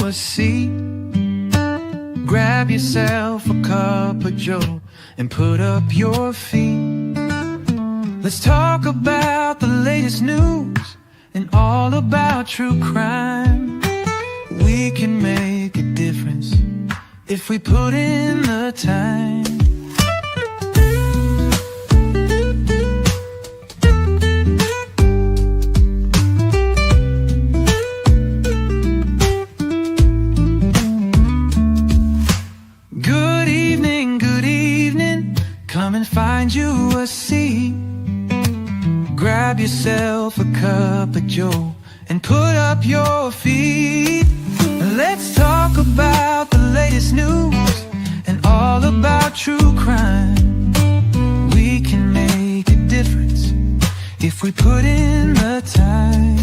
a seat. Grab yourself a cup of joe and put up your feet. Let's talk about the latest news and all about true crime. We can make a difference if we put in the time. Good evening, come and find you a seat. Grab yourself a cup of joe and put up your feet. Let's talk about the latest news and all about true crime. We can make a difference if we put in the time.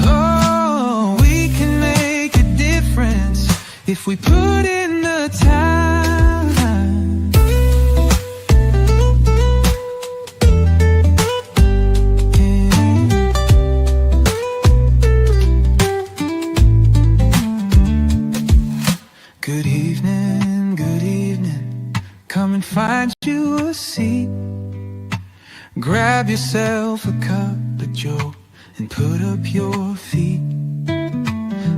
Oh, we can make a difference if we put in the time. Good evening, come and find you a seat. Grab yourself a cup of joe and put up your feet.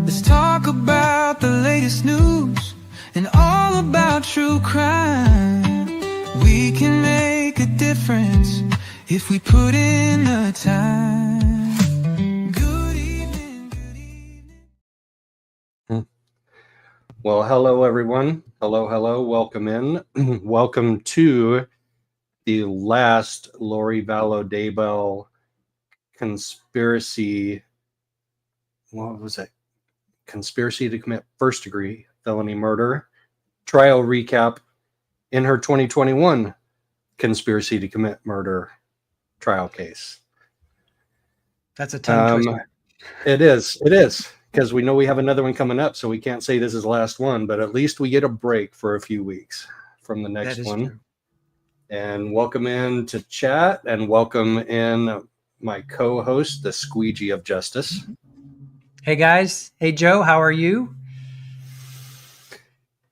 Let's talk about the latest news and all about true crime. We can make a difference if we put in the time. Good evening. Well, hello, everyone. Hello. Welcome in. Welcome to the last Lori Vallow Daybell conspiracy. What was it? Conspiracy to commit first-degree felony murder trial recap in her 2021 conspiracy to commit murder trial case. That's a tongue twister. It is. Because we know we have another one coming up, so we can't say this is the last one, but at least we get a break for a few weeks from the next one. True. And welcome in to chat, and welcome in my co-host, the Squeegee of Justice. Hey guys. Hey Joe, how are you?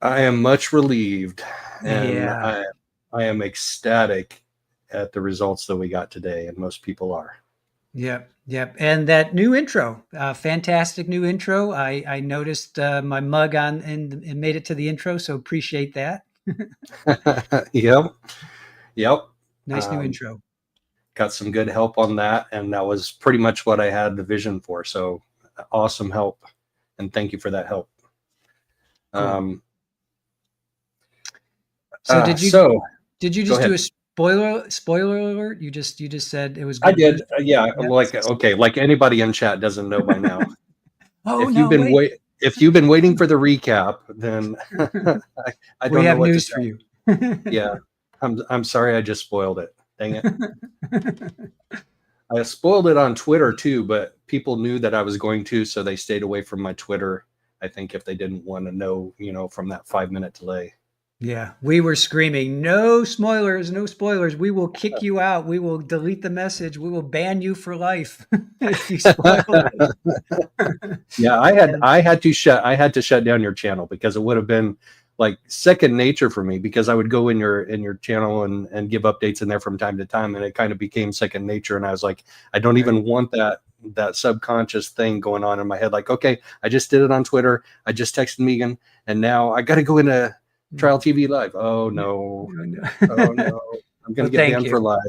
I am much relieved, and yeah. I am ecstatic at the results that we got today, and most people are. Yep. And that new intro, fantastic new intro. I noticed my mug on and made it to the intro, so appreciate that. Yep. Nice new intro. Got some good help on that, and that was pretty much what I had the vision for. So awesome help, and thank you for that help. Cool. So did you just do a spoiler alert? You just said it was good. I did. Yeah. Like anybody in chat doesn't know by now. If you've been waiting for the recap, then I don't know. We have news for you. Yeah. I'm sorry I just spoiled it. Dang it. I spoiled it on Twitter too, but people knew that I was going to, so they stayed away from my Twitter, I think, if they didn't want to know, from that 5-minute delay. Yeah, we were screaming, no spoilers. We will kick you out. We will delete the message. We will ban you for life if you spoil it. Yeah, I had to shut down your channel because it would have been like second nature for me, because I would go in your channel and give updates in there from time to time, and it kind of became second nature. And I was like, I don't even want that subconscious thing going on in my head. Like, okay, I just did it on Twitter. I just texted Megan, and now I got to go into Trial TV Live. Oh no. Oh no. I'm going to get banned for live.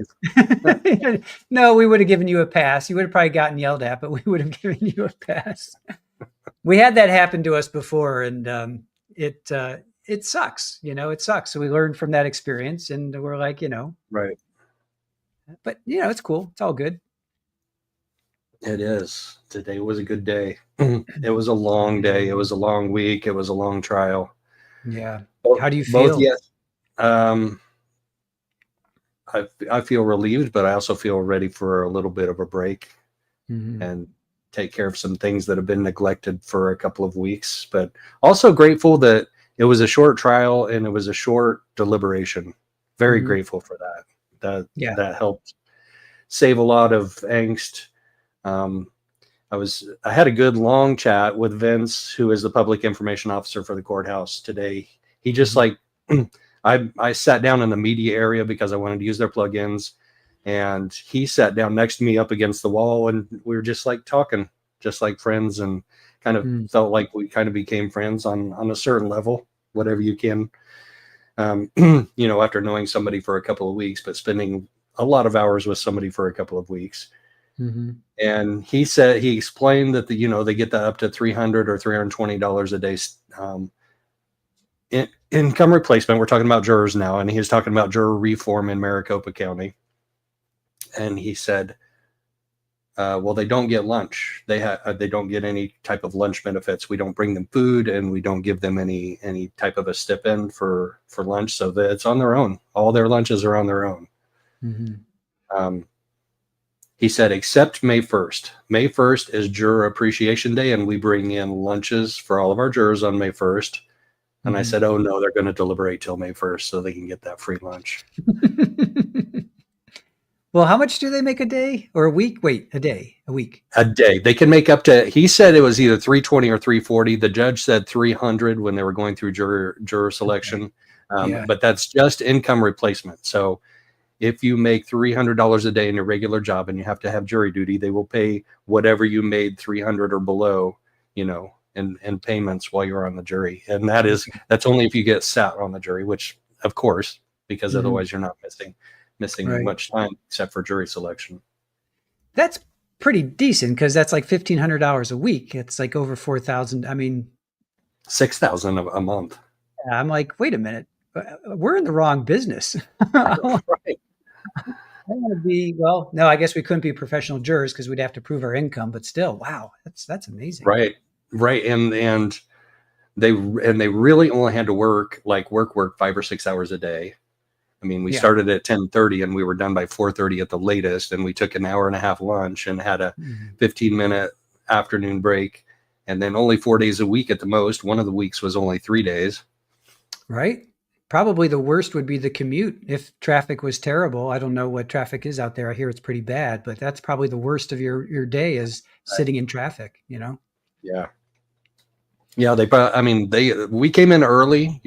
No, we would have given you a pass. You would have probably gotten yelled at, but we would have given you a pass. We had that happen to us before, and it sucks. It sucks. So we learned from that experience, and we're like, right. But it's cool. It's all good. It is. Today was a good day. It was a long day. It was a long week. It was a long trial. Yeah. How do you feel? Both, yes. I feel relieved, but I also feel ready for a little bit of a break and take care of some things that have been neglected for a couple of weeks. But also grateful that, it was a short trial and it was a short deliberation. Very grateful for that. That helped save a lot of angst. I had a good long chat with Vince, who is the public information officer for the courthouse today. He just I sat down in the media area because I wanted to use their plugins, and he sat down next to me up against the wall, and we were just like talking, just like friends, and kind of felt like we kind of became friends on a certain level, whatever you can, after knowing somebody for a couple of weeks, but spending a lot of hours with somebody for a couple of weeks. And he explained that they get that up to $300 or $320 a day income replacement. We're talking about jurors now, and he was talking about juror reform in Maricopa County. And he said, well, they don't get lunch. They don't get any type of lunch benefits. We don't bring them food, and we don't give them any type of a stipend for lunch. So that it's on their own. All their lunches are on their own. He said, except May 1st. May 1st is Juror Appreciation Day, and we bring in lunches for all of our jurors on May 1st. And I said, oh, no, they're going to deliberate till May 1st so they can get that free lunch. Well, how much do they make a day or a week? Wait, a week. A day. They can make up to, he said it was either $320 or $340. The judge said $300 when they were going through juror selection. But that's just income replacement. So if you make $300 a day in your regular job and you have to have jury duty, they will pay whatever you made $300 or below, in payments while you're on the jury. And that's only if you get sat on the jury, which of course, because otherwise you're not missing much time except for jury selection. That's pretty decent because that's like $1,500 a week. It's like over 4,000. I mean, 6,000 a month. I'm like, wait a minute, we're in the wrong business. Right. I want to be, well, no, I guess we couldn't be professional jurors because we'd have to prove our income, but still, wow, that's amazing. Right. And they really only had to work 5 or 6 hours a day. I mean, we started at 10:30 and we were done by 4:30 at the latest. And we took an hour and a half lunch and had a 15-minute afternoon break. And then only 4 days a week at the most. One of the weeks was only 3 days. Right. Probably the worst would be the commute. If traffic was terrible, I don't know what traffic is out there. I hear it's pretty bad, but that's probably the worst of your day is sitting in traffic, Yeah. Yeah. We came in early,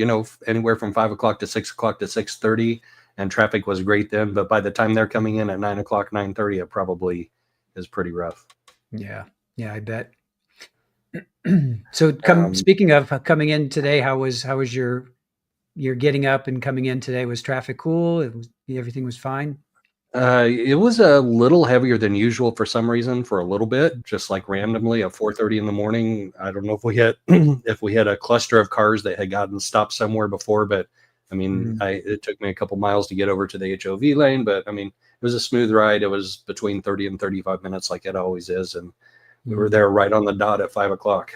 anywhere from 5 o'clock to 6 o'clock to 6:30, and traffic was great then. But by the time they're coming in at 9 o'clock, 9:30, it probably is pretty rough. Yeah. Yeah, I bet. So speaking of coming in today, how was your getting up and coming in today? Was traffic cool? Everything was fine? It was a little heavier than usual for some reason for a little bit, just like randomly at 4:30 in the morning. I don't know if we had a cluster of cars that had gotten stopped somewhere before, but I mean, it took me a couple miles to get over to the HOV lane, but I mean, it was a smooth ride. It was between 30 and 35 minutes like it always is. And we were there right on the dot at 5 o'clock.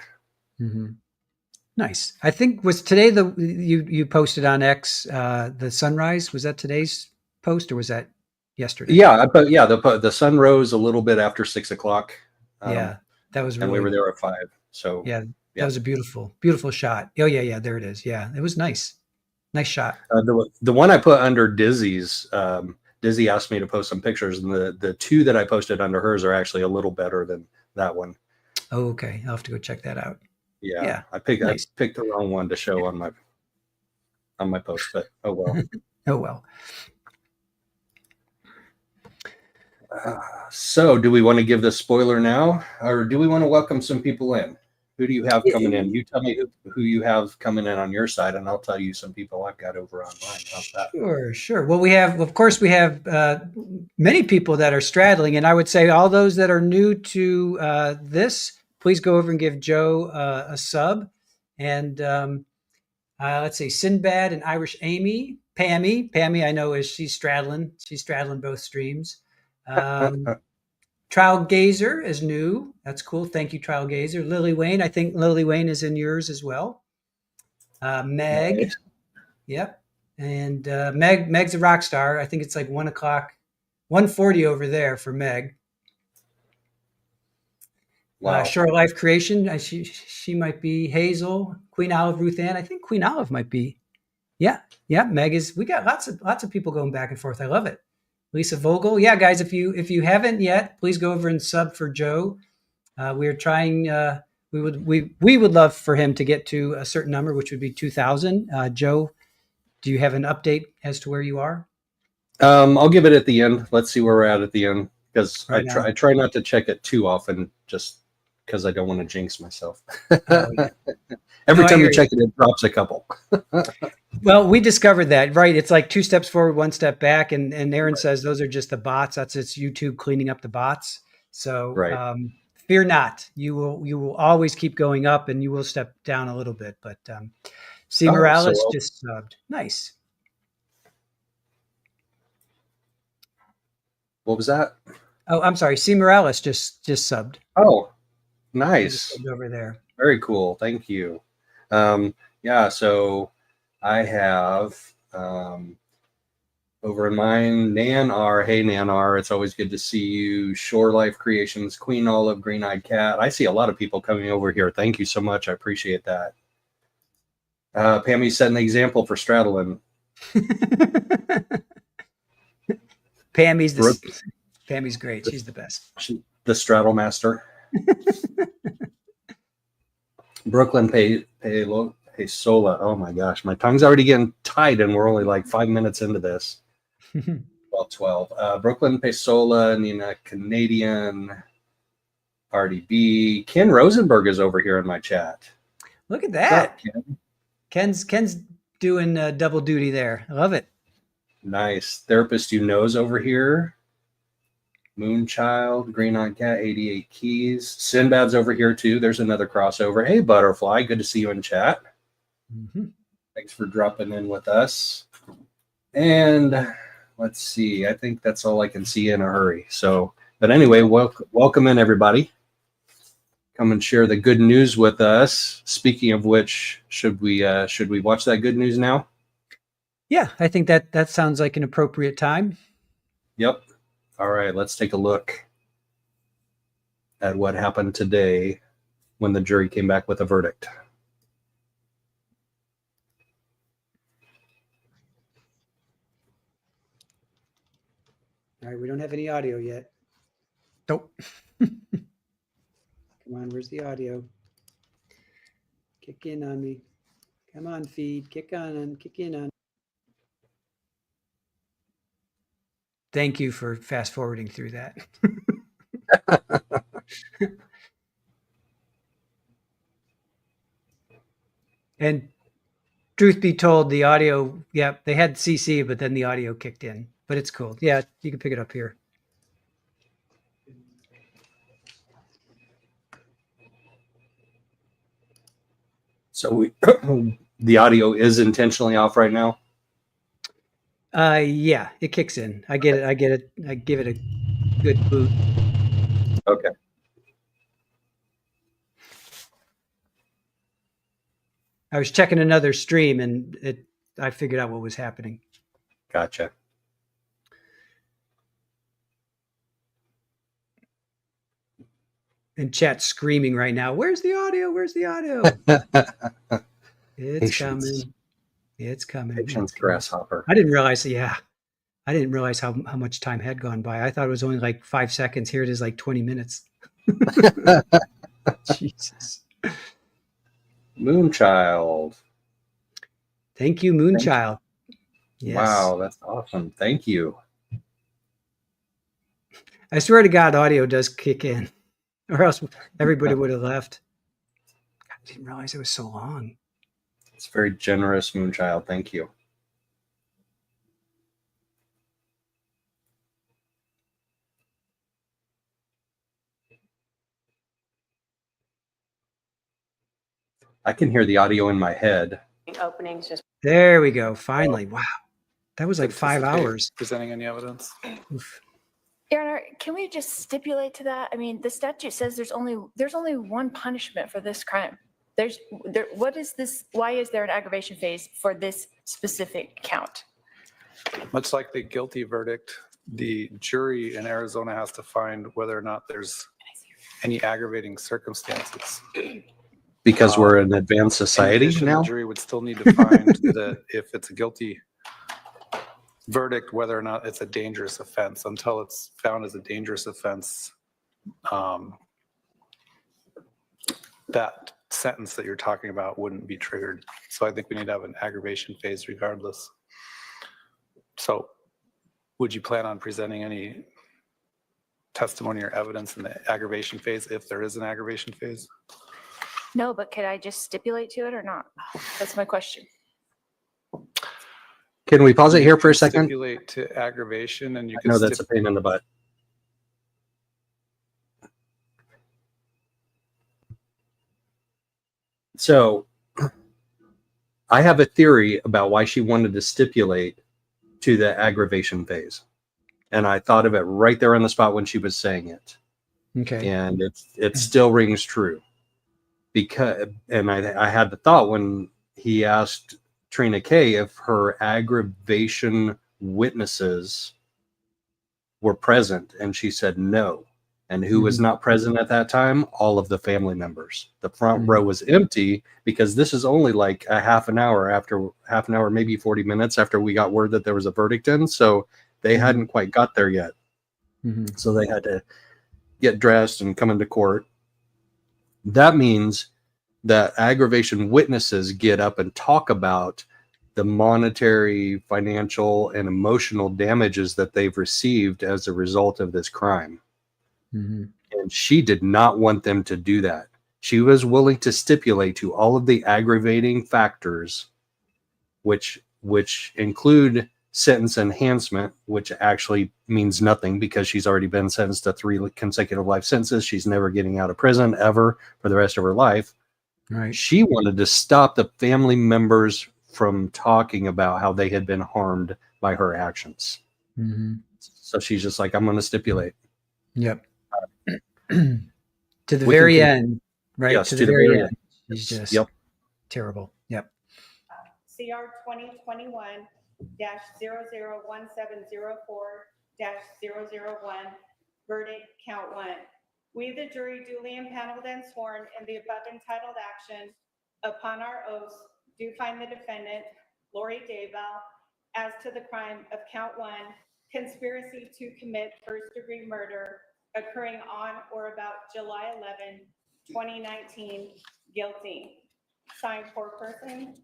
Nice. I think was today you posted on X the sunrise. Was that today's post or was that yesterday? Yeah, but the sun rose a little bit after 6 o'clock. That was really, and we were there at 5. So that was a beautiful shot. Oh yeah, there it is. Yeah, it was nice shot. The one I put under Dizzy's, Dizzy asked me to post some pictures, and the two that I posted under hers are actually a little better than that one. Oh, okay. I'll have to go check that out. Yeah. I picked the wrong one to show on my post, but oh well. Oh well. So do we want to give the spoiler now, or do we want to welcome some people in? Who do you have coming in? You tell me who you have coming in on your side, and I'll tell you some people I've got over on mine. How's that? Sure. Well, we have many people that are straddling, and I would say all those that are new to this, please go over and give Joe a sub. And let's see, Sinbad and Irish Amy, Pammy, I know she's straddling both streams. Trial Gazer is new. That's cool. Thank you, Trial Gazer. Lily Wayne. I think Lily Wayne is in yours as well. Meg. Nice. Yep. And Meg's a rock star. I think it's like 1 o'clock, 1:40 over there for Meg. Wow. Short Life Creation. She might be Hazel. Queen Olive, Ruth Ann. I think Queen Olive might be. Yeah. Meg is. We got lots of people going back and forth. I love it. Lisa Vogel. Yeah, guys, if you haven't yet, please go over and sub for Joe. We are trying. We would love for him to get to a certain number, which would be 2,000. Joe, do you have an update as to where you are? I'll give it at the end. Let's see where we're at the end, because Right I try not to check it too often, just because I don't want to jinx myself. Oh, yeah. Every time I you hear check it, it drops a couple. Well, we discovered that, right? It's like 2 steps forward, 1 step back, and Aaron says those are just the bots. That's its YouTube cleaning up the bots. So Right. Fear not. You will always keep going up, and you will step down a little bit. But C. Morales just subbed. Nice. What was that? Oh, I'm sorry. C. Morales just subbed. Oh, nice. Over there. Very cool. Thank you. Yeah, so I have over in mine, Nan R. Hey, Nan R. It's always good to see you. Shore Life Creations, Queen Olive, Green Eyed Cat. I see a lot of people coming over here. Thank you so much. I appreciate that. Pammy set an example for straddling. Pammy's great. She's the best. The straddle master. Brooklyn Pesola. Oh my gosh, my tongue's already getting tight, and we're only like 5 minutes into this. 12. Brooklyn Pesola, Nina Canadian, RDB. Ken Rosenberg is over here in my chat. Look at that. What's up, Ken? Ken's doing double duty there. I love it. Nice. Therapist You Know's over here. Moonchild, Green Eyed Cat, 88 Keys. Sinbad's over here too. There's another crossover. Hey, Butterfly. Good to see you in chat. Mm-hmm. Thanks for dropping in with us. And let's see. I think that's all I can see in a hurry. So, but anyway, welcome in, everybody. Come and share the good news with us. Speaking of which, should we watch that good news now? Yeah, I think that sounds like an appropriate time. Yep. All right, let's take a look at what happened today when the jury came back with a verdict. All right, we don't have any audio yet. Nope. Come on, where's the audio? Kick in on me. Come on, feed. Kick in on. Thank you for fast forwarding through that. And truth be told, the audio, yeah, they had CC, but then the audio kicked in. But it's cool. Yeah, you can pick it up here. So the audio is intentionally off right now? Yeah, it kicks in. I get it. I give it a good boot. Okay. I was checking another stream and I figured out what was happening. Gotcha. And chat's screaming right now. Where's the audio? Where's the audio? It's coming. It's coming. Patience, grasshopper. I didn't realize. Yeah, I didn't realize how much time had gone by. I thought it was only like 5 seconds. Here it is, like 20 minutes. Jesus. Moonchild. Thank you, Moonchild. Yes. Wow, that's awesome. Thank you. I swear to God, audio does kick in, or else everybody would have left. God, I didn't realize it was so long. It's very generous, Moonchild. Thank you. I can hear the audio in my head. Openings just. There we go. Finally. Wow. That was like 5 hours. Presenting any evidence. Oof. Your Honor, can we just stipulate to that? I mean, the statute says there's only one punishment for this crime. What is this? Why is there an aggravation phase for this specific count? Much like the guilty verdict, the jury in Arizona has to find whether or not there's any aggravating circumstances. Because we're an advanced society In addition, now. the jury would still need to find that if it's a guilty verdict, whether or not it's a dangerous offense. Until it's found as a dangerous offense, that sentence that you're talking about wouldn't be triggered. So I think we need to have an aggravation phase regardless. So would you plan on presenting any testimony or evidence in the aggravation phase if there is an aggravation phase? No, but could I just stipulate to it or not? That's my question. Can we pause it here for a second? Stipulate to aggravation, and you I can know that's a pain in the butt. So I have a theory about why she wanted to stipulate to the aggravation phase. And I thought of it right there on the spot when she was saying it. Okay. And it still rings true. Because, and I had the thought when he asked Trina Kay if her aggravation witnesses were present, and she said no. And who was not present at that time? All of the family members. The front row was empty because this is only like a half an hour, maybe 40 minutes after we got word that there was a verdict in. So they hadn't quite got there yet. So they had to get dressed and come into court. That means that aggravation witnesses get up and talk about the monetary, financial, and emotional damages that they've received as a result of this crime. And she did not want them to do that. She was willing to stipulate to all of the aggravating factors, which include sentence enhancement, which actually means nothing because she's already been sentenced to 3 consecutive life sentences. She's never getting out of prison ever for the rest of her life. Right. She wanted to stop the family members from talking about how they had been harmed by her actions. So she's just like, I'm going to stipulate. Yep. To the very end, right? Yes, to the very end. He's just terrible. Yep. CR 2021-001704-001, verdict, count 1. We, the jury, duly impaneled and sworn in the above entitled action, upon our oaths, do find the defendant, Lori Daybell, as to the crime of count 1, conspiracy to commit first-degree murder occurring on or about July 11, 2019, guilty. Signed, foreperson.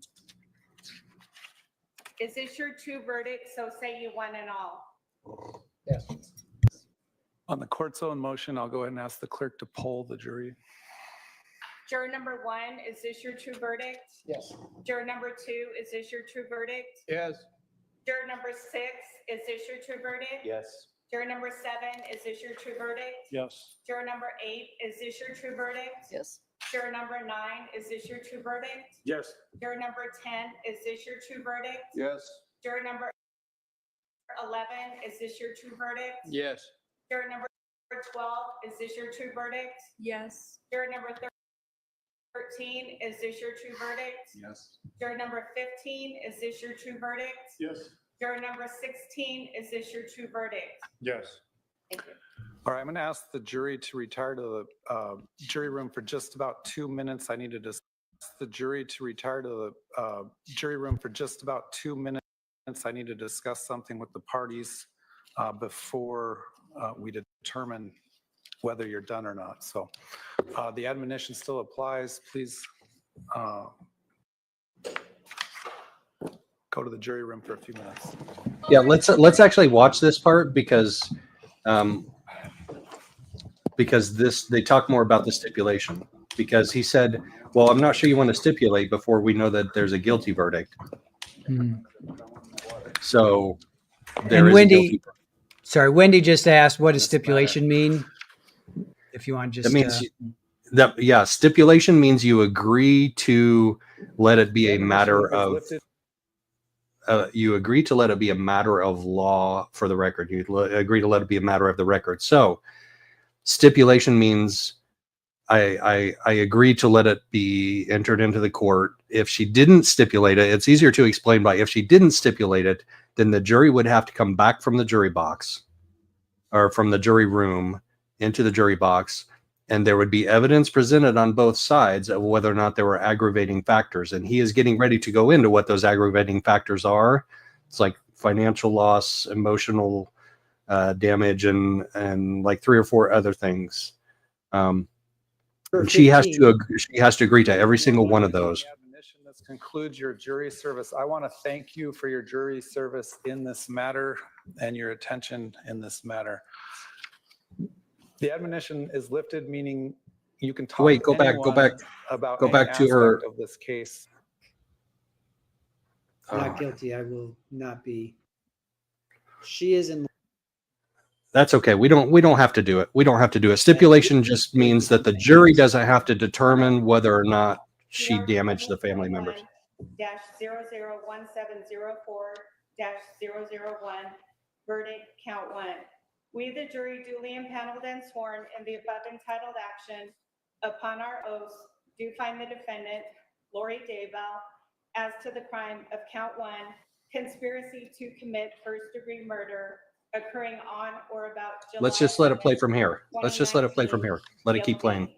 Is this your true verdict? So say you one and all. Yes. On the court's own motion, I'll go ahead and ask the clerk to poll the jury. Juror number 1, is this your true verdict? Yes. Juror number 2, is this your true verdict? Yes. Juror number 6, is this your true verdict? Yes. Juror number 7, is this your true verdict? Yes. Juror number 8, is this your true verdict? Yes. Juror number 9, is this your true verdict? Yes. Juror number 10, is this your true verdict? Yes. Juror number 11, is this your true verdict? Yes. Juror number 12, is this your true verdict? Yes. Juror number 13, is this your true verdict? Yes. Juror number 15, is this your true verdict? Yes. Juror number 16, is this your true verdict? Yes. Thank you. All right, I'm going to ask the jury to retire to the jury room for just about 2 minutes. I need to discuss the jury to retire to the jury room for just about 2 minutes. I need to discuss something with the parties before we determine whether you're done or not. So the admonition still applies. Please go to the jury room for a few minutes. Yeah, let's actually watch this part because this they talk more about the stipulation, because he said, well, I'm not sure you want to stipulate before we know that there's a guilty verdict. So there is Wendy, a guilty verdict. Sorry, Wendy just asked, what does stipulation mean? If you want to just... That means that stipulation means you agree to let it be a matter of you agree to let it be a matter of law for the record. You agree to let it be a matter of the record. So stipulation means I agree to let it be entered into the court. If she didn't stipulate it, it's easier to explain by if she didn't stipulate it, then the jury would have to come back from the jury box or from the jury room into the jury box and there would be evidence presented on both sides of whether or not there were aggravating factors. And he is getting ready to go into what those aggravating factors are. It's like financial loss, emotional damage, and like 3 or 4 other things. And she has to agree to every single one of those. Admonition, this concludes your jury service. I want to thank you for your jury service in this matter and your attention in this matter. The admonition is lifted, meaning you can talk Wait, to anyone about go any back to her. aspect of this case. Not guilty. I will not be. She is in. That's okay. We don't have to do it. We don't have to do it. Stipulation just means that the jury doesn't have to determine whether or not she damaged the family members. -0017004-001, verdict, count 1. We, the jury, duly impaneled and sworn in the above entitled action, upon our oaths, do find the defendant, Lori Daybell, as to the crime of count 1, conspiracy to commit first-degree murder occurring on or about July. Let's just let it play from here. Let's just let it play from here. Let it keep playing.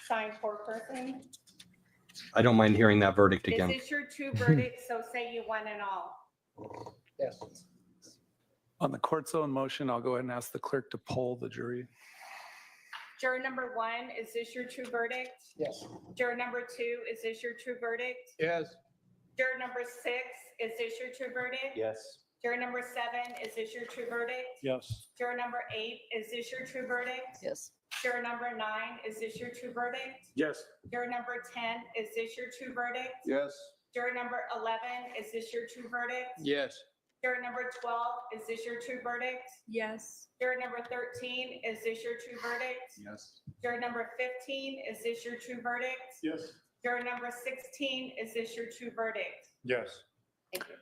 Signed, foreperson. I don't mind hearing that verdict again. Is this your true verdict? So say you one and all. Yes. On the court's own motion, I'll go ahead and ask the clerk to poll the jury. Juror number 1, is this your true verdict? Yes. Juror number 2, is this your true verdict? Yes. Juror number 6, is this your true verdict? Yes. Juror number 7, is this your true verdict? Yes. Juror number 8, is this your true verdict? Yes. Juror number 9, is this your true verdict? Yes. Juror number 10, is this your true verdict? Yes. Juror number 11, is this your true verdict? Yes. Juror number 12, is this your true verdict? Yes. Juror number 13, is this your true verdict? Yes. Juror number 15, is this your true verdict? Yes. Juror number 16, is this your true verdict? Yes. Thank you.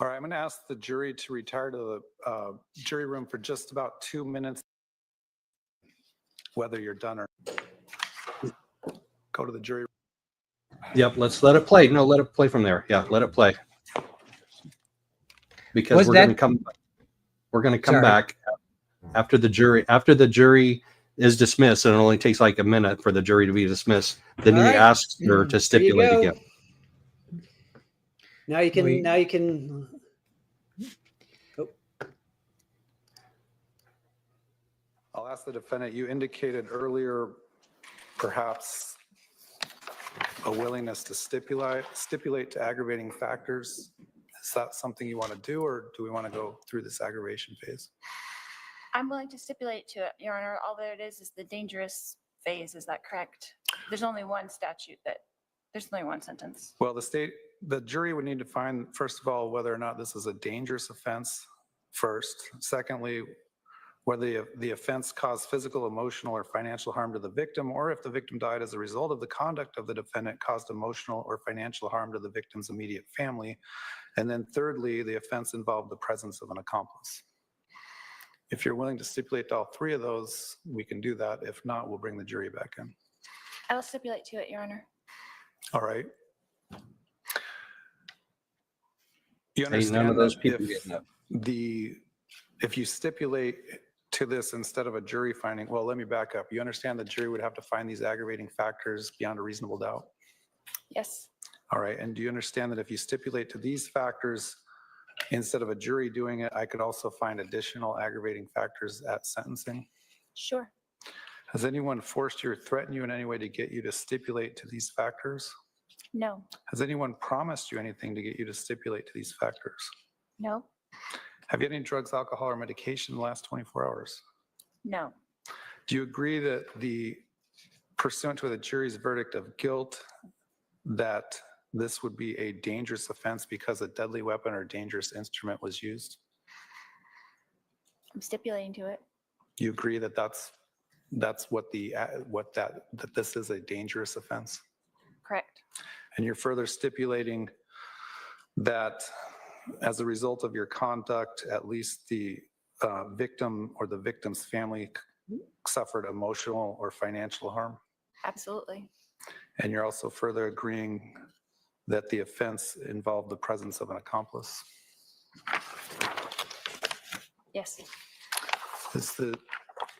All right, I'm going to ask the jury to retire to the jury room for just about 2 minutes, whether you're done or go to the jury. Yep, let's let it play. No, let it play from there. Yeah, let it play. Because Was we're that- going to come Sorry. back after the jury is dismissed, and it only takes like a minute for the jury to be dismissed. Then All he right. asks her to stipulate go. again. Now you can. Wait. Now you can. I'll ask the defendant, you indicated earlier perhaps a willingness to stipulate to aggravating factors. Is that something you want to do, or do we want to go through this aggravation phase? I'm willing to stipulate to it, Your Honor. All that it is the dangerous phase. Is that correct? There's only one statute there's only one sentence. Well, the jury would need to find, first of all, whether or not this is a dangerous offense first. Secondly, whether the offense caused physical, emotional, or financial harm to the victim, or if the victim died as a result of the conduct of the defendant caused emotional or financial harm to the victim's immediate family. And then thirdly, the offense involved the presence of an accomplice. If you're willing to stipulate to all 3 of those, we can do that. If not, we'll bring the jury back in. I will stipulate to it, Your Honor. All right. You Hey, none of understand those that people getting up. if you stipulate to this instead of a jury finding, well, let me back up. You understand the jury would have to find these aggravating factors beyond a reasonable doubt? Yes. All right. And do you understand that if you stipulate to these factors instead of a jury doing it, I could also find additional aggravating factors at sentencing? Sure. Has anyone forced you or threatened you in any way to get you to stipulate to these factors? No. Has anyone promised you anything to get you to stipulate to these factors? No. Have you had any drugs, alcohol, or medication in the last 24 hours? No. Do you agree that pursuant to the jury's verdict of guilt, that this would be a dangerous offense because a deadly weapon or dangerous instrument was used? I'm stipulating to it. You agree that that's that this is a dangerous offense? Correct. And you're further stipulating that as a result of your conduct, at least the victim or the victim's family suffered emotional or financial harm? Absolutely. And you're also further agreeing that the offense involved the presence of an accomplice? Yes. Is the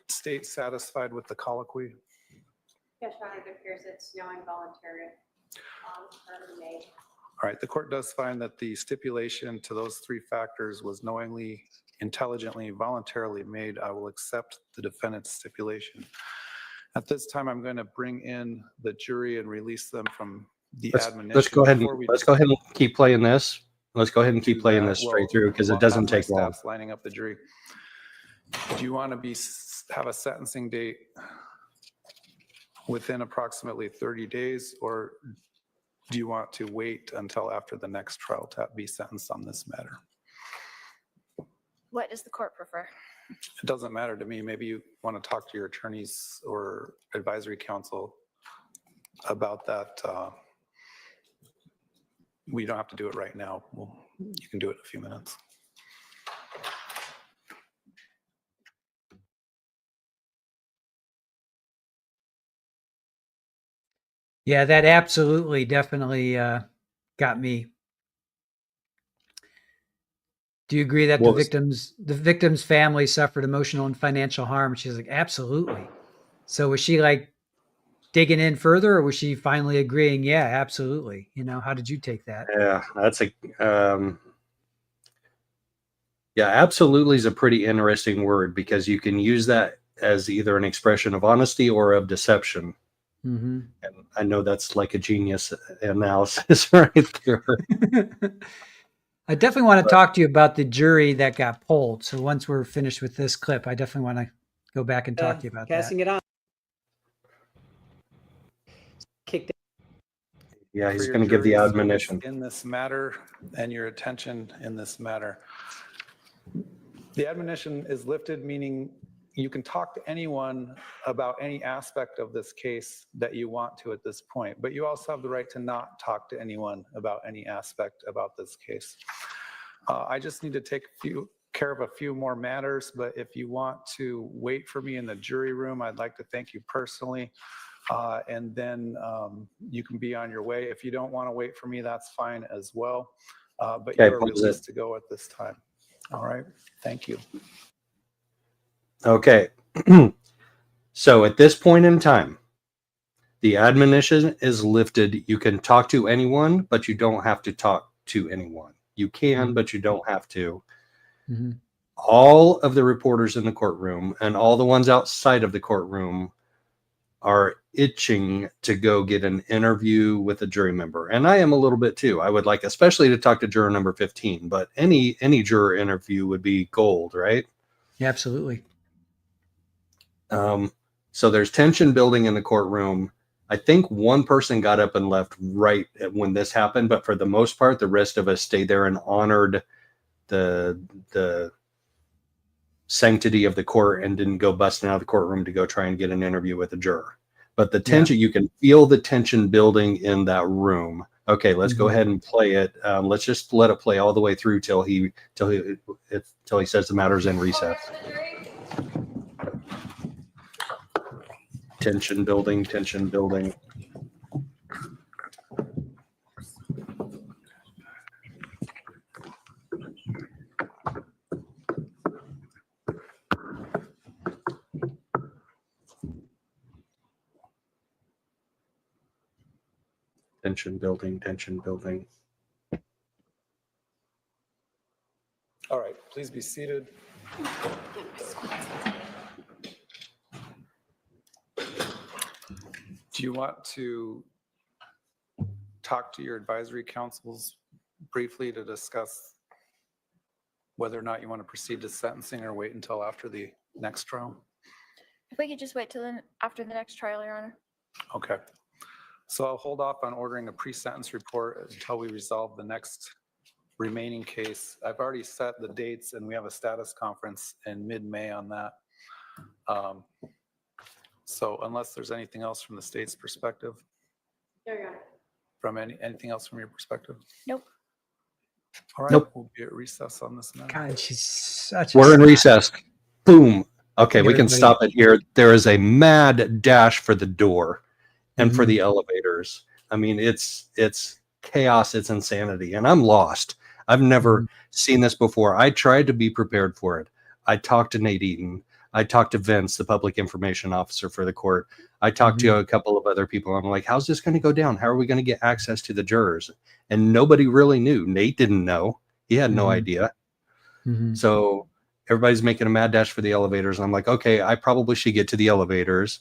state satisfied with the colloquy? Yes, Your Honor, it appears it's knowing voluntary made. All right, the court does find that the stipulation to those three factors was knowingly, intelligently, voluntarily made. I will accept the defendant's stipulation. At this time, I'm going to bring in the jury and release them from the admonition. Let's go ahead and keep playing this. Let's go ahead and keep playing this straight through because it doesn't take long. Lining up the jury. Do you want to have a sentencing date within approximately 30 days, or do you want to wait until after the next trial to be sentenced on this matter? What does the court prefer? It doesn't matter to me. Maybe you want to talk to your attorneys or advisory counsel about that. We don't have to do it right now. You can do it in a few minutes. Yeah, that absolutely, definitely got me. Do you agree that the victim's family suffered emotional and financial harm? She's like, absolutely. So was she like digging in further, or was she finally agreeing? Yeah, absolutely. You know, how did you take that? Yeah, that's yeah, absolutely is a pretty interesting word because you can use that as either an expression of honesty or of deception. Mm-hmm. And I know that's like a genius analysis right there. I definitely want to talk to you about the jury that got polled. So once we're finished with this clip, I definitely want to go back and talk to you about casting that. it on. Kicked it. Yeah, he's going to give the admonition. In this matter and your attention in this matter. The admonition is lifted, meaning you can talk to anyone about any aspect of this case that you want to at this point, but you also have the right to not talk to anyone about any aspect about this case. I just need to take care of a few more matters, but if you want to wait for me in the jury room, I'd like to thank you personally. And then you can be on your way. If you don't want to wait for me, that's fine as well. But you are released to go at this time. All right. Thank you. Okay. So at this point in time, the admonition is lifted. You can talk to anyone, but you don't have to talk to anyone. You can, but you don't have to. Mm-hmm. All of the reporters in the courtroom and all the ones outside of the courtroom are itching to go get an interview with a jury member. And I am a little bit too. I would like especially to talk to juror number 15, but any juror interview would be gold, right? Yeah, absolutely. So there's tension building in the courtroom. I think one person got up and left right when this happened, but for the most part, the rest of us stayed there and honored the sanctity of the court and didn't go busting out of the courtroom to go try and get an interview with a juror. But the tension, you can feel the tension building in that room. Okay, let's go ahead and play it. Let's just let it play all the way through till he says the matter's in recess. Tension building, tension building. Tension building, tension building. All right, please be seated. Do you want to talk to your advisory councils briefly to discuss whether or not you want to proceed to sentencing or wait until after the next trial? If we could just wait till after the next trial, Your Honor. Okay. So I'll hold off on ordering a pre-sentence report until we resolve the next remaining case. I've already set the dates and we have a status conference in mid-May on that. So unless there's anything else from the state's perspective. There you go. From anything else from your perspective? Nope. All right, Nope. We'll be at recess on this matter. God, she's such a We're in recess. Boom. Okay, we can Everybody- stop it here. There is a mad dash for the door and for the elevators. I mean, it's chaos, it's insanity, and I'm lost. I've never seen this before. I tried to be prepared for it. I talked to Nate Eaton. I talked to Vince, the public information officer for the court. I talked to a couple of other people. I'm like, how's this going to go down? How are we going to get access to the jurors? And nobody really knew. Nate didn't know. He had no idea. So everybody's making a mad dash for the elevators. And I'm like, okay, I probably should get to the elevators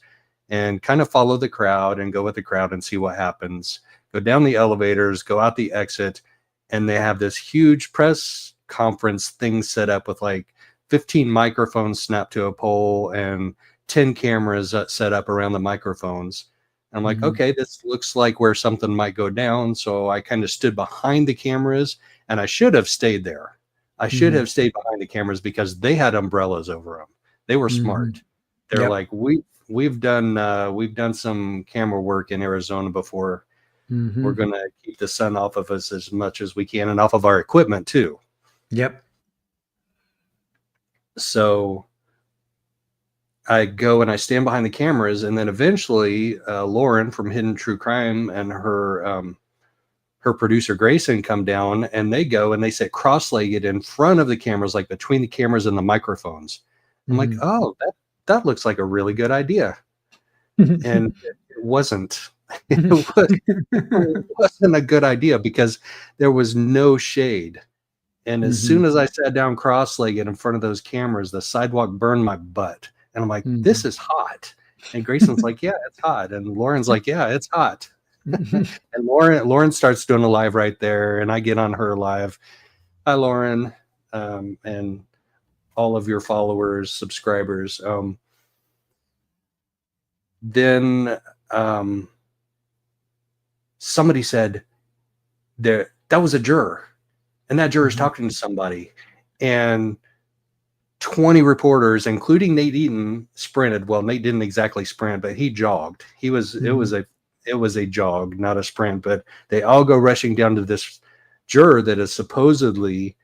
and kind of follow the crowd and go with the crowd and see what happens. Go down the elevators, go out the exit, and they have this huge press conference thing set up with like 15 microphones snapped to a pole and 10 cameras set up around the microphones. And I'm like, okay, this looks like where something might go down. So I kind of stood behind the cameras, and I should have stayed there. I should have stayed behind the cameras because they had umbrellas over them. They were smart. They're like, we've done some camera work in Arizona before. We're going to keep the sun off of us as much as we can and off of our equipment too. Yep. So I go and I stand behind the cameras, and then eventually Lauren from Hidden True Crime and her producer Grayson come down, and they go and they sit cross-legged in front of the cameras, like between the cameras and the microphones. I'm like, oh, that looks like a really good idea. And it wasn't. It wasn't a good idea because there was no shade. And as soon as I sat down cross-legged in front of those cameras, the sidewalk burned my butt. And I'm like, this is hot. And Grayson's like, yeah, it's hot. And Lauren's like, yeah, it's hot. And Lauren starts doing a live right there. And I get on her live. Hi, Lauren. And all of your followers, subscribers. Then somebody said that was a juror, and that juror is talking to somebody, and 20 reporters, including Nate Eaton, sprinted. Well, Nate didn't exactly sprint, but he jogged. It was a jog, not a sprint, but they all go rushing down to this juror that is supposedly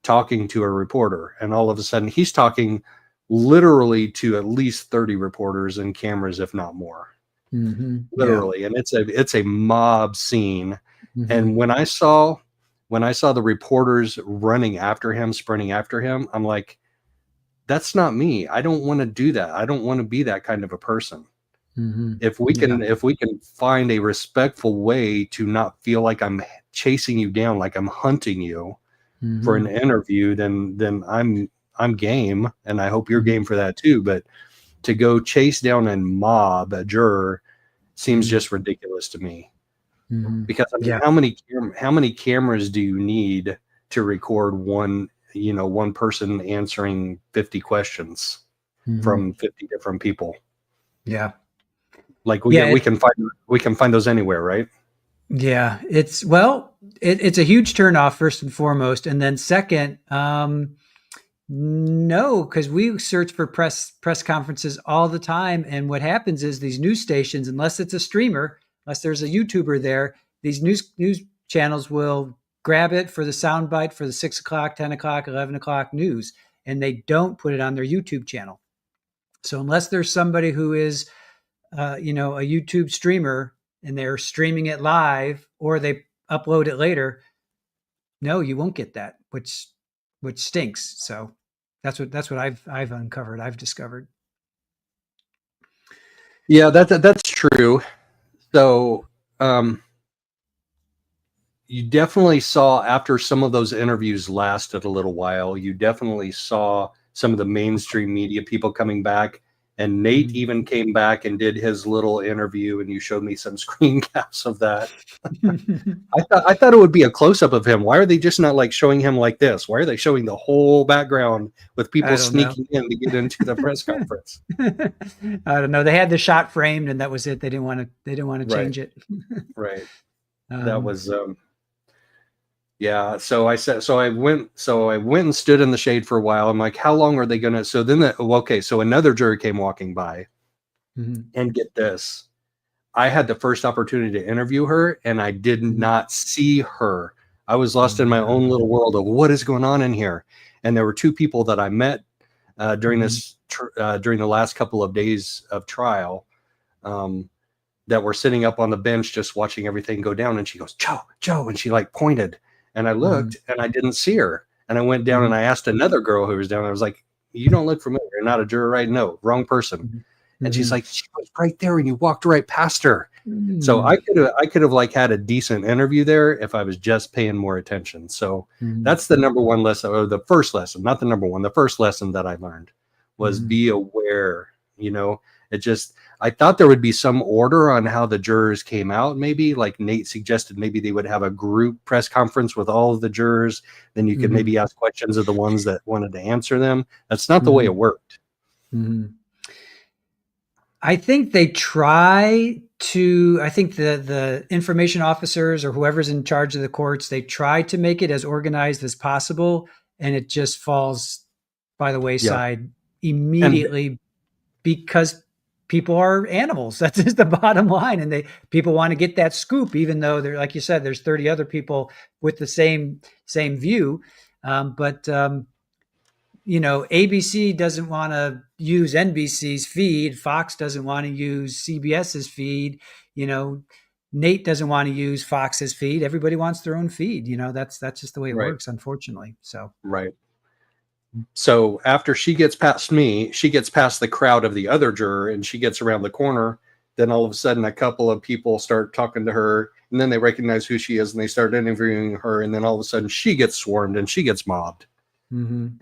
talking to a reporter. And all of a sudden he's talking literally to at least 30 reporters and cameras, if not more. Literally. And it's a mob scene. And when I saw the reporters running after him, sprinting after him, I'm like, that's not me. I don't want to do that. I don't want to be that kind of a person. If we can find a respectful way to not feel like I'm chasing you down, like I'm hunting you for an interview, then I'm game, and I hope you're game for that too. But to go chase down and mob a juror seems just ridiculous to me. Because I mean, how many cameras do you need to record one person answering 50 questions from 50 different people? Yeah. Like we can find those anywhere, right? Yeah, it's a huge turnoff first and foremost, and then second, no, because we search for press conferences all the time, and what happens is these news stations, unless it's a streamer, unless there's a YouTuber there, these news channels will grab it for the soundbite for the 6 o'clock, 10 o'clock, 11 o'clock news, and they don't put it on their YouTube channel. So unless there's somebody who is a YouTube streamer and they're streaming it live or they upload it later, no, you won't get that, which stinks. So that's what I've uncovered. I've discovered. Yeah, that's true. So, you definitely saw, after some of those interviews lasted a little while, you definitely saw some of the mainstream media people coming back. And Nate even came back and did his little interview, and you showed me some screen caps of that. I thought it would be a close-up of him. Why are they just not like showing him like this? Why are they showing the whole background with people sneaking in to get into the press conference? I don't know. They had the shot framed, and that was it. They didn't want to change it. Right. That was yeah. So I went and stood in the shade for a while. I'm like, how long are they going to? So then, so another juror came walking by, and get this, I had the first opportunity to interview her, and I did not see her. I was lost in my own little world of what is going on in here. And there were two people that I met during during the last couple of days of trial, that were sitting up on the bench just watching everything go down. And she goes, Joe, and she like pointed. And I looked and I didn't see her. And I went down and I asked another girl who was down. I was like, you don't look familiar. You're not a juror, right? No, wrong person. And she's like, she was right there and you walked right past her. So I could have like had a decent interview there if I was just paying more attention. So that's the number one lesson, or the first lesson, not the number one, the first lesson that I learned was be aware. You know, I thought there would be some order on how the jurors came out. Maybe like Nate suggested, maybe they would have a group press conference with all of the jurors. Then you could maybe ask questions of the ones that wanted to answer them. That's not the way it worked. I think they try to, I think the information officers or whoever's in charge of the courts, they try to make it as organized as possible. And it just falls by the wayside immediately because people are animals. That's just the bottom line. And people want to get that scoop, even though they're, like you said, there's 30 other people with the same view. You know, ABC doesn't want to use NBC's feed. Fox doesn't want to use CBS's feed. You know, Nate doesn't want to use Fox's feed. Everybody wants their own feed. You know, that's just the way it works, unfortunately. So So after she gets past me, she gets past the crowd of the other juror and she gets around the corner. Then all of a sudden, a couple of people start talking to her, and then they recognize who she is and they start interviewing her. And then all of a sudden, she gets swarmed and she gets mobbed. And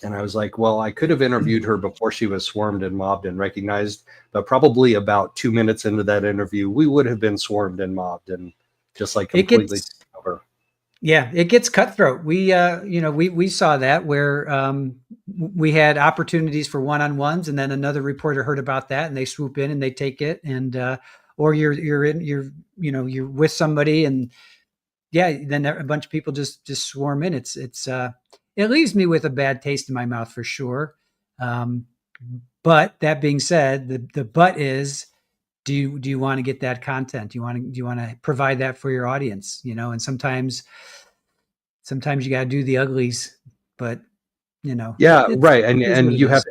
I was like, well, I could have interviewed her before she was swarmed and mobbed and recognized, but probably about 2 minutes into that interview, we would have been swarmed and mobbed and just like completely over. Yeah, it gets cutthroat. We saw that where we had opportunities for one-on-ones, and then another reporter heard about that and they swoop in and they take it. And or you're with somebody and then a bunch of people just swarm in. It leaves me with a bad taste in my mouth for sure. But that being said, the but is, do you want to get that content? Do you want to provide that for your audience? You know, and sometimes you got to do the uglies, but you know. Yeah, right. And you have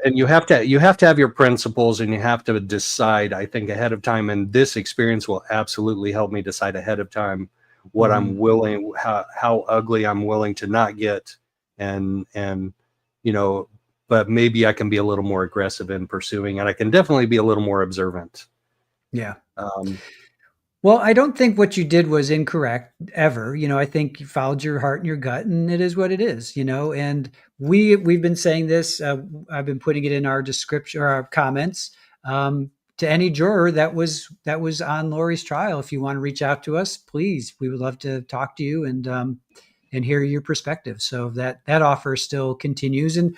to have your principles, and you have to decide, I think, ahead of time. And this experience will absolutely help me decide ahead of time what I'm willing, how ugly I'm willing to not get. And you know, but maybe I can be a little more aggressive in pursuing, and I can definitely be a little more observant. Yeah. Well, I don't think what you did was incorrect ever. You know, I think you followed your heart and your gut, and it is what it is, you know, and we've been saying this, I've been putting it in our description or our comments, to any juror that was on Lori's trial. If you want to reach out to us, please, we would love to talk to you and hear your perspective. So that offer still continues. And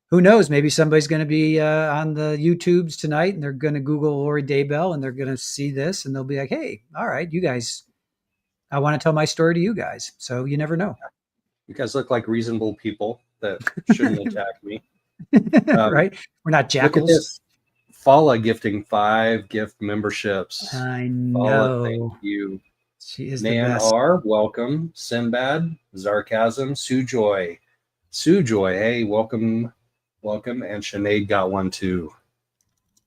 who knows, maybe somebody's going to be on the YouTubes tonight and they're going to Google Lori Daybell and they're going to see this and they'll be like, hey, all right, you guys, I want to tell my story to you guys. So you never know. You guys look like reasonable people that shouldn't attack me. Right? We're not jackals. Look at this. Fala gifting 5 gift memberships. I know. Fala, thank you. She is Nan the best. R, welcome. Sinbad, Sarcasm, Sujoy, hey, welcome. And Sinead got one too.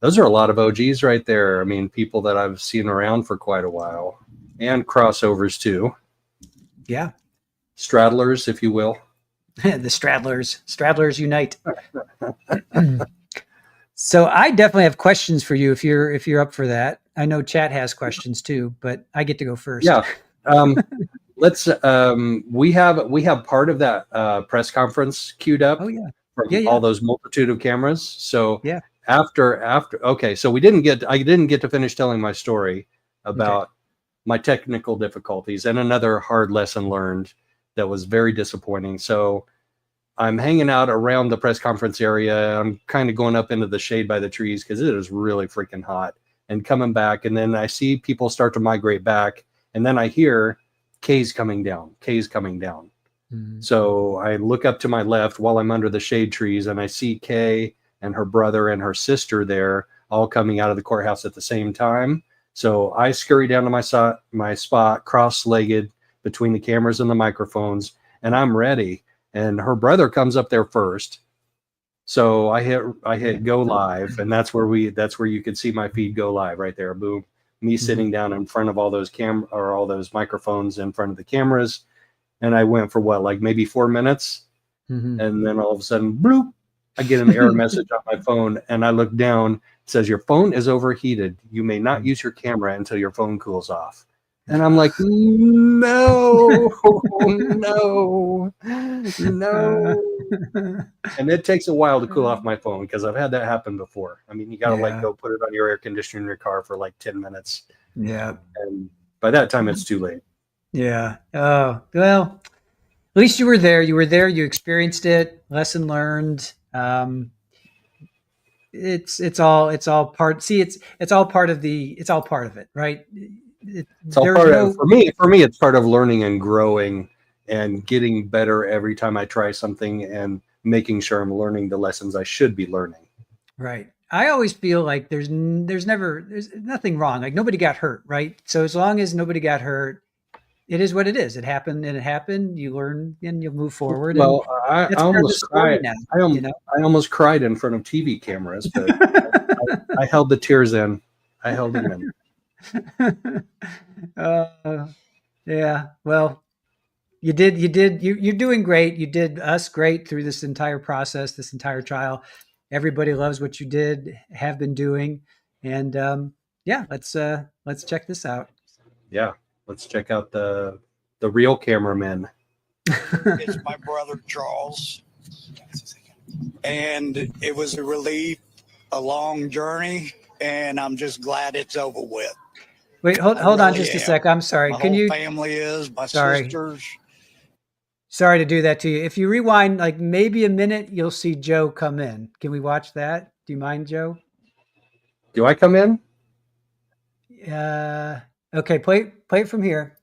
Those are a lot of OGs right there. I mean, people that I've seen around for quite a while, and crossovers too. Yeah. Straddlers, if you will. The Straddlers unite. So I definitely have questions for you if you're up for that. I know chat has questions too, but I get to go first. Yeah. Let's we have part of that press conference queued up. Oh yeah. From all those multitude of cameras. So yeah. After okay, so I didn't get to finish telling my story about my technical difficulties and another hard lesson learned that was very disappointing. So I'm hanging out around the press conference area. I'm kind of going up into the shade by the trees because it is really freaking hot, and coming back. And then I see people start to migrate back. And then I hear Kay's coming down. Mm-hmm. So I look up to my left while I'm under the shade trees, and I see Kay and her brother and her sister there all coming out of the courthouse at the same time. So I scurry down to my spot, cross-legged between the cameras and the microphones, and I'm ready. And her brother comes up there first. So I hit go live, and that's where you could see my feed go live right there. Boom. Me sitting down in front of all those all those microphones in front of the cameras. And I went for maybe 4 minutes. Mhm. And then all of a sudden, bloop, I get an error message on my phone, and I look down. It says, your phone is overheated. You may not use your camera until your phone cools off. And I'm like, no, no, no. And it takes a while to cool off my phone because I've had that happen before. I mean, you got to Yeah. go put it on your air conditioner in your car for like 10 minutes. Yeah. And by that time, it's too late. Yeah. Oh, well, at least you were there. You were there. You experienced it. Lesson learned. It's all part. See, it's all part of it, right? It's all part of, for me, it's part of learning and growing and getting better every time I try something and making sure I'm learning the lessons I should be learning. Right. I always feel like there's nothing wrong. Like nobody got hurt, right? So as long as nobody got hurt, it is what it is. It happened and it happened. You learn and you move forward. Well, I that's part of the almost story cried. now, you know? I almost cried in front of TV cameras, but I held the tears in. I held them in. Yeah. Well, you're doing great. You did us great through this entire process, this entire trial. Everybody loves what you did, have been doing. And yeah, let's check this out. Yeah. Let's check out the real cameramen. It's my brother, Charles. And it was a relief, a long journey, and I'm just glad it's over with. Wait, hold on just a sec. I'm sorry. My Can whole you? family is, my Sorry. sisters. Sorry to do that to you. If you rewind like maybe a minute, you'll see Joe come in. Can we watch that? Do you mind, Joe? Do I come in? Okay, play it from here.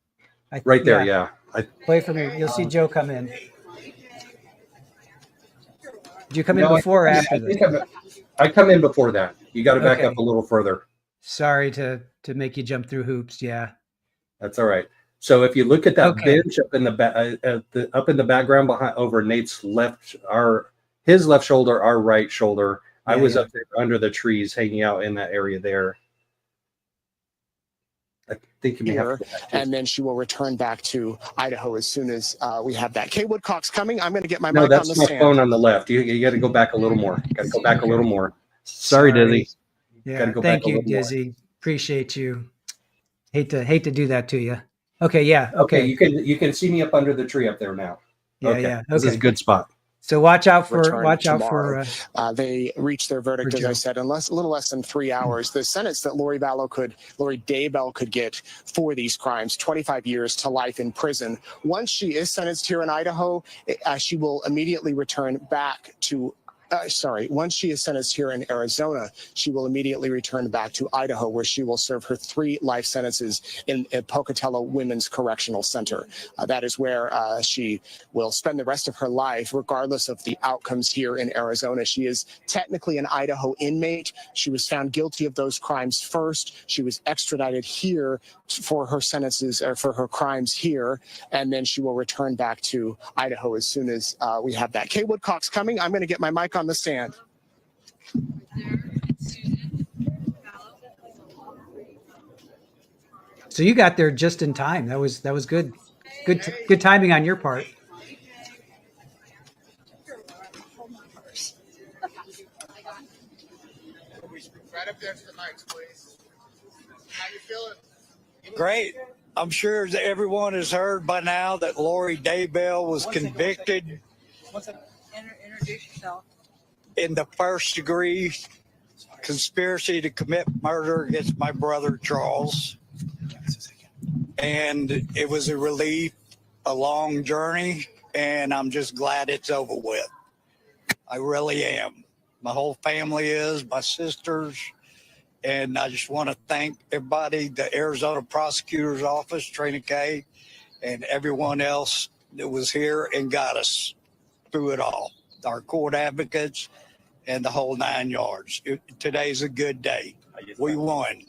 Right there, yeah. Play it from here. You'll see Joe come in. Did you come in before or after this? I come in before that. You got to back up a little further. Sorry to make you jump through hoops. Yeah, that's all right. So if you look at that bench up in the background behind over Nate's his left shoulder, our right shoulder. Yeah, I was up there under the trees, hanging out in that area there. I think you may have to and then she will return back to Idaho as soon as we have that. Kay Woodcock's coming. I'm going to get my mic on the stand. No, that's my phone on the left. You got to go back a little more. Got to go back a little more. Sorry, Dizzy. Yeah, thank you, Dizzy. Appreciate you. Hate to do that to you. Okay, yeah. Okay. You can see me up under the tree up there now. Yeah, okay. Yeah. Okay. This is a good spot. So watch out for they reached their verdict, as I said, in a little less than 3 hours. The sentence that Lori Daybell could get for these crimes, 25 years to life in prison. Once she is sentenced here in Idaho, she will immediately return back to once she is sentenced here in Arizona, she will immediately return back to Idaho, where she will serve her 3 life sentences at Pocatello Women's Correctional Center. That is where she will spend the rest of her life, regardless of the outcomes here in Arizona. She is technically an Idaho inmate. She was found guilty of those crimes first. She was extradited here for her sentences, or for her crimes here, and then she will return back to Idaho as soon as we have that. Kay Woodcock's coming. I'm going to get my mic on the stand. So you got there just in time. That was good. Good timing on your part. Right up there to the mics, please. How you feeling? Great. I'm sure that everyone has heard by now that Lori Daybell was convicted Introduce yourself. In the first degree conspiracy to commit murder against my brother, Charles. And it was a relief, a long journey, and I'm just glad it's over with. I really am. My whole family is, my sisters, and I just want to thank everybody, the Arizona Prosecutor's Office, Trina Kay, and everyone else that was here and got us through it all. Our court advocates and the whole 9 yards. Today's a good day. We won.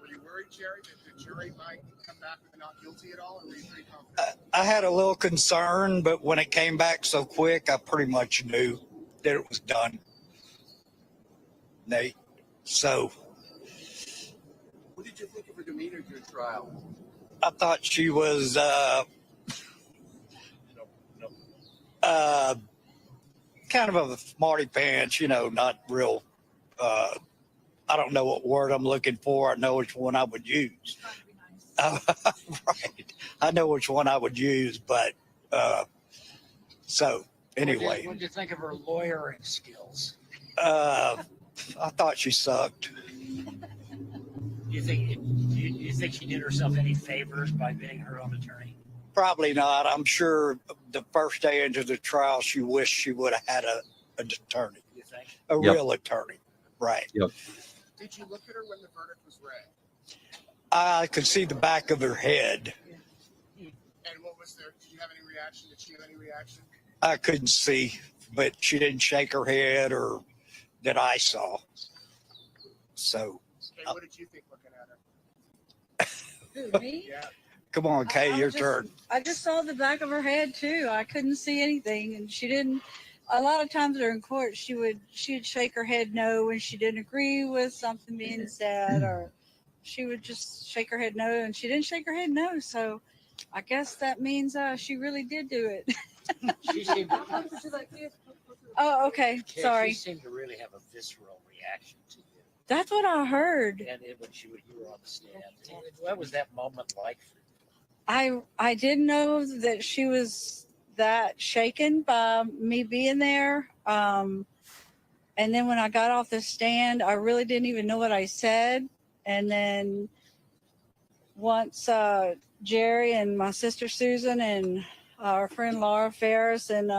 Were you worried, Jerry, that the jury might come back with not guilty at all, or were you pretty confident? I had a little concern, but when it came back so quick, I pretty much knew that it was done. Nate. So. What did you think of her demeanor during trial? I thought she was Kind of a smarty pants, not real. I don't know what word I'm looking for. I know which one I would use. Right. I know which one I would use, but so anyway. What did you think of her lawyering skills? I thought she sucked. Do you think she did herself any favors by being her own attorney? Probably not. I'm sure the first day into the trial, she wished she would have had an attorney. You think? A real attorney. Right. Yep. Did you look at her when the verdict was read? I could see the back of her head. And what was there? Did you have any reaction? Did she have any reaction? I couldn't see, but she didn't shake her head or that I saw. So. Kay, what did you think looking at her? Who, me? Yeah. Come on, Kay, your just, turn. I just saw the back of her head too. I couldn't see anything, and she didn't. A lot of times during court, she'd shake her head no when she didn't agree with something being said, or she would just shake her head no, and she didn't shake her head no. So I guess that means she really did do it. She seemed to, Oh, okay. Kay, Sorry. She seemed to really have a visceral reaction to you. That's what I heard. And when you were on the stand, what was that moment like for you? I didn't know that she was that shaken by me being there. And then when I got off the stand, I really didn't even know what I said. And then once Jerry and my sister Susan and our friend Laura Ferris and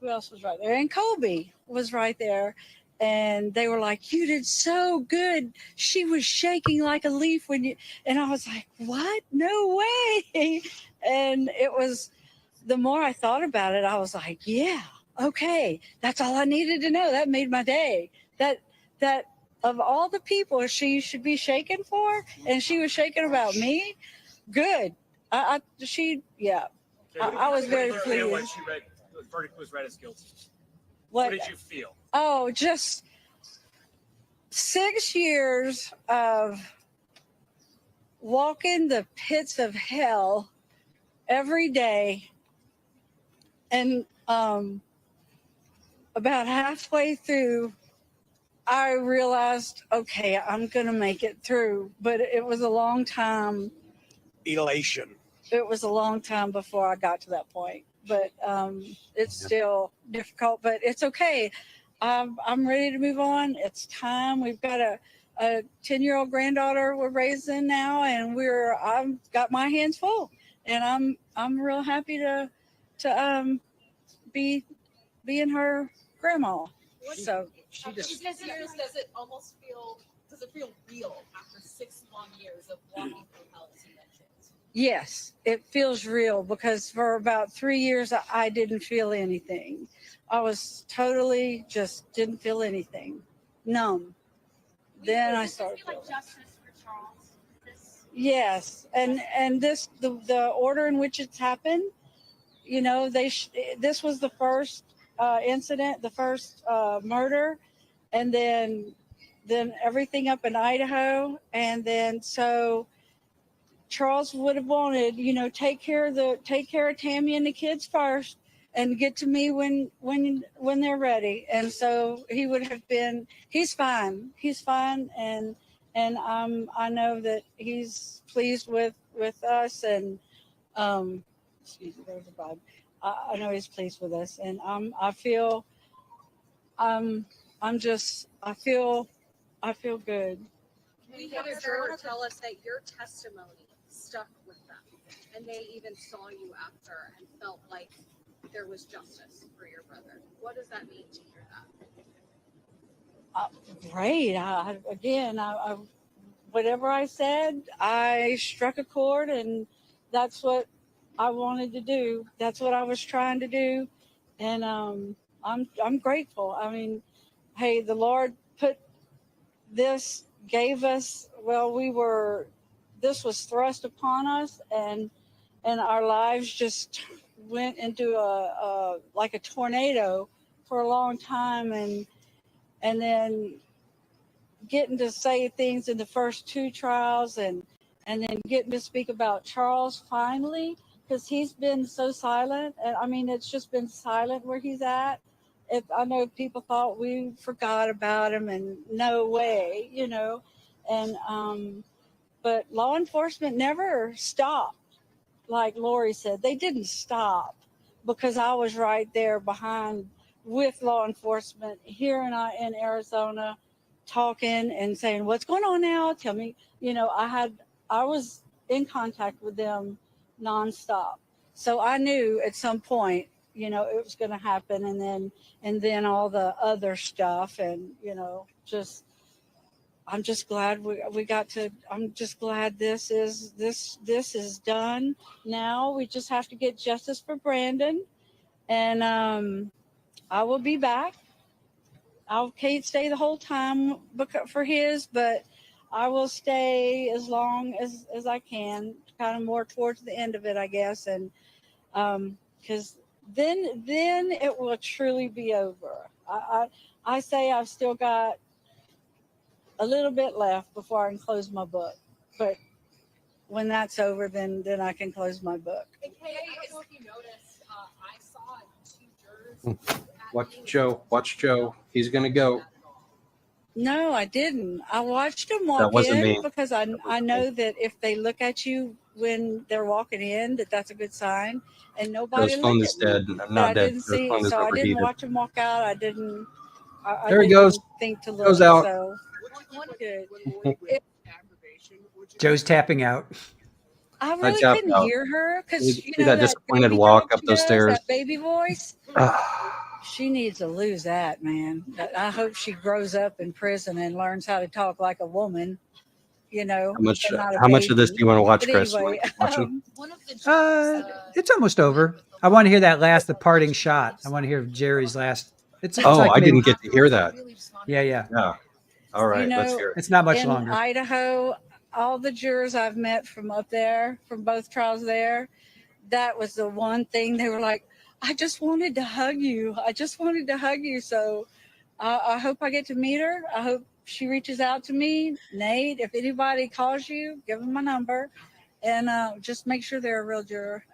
who else was right there? And Colby was right there. And they were like, "You did so good." She was shaking like a leaf when you, and I was like, "What? No way." And it was, the more I thought about it, I was like, "Yeah, okay. That's all I needed to know." That made my day. That of all the people she should be shaking for, and she was shaking about me, good. I was very pleased. When she read, the verdict was read as guilty. What did you feel? Oh, just 6 years of walking the pits of hell every day. And about halfway through, I realized, okay, I'm going to make it through. But it was a long time. Elation. It was a long time before I got to that point. But it's still difficult, but it's okay. I'm ready to move on. It's time. We've got a 10-year-old granddaughter we're raising now, and I've got my hands full, and I'm real happy to be being her grandma. So After 6 years, does it feel real after 6 long years of walking through hell, as you mentioned? yes, it feels real, because for about 3 years I didn't feel anything. I was totally just didn't feel anything, numb. Then I started feeling. Like justice for Charles. Yes, and this the order in which it's happened. This was the first incident, the first murder, and then everything up in Idaho, and then so Charles would have wanted, take care of Tammy and the kids first, and get to me when they're ready. And so he would have been. He's fine, and I know that he's pleased with us, and excuse me, there was a vibe. I know he's pleased with us, and I feel good. We had a juror tell us that your testimony stuck with them, and they even saw you after and felt like there was justice for your brother. What does that mean to hear that? Great. I whatever I said, I struck a chord, and that's what I wanted to do. That's what I was trying to do, and I'm grateful. I mean, hey, the Lord gave us. This was thrust upon us, and our lives just went into like a tornado for a long time, and then getting to say things in the first 2 trials, and then getting to speak about Charles finally, because he's been so silent. And I mean, it's just been silent where he's at. If I know people thought we forgot about him, and no way, you know. And but law enforcement never stopped. Like Lori said, they didn't stop because I was right there behind with law enforcement here in Arizona, talking and saying, "What's going on now? Tell me." You know, I was in contact with them nonstop, so I knew at some point, you know, it was going to happen, and then all the other stuff, and you know, just. I'm just glad we got to. I'm just glad this is done. Now we just have to get justice for Brandon, and I will be back. I can't stay the whole time for his, but I will stay as long as I can. Kind of more towards the end of it, I guess, and because then it will truly be over. I say I've still got a little bit left before I can close my book, but when that's over, then I can close my book. And Kay, I don't know if you noticed, I saw 2 jurors. Watch Joe. He's gonna go. No, I didn't. I watched them walk That wasn't in me. because I know that if they look at you when they're walking in, that's a good sign. And nobody Joe's phone looked is at me. dead. But Not I dead. didn't Joe's see, phone is so I didn't overheated. watch them walk out. I didn't There he goes. think to look. Goes out. So good. Joe's tapping out. I really tapped couldn't out. hear her because See that disappointed baby walk talk up she those does, stairs? that baby voice. She needs to lose that, man. I hope she grows up in prison and learns how to talk like a woman. You know, and not a How much of this baby. do you want to watch, But Chris? anyway, Watching? It's almost over. I want to hear that the parting shot. I want to hear Jerry's last. It's Oh, like I maybe- didn't get to hear that. Yeah. Yeah. All right, let's hear it. It's not much in longer. Idaho, all the jurors I've met from up there, from both trials there, that was the one thing they were like, I just wanted to hug you. I just wanted to hug you. So I hope I get to meet her. I hope she reaches out to me. Nate, if anybody calls you, give them my number, and just make sure they're a real juror.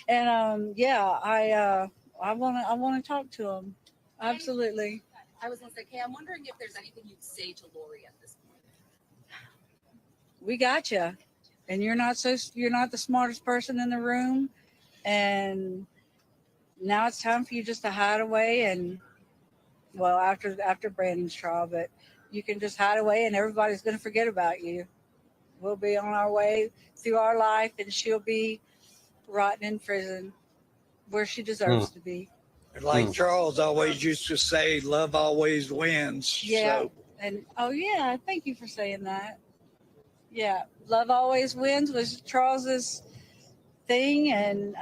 And I want to talk to them. Absolutely. I was going to say, Kay, I'm wondering if there's anything you'd say to Lori at this point. We got you, and you're not the smartest person in the room, and now it's time for you just to hide away. And well, after Brandon's trial, but you can just hide away, and everybody's going to forget about you. We'll be on our way through our life, and she'll be rotting in prison where she deserves to be. Like Charles always used to say, love always wins. Yeah. So. And thank you for saying that. Yeah, love always wins was Charles's thing, and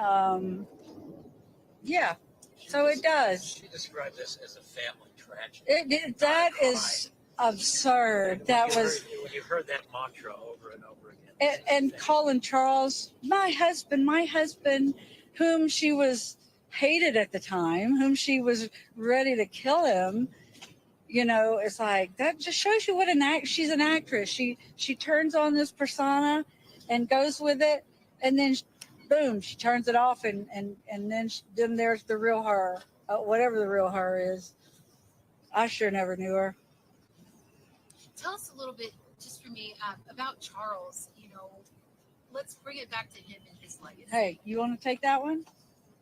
so it does. She described this as a family tragedy. That is absurd. That was when you heard that mantra over and over again. And calling Charles my husband, whom she was hated at the time, whom she was ready to kill him. You know, it's like that just shows you what she's an actress. She turns on this persona and goes with it, and then boom, she turns it off, and then there's the real her, whatever the real her is. I sure never knew her. Tell us a little bit, just for me, about Charles. You know, let's bring it back to him and his legacy. Hey, you want to take that one?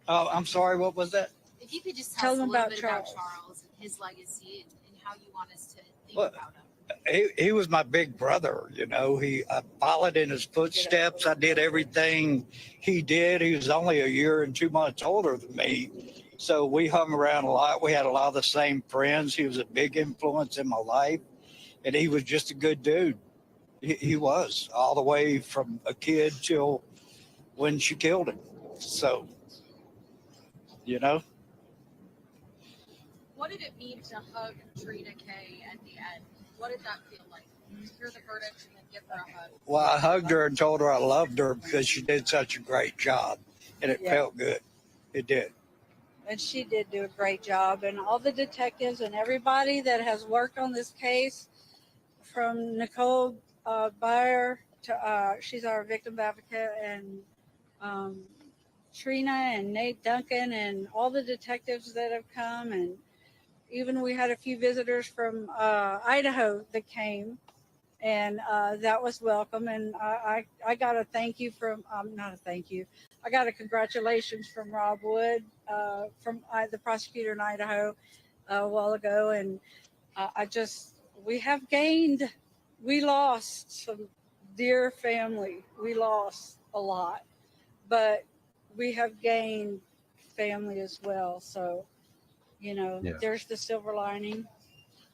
Oh, I'm sorry. What was that? If you could just tell us a them little about bit Charles. about Charles and his legacy and how you want us to think about him. He was my big brother. You know, I followed in his footsteps. I did everything he did. He was only a year and 2 months older than me. So we hung around a lot. We had a lot of the same friends. He was a big influence in my life. And he was just a good dude. He was, all the way from a kid till when she killed him. So, you know. What did it mean to hug Trina Kay at the end? What did that feel like? Hear the verdict and then give her a hug. Well, I hugged her and told her I loved her because she did such a great job. And it felt good. It did. And she did do a great job. And all the detectives and everybody that has worked on this case, from Nicole Byer to she's our victim advocate, and Trina and Nate Duncan and all the detectives that have come, and even we had a few visitors from Idaho that came, and that was welcome. And I got a thank you from not a thank you, I got a congratulations from Rob Wood, from the prosecutor in Idaho a while ago. And we lost some dear family. We lost a lot, but we have gained family as well. So, there's the silver lining.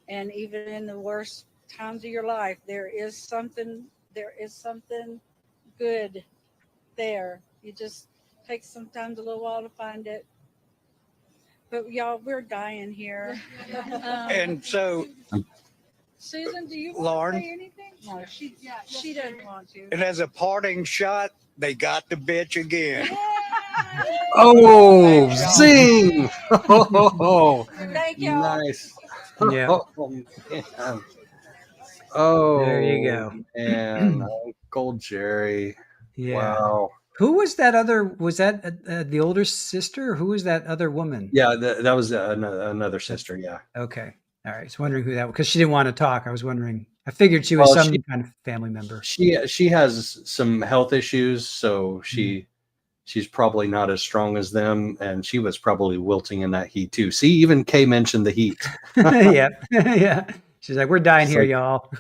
And even in the worst times of your life, there is something good there. You just take sometimes a little while to find it. But y'all, we're dying here. And so, Susan, do you want Lauren? to say anything? No, she doesn't want to. and as a parting shot, they got the bitch again. Oh, zing! Oh, Thank y'all. nice. Yeah. Oh, man. Oh, There you go. And Uncle Jerry. Yeah. Wow. Who was that other? Was that the older sister? Who was that other woman? Yeah, that was another sister. Yeah. Okay. All right. I was wondering who that was because she didn't want to talk. I was wondering. I figured she was Well, some kind of family member. She has some health issues, so she's probably not as strong as them, and she was probably wilting in that heat too. See, even Kay mentioned the heat. Yeah. Yeah. She's like, we're dying It's here, like, y'all.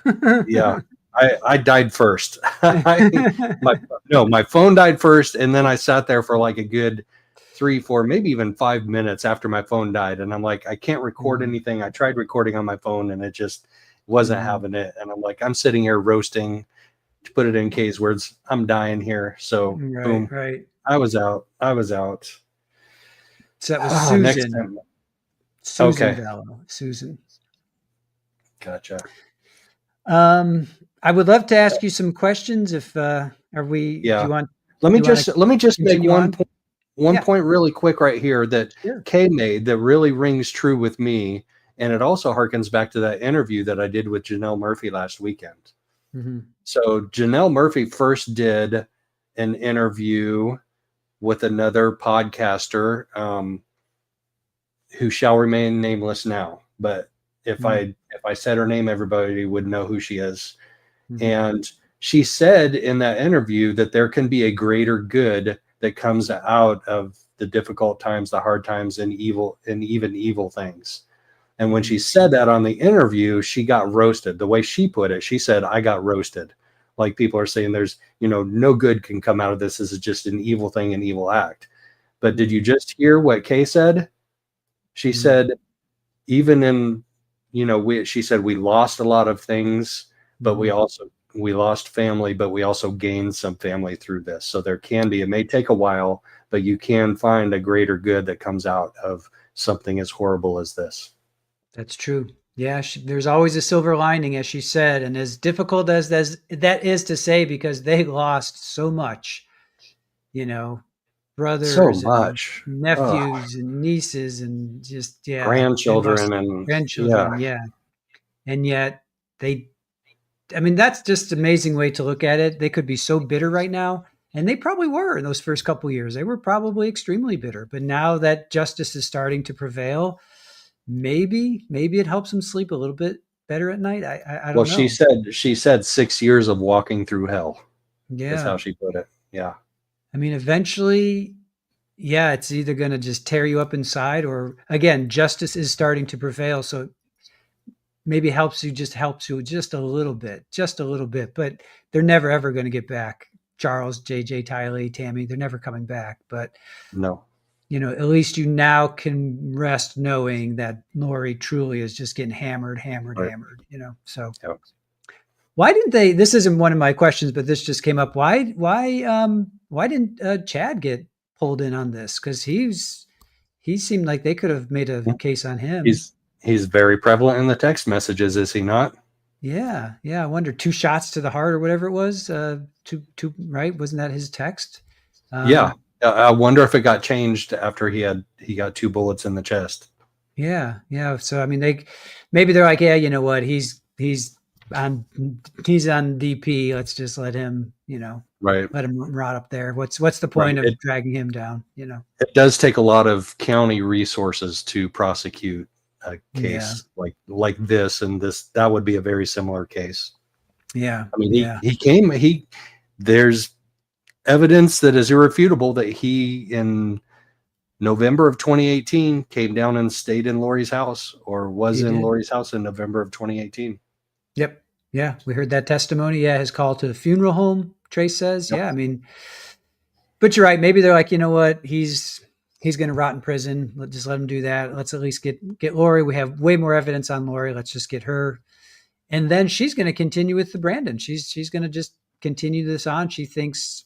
Yeah. I died first. My phone died first, and then I sat there for like a good 3, 4, maybe even 5 minutes after my phone died, and I'm like, I can't record anything. I tried recording on my phone, and it just wasn't having it. And I'm like, I'm sitting here roasting. To put it in Kay's words, I'm dying here. So boom, Right. I was out. So that was Susan. Next time. Susan Okay. Vallow. Susan. Gotcha. I would love to ask you some questions. If are we? Yeah. Do you want? Let me just make one point really quick right here that Kay made that really rings true with me, and it also harkens back to that interview that I did with Janelle Murphy last weekend. Mm-hmm. So Janelle Murphy first did an interview with another podcaster who shall remain nameless now, but if I said her name, everybody would know who she is. Mm-hmm. And she said in that interview that there can be a greater good that comes out of the difficult times, the hard times, and even evil things. And when she said that on the interview, she got roasted. The way she put it, she said, I got roasted. Like people are saying there's, no good can come out of this. This is just an evil thing, an evil act. But did you just hear what Kay said? She said, even in, she said, we lost a lot of things, but we lost family, but we also gained some family through this. So there can be, it may take a while, but you can find a greater good that comes out of something as horrible as this. That's true. Yeah. There's always a silver lining, as she said, and as difficult as that is to say, because they lost so much, brothers, so much, and nephews and nieces, and just grandchildren and grandchildren. Yeah. And yet that's just an amazing way to look at it. They could be so bitter right now. And they probably were in those first couple of years. They were probably extremely bitter. But now that justice is starting to prevail, maybe it helps them sleep a little bit better at night. I don't know. She said 6 years of walking through hell. Yeah. That's how she put it. Yeah. Eventually, it's either going to just tear you up inside, or again, justice is starting to prevail. So maybe helps you just a little bit, but they're never, ever going to get back. Charles, JJ, Tylee, Tammy, they're never coming back. But no, at least you now can rest knowing that Lori truly is just getting hammered, right. So why didn't they, this isn't one of my questions, but this just came up. Why didn't Chad get pulled in on this? Cause he seemed like they could have made a case on him. He's very prevalent in the text messages, is he not? Yeah. I wonder, 2 shots to the heart or whatever it was. Two, right? Wasn't that his text? Yeah. I wonder if it got changed after he got 2 bullets in the chest. Yeah. So maybe they're like, yeah, you know what? He's on DP. Let's just let him, Right. let him rot up there. What's the point of dragging him down? You know, it does take a lot of county resources to prosecute a case like this, and that would be a very similar case. Yeah. I mean, there's evidence that is irrefutable that he in November of 2018 came down and stayed in Lori's house, or was in Lori's house in November of 2018. Yep. Yeah. We heard that testimony. Yeah. His call to the funeral home, Trace says. Yep. Yeah. I mean, but you're right. Maybe they're like, you know what? He's going to rot in prison. Let's just let him do that. Let's at least get Lori. We have way more evidence on Lori. Let's just get her. And then she's going to continue with the Brandon. She's going to just continue this on. She thinks,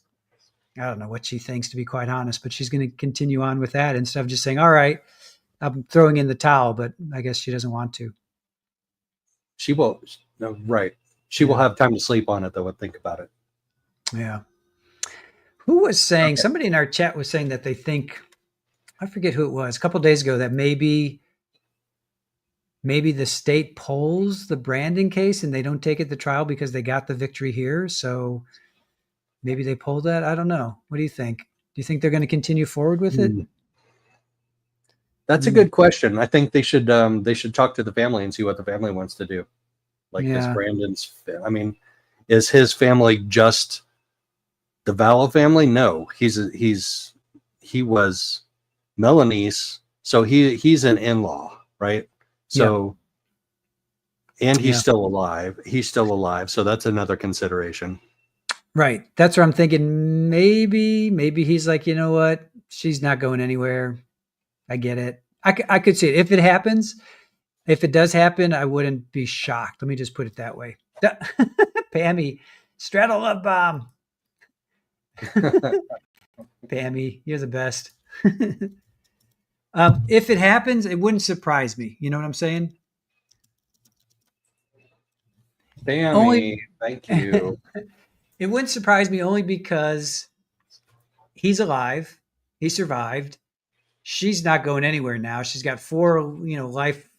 I don't know what she thinks, to be quite honest, but she's going to continue on with that instead of just saying, all right, I'm throwing in the towel, but I guess she doesn't want to. She will. No, right. She will have time to sleep on it, though, and think about it. Yeah. Who was saying, somebody in our chat was saying that they think, I forget who it was, a couple of days ago, that maybe the state pulls the Brandon case and they don't take it to trial because they got the victory here. So maybe they pulled that. I don't know. What do you think? Do you think they're going to continue forward with it? That's a good question. I think they should talk to the family and see what the family wants to do. Like this Brandon's, I mean, is his family just the Vallow family? No, he was Melanie's, so he's an in-law, right? So, and he's still alive. He's still alive, so that's another consideration. Right. That's what I'm thinking. Maybe he's like, you know what? She's not going anywhere. I get it. I could see it. If it happens, if it does happen, I wouldn't be shocked. Let me just put it that way. Pammy, straddle love bomb. Pammy, you're the best. If it happens, it wouldn't surprise me. You know what I'm saying? Pammy, thank you. It wouldn't surprise me only because he's alive. He survived. She's not going anywhere now. She's got 4, life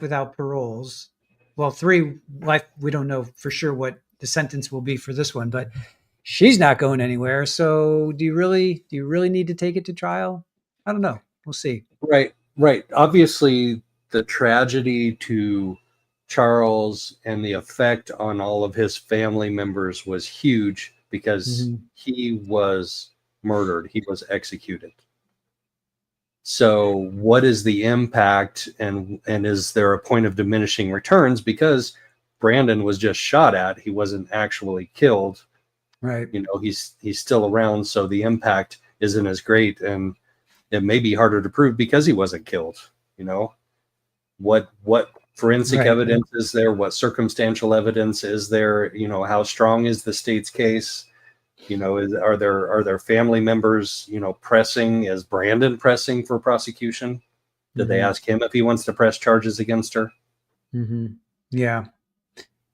without paroles. Well, 3 life. We don't know for sure what the sentence will be for this one, but she's not going anywhere. So do you really need to take it to trial? I don't know. We'll see. Right. Obviously, the tragedy to Charles and the effect on all of his family members was huge because he was murdered. He was executed. So what is the impact, and is there a point of diminishing returns? Because Brandon was just shot at. He wasn't actually killed. Right. He's still around. So the impact isn't as great, and it may be harder to prove because he wasn't killed. What forensic evidence is there? What circumstantial evidence is there? How strong is the state's case? Are there family members, pressing? Is Brandon pressing for prosecution? Did they ask him if he wants to press charges against her? Yeah.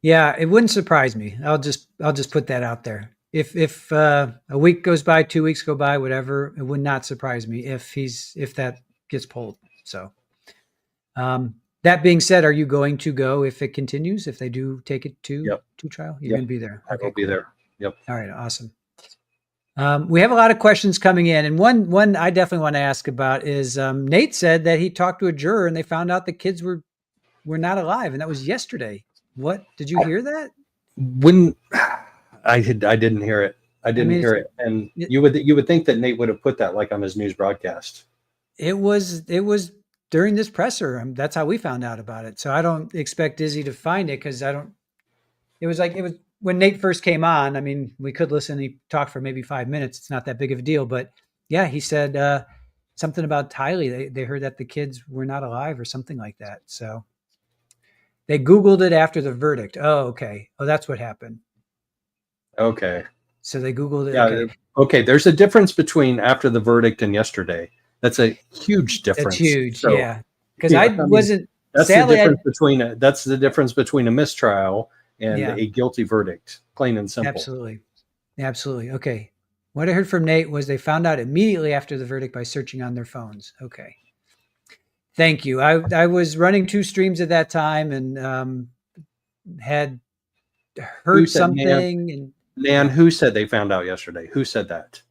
It wouldn't surprise me. I'll just put that out there. If a week goes by, 2 weeks go by, whatever, it would not surprise me if that gets pulled. So, that being said, are you going to go if it continues? If they do take it to trial, you're going to be there. I will be there. Yep. All right. Awesome. We have a lot of questions coming in, and one I definitely want to ask about is Nate said that he talked to a juror and they found out the kids were not alive, and that was yesterday. What did you hear that? When I didn't hear it. I didn't hear it, and you would think that Nate would have put that like on his news broadcast. It was during this presser. That's how we found out about it. So I don't expect Izzy to find it because it was when Nate first came on. I mean, we could listen. He talked for maybe 5 minutes. It's not that big of a deal, but yeah, he said something about Tylee. They heard that the kids were not alive or something like that. So they Googled it after the verdict. Oh, okay. Oh, that's what happened. Okay. So they Googled it. Yeah. Okay. There's a difference between after the verdict and yesterday. That's a huge difference. That's huge. So, yeah. Because wasn't. That's sadly, the difference between a mistrial and a guilty verdict. Plain and simple. Absolutely. Okay. What I heard from Nate was they found out immediately after the verdict by searching on their phones. Okay. Thank you. I was running 2 streams at that time and had heard something, and Nan, who said they found out yesterday? Who said that?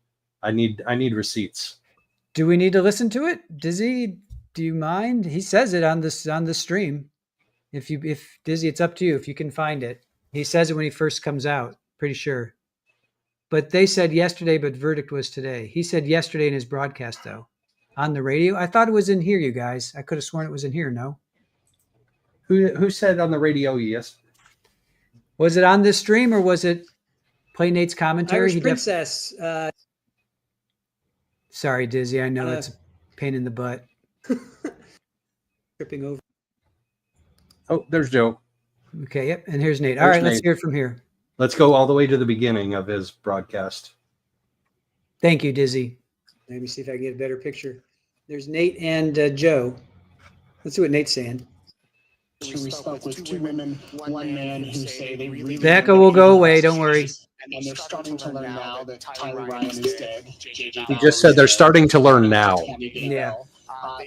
I need receipts. Do we need to listen to it? Dizzy, do you mind? He says it on the stream. If Dizzy, it's up to you if you can find it. He says it when he first comes out, pretty sure. But they said yesterday, but verdict was today. He said yesterday in his broadcast, though, on the radio. I thought it was in here, you guys. I could have sworn it was in here. No. Who said on the radio? Yes. Was it on this stream or was it Play Nate's commentary? Irish Princess. Sorry, Dizzy. I know it's a pain in the butt. Tripping over. Oh, there's Joe. Okay. Yep. And here's Nate. All right. Let's hear it from here. Let's go all the way to the beginning of his broadcast. Thank you, Dizzy. Let me see if I can get a better picture. There's Nate and Joe. Let's see what Nate's saying. We spoke with 2 women, 1 man who say they really. The echo will go away. Don't worry. And they're starting to learn now that Tylee Ryan is dead. JJ He just said they're starting to learn now. Yeah.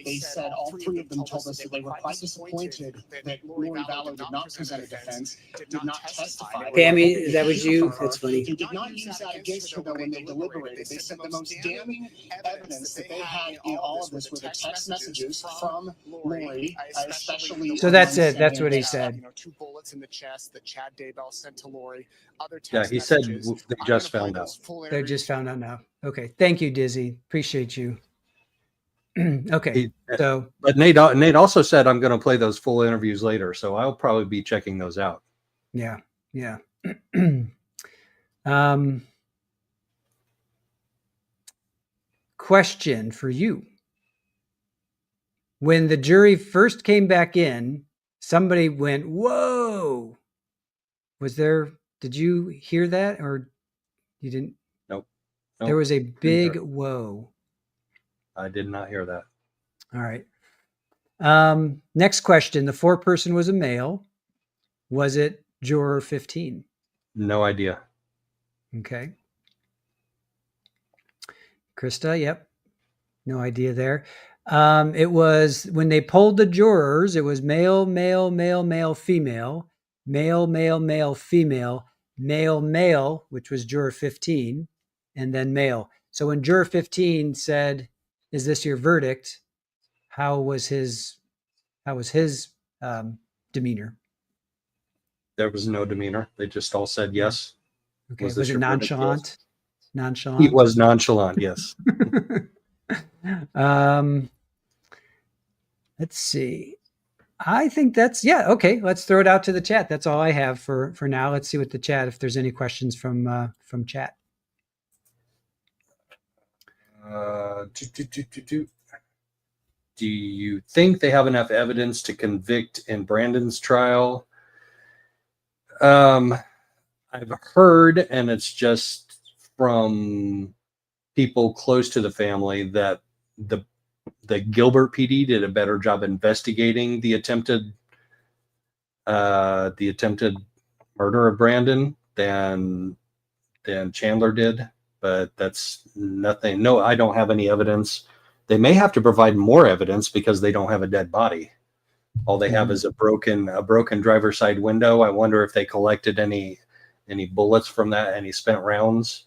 They said all 3 of them told us that they were quite disappointed that Lori Vallow did not present a defense, did not testify. Pammy, that was you? That's funny. They did not use that against her, though, when they deliberated. They said the most damning evidence that they had in all of this were the text messages from Lori, especially. So that's it. That's what he said. 2 bullets in the chest that Chad Daybell sent to Lori. Yeah, he said they just found out. They just found out now. Okay. Thank you, Dizzy. Appreciate you. Okay. But Nate also said I'm going to play those full interviews later, so I'll probably be checking those out. Yeah. Yeah. Question for you. When the jury first came back in, somebody went, "Whoa." Did you hear that or you didn't? Nope. There was a big whoa. I did not hear that. All right. Next question. The 4-person was a male. Was it juror 15? No idea. Okay. Krista, yep. No idea there. It was when they polled the jurors, it was male, male, male, male, female, male, male, male, female, male, male, which was juror 15, and then male. So when juror 15 said, "Is this your verdict?" How was his demeanor? There was no demeanor. They just all said yes. Okay. Was it nonchalant? Nonchalant. He was nonchalant. Yes. Let's see. I think that's okay. Let's throw it out to the chat. That's all I have for now. Let's see what the chat, if there's any questions from chat. Do you think they have enough evidence to convict in Brandon's trial? I've heard, and it's just from people close to the family, that the Gilbert PD did a better job investigating the attempted murder of Brandon than Chandler did. But that's nothing. No, I don't have any evidence. They may have to provide more evidence because they don't have a dead body. All they have is a broken driver's side window. I wonder if they collected any bullets from that, any spent rounds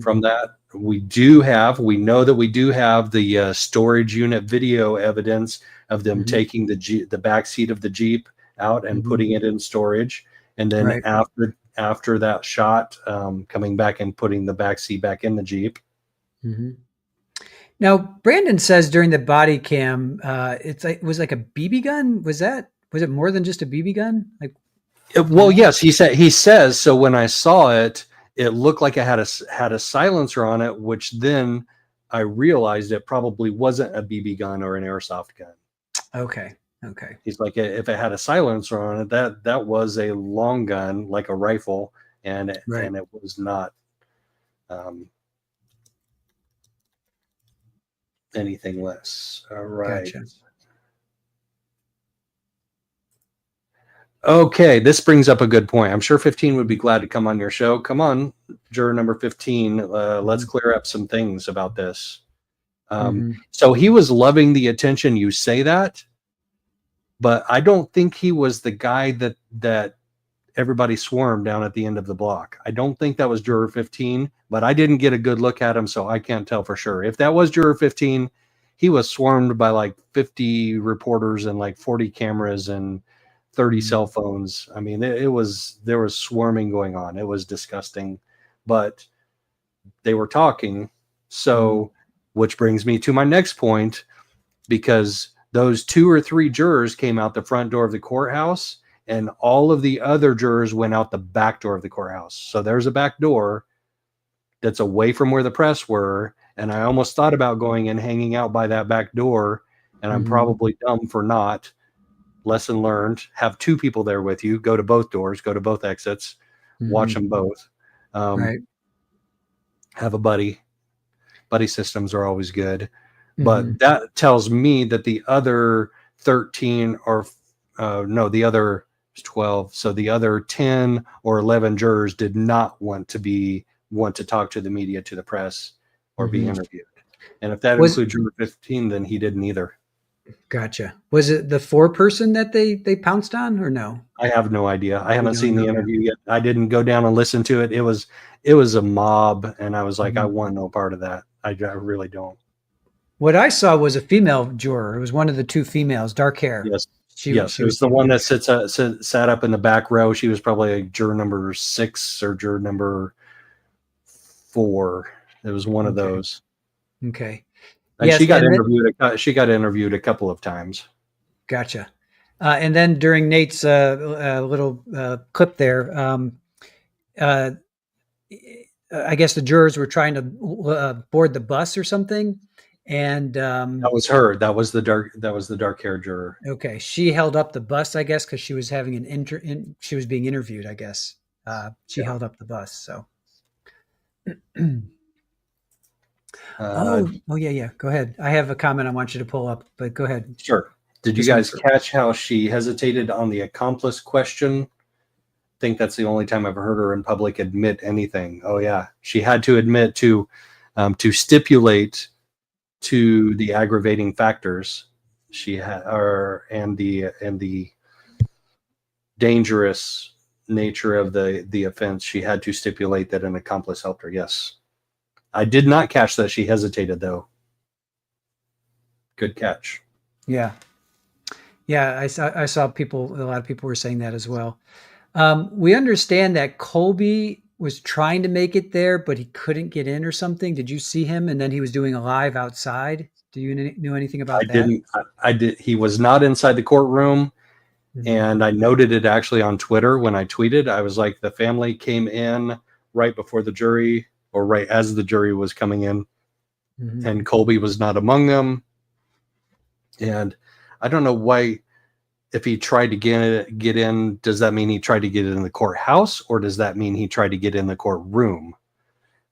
from that. We know that we do have the storage unit video evidence of them taking the back seat of the Jeep out and putting it in storage. And then after that shot, coming back and putting the back seat back in the Jeep. Now, Brandon says during the body cam, it was like a BB gun. Was it more than just a BB gun? Well, yes, he says. So when I saw it, it looked like it had a silencer on it, which then I realized it probably wasn't a BB gun or an airsoft gun. Okay. He's like, if it had a silencer on it, that was a long gun, like a rifle, and it was not anything less. All right. Gotcha. Okay, this brings up a good point. I'm sure 15 would be glad to come on your show. Come on, juror number 15. Let's clear up some things about this. So he was loving the attention. You say that, but I don't think he was the guy that everybody swarmed down at the end of the block. I don't think that was juror 15, but I didn't get a good look at him, so I can't tell for sure. If that was juror 15, he was swarmed by like 50 reporters and like 40 cameras and 30 cell phones. I mean, there was swarming going on. It was disgusting, but they were talking. So, which brings me to my next point, because those 2 or 3 jurors came out the front door of the courthouse, and all of the other jurors went out the back door of the courthouse. So there's a back door that's away from where the press were. And I almost thought about going and hanging out by that back door, and I'm probably dumb for not. Lesson learned. Have 2 people there with you. Go to both doors. Go to both exits. Watch them both. Right. Have a buddy. Buddy systems are always good. But that tells me that the other 13 or the other 12. So the other 10 or 11 jurors did not want to talk to the media, to the press, or be interviewed. And if that includes juror 15, then he didn't either. Gotcha. Was it the 4-person that they pounced on, or no? I have no idea. I haven't seen the interview yet. I didn't go down and listen to it. It was a mob, and I was like, I want no part of that. I really don't. What I saw was a female juror. It was one of the 2 females, dark hair. Yes. It was the one that sat up in the back row. She was probably like juror number 6 or juror number 4. It was one of those. Okay. And she got interviewed. She got interviewed a couple of times. Gotcha. And then during Nate's little clip there, I guess the jurors were trying to board the bus or something, and that was her. That was the dark-haired juror. Okay, she held up the bus, I guess, because she was having she was being interviewed. I guess she held up the bus. So. Yeah. Go ahead. I have a comment I want you to pull up, but go ahead. Sure. Did you guys catch how she hesitated on the accomplice question? I think that's the only time I've heard her in public admit anything. Oh yeah, she had to admit to stipulate to the aggravating factors. She had, and the dangerous nature of the offense. She had to stipulate that an accomplice helped her. Yes. I did not catch that she hesitated, though. Good catch. Yeah. I saw people. A lot of people were saying that as well. We understand that Colby was trying to make it there, but he couldn't get in or something. Did you see him? And then he was doing a live outside. Do you know anything about that? I did. He was not inside the courtroom, and I noted it actually on Twitter when I tweeted. I was like, the family came in right before the jury, or right as the jury was coming in, and Colby was not among them. And I don't know why, if he tried to get in, does that mean he tried to get in the courthouse, or does that mean he tried to get in the courtroom?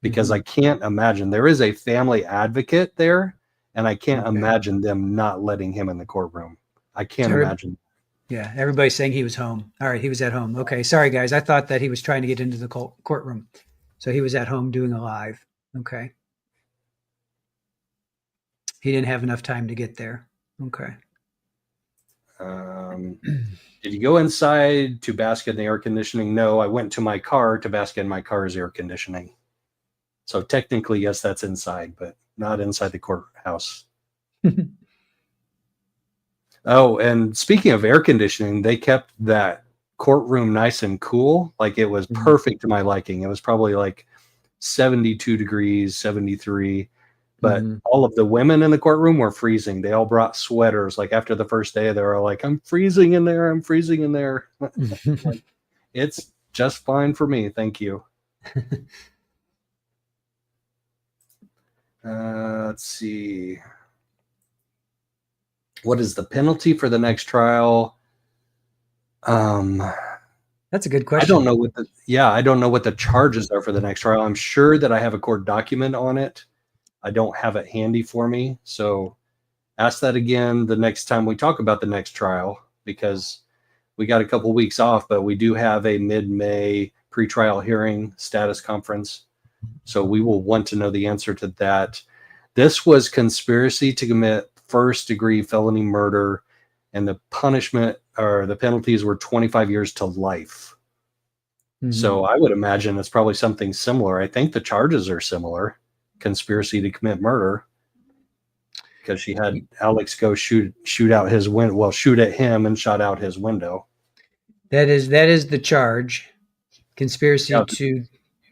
Because I can't imagine. There is a family advocate there, and I can't imagine them not letting him in the courtroom. I can't imagine. Yeah, everybody's saying he was home. All right, he was at home. Okay, sorry guys. I thought that he was trying to get into the courtroom. So he was at home doing a live. Okay. He didn't have enough time to get there. Okay. Did you go inside to bask in the air conditioning? No, I went to my car to bask in my car's air conditioning. So technically, yes, that's inside, but not inside the courthouse. Oh, and speaking of air conditioning, they kept that courtroom nice and cool. Like it was perfect to my liking. It was probably like 72 degrees, 73. But all of the women in the courtroom were freezing. They all brought sweaters. Like after the first day, they were like, I'm freezing in there. I'm freezing in there. Like, it's just fine for me. Thank you. Let's see. What is the penalty for the next trial? That's a good question. I don't know I don't know what the charges are for the next trial. I'm sure that I have a court document on it. I don't have it handy for me. So ask that again the next time we talk about the next trial, because we got a couple weeks off, but we do have a mid-May pretrial hearing status conference. So we will want to know the answer to that. This was conspiracy to commit first-degree felony murder, and the punishment or the penalties were 25 years to life. So I would imagine it's probably something similar. I think the charges are similar. Conspiracy to commit murder, because she had Alex go shoot out his window. Well, shoot at him and shot out his window. That is the charge. Conspiracy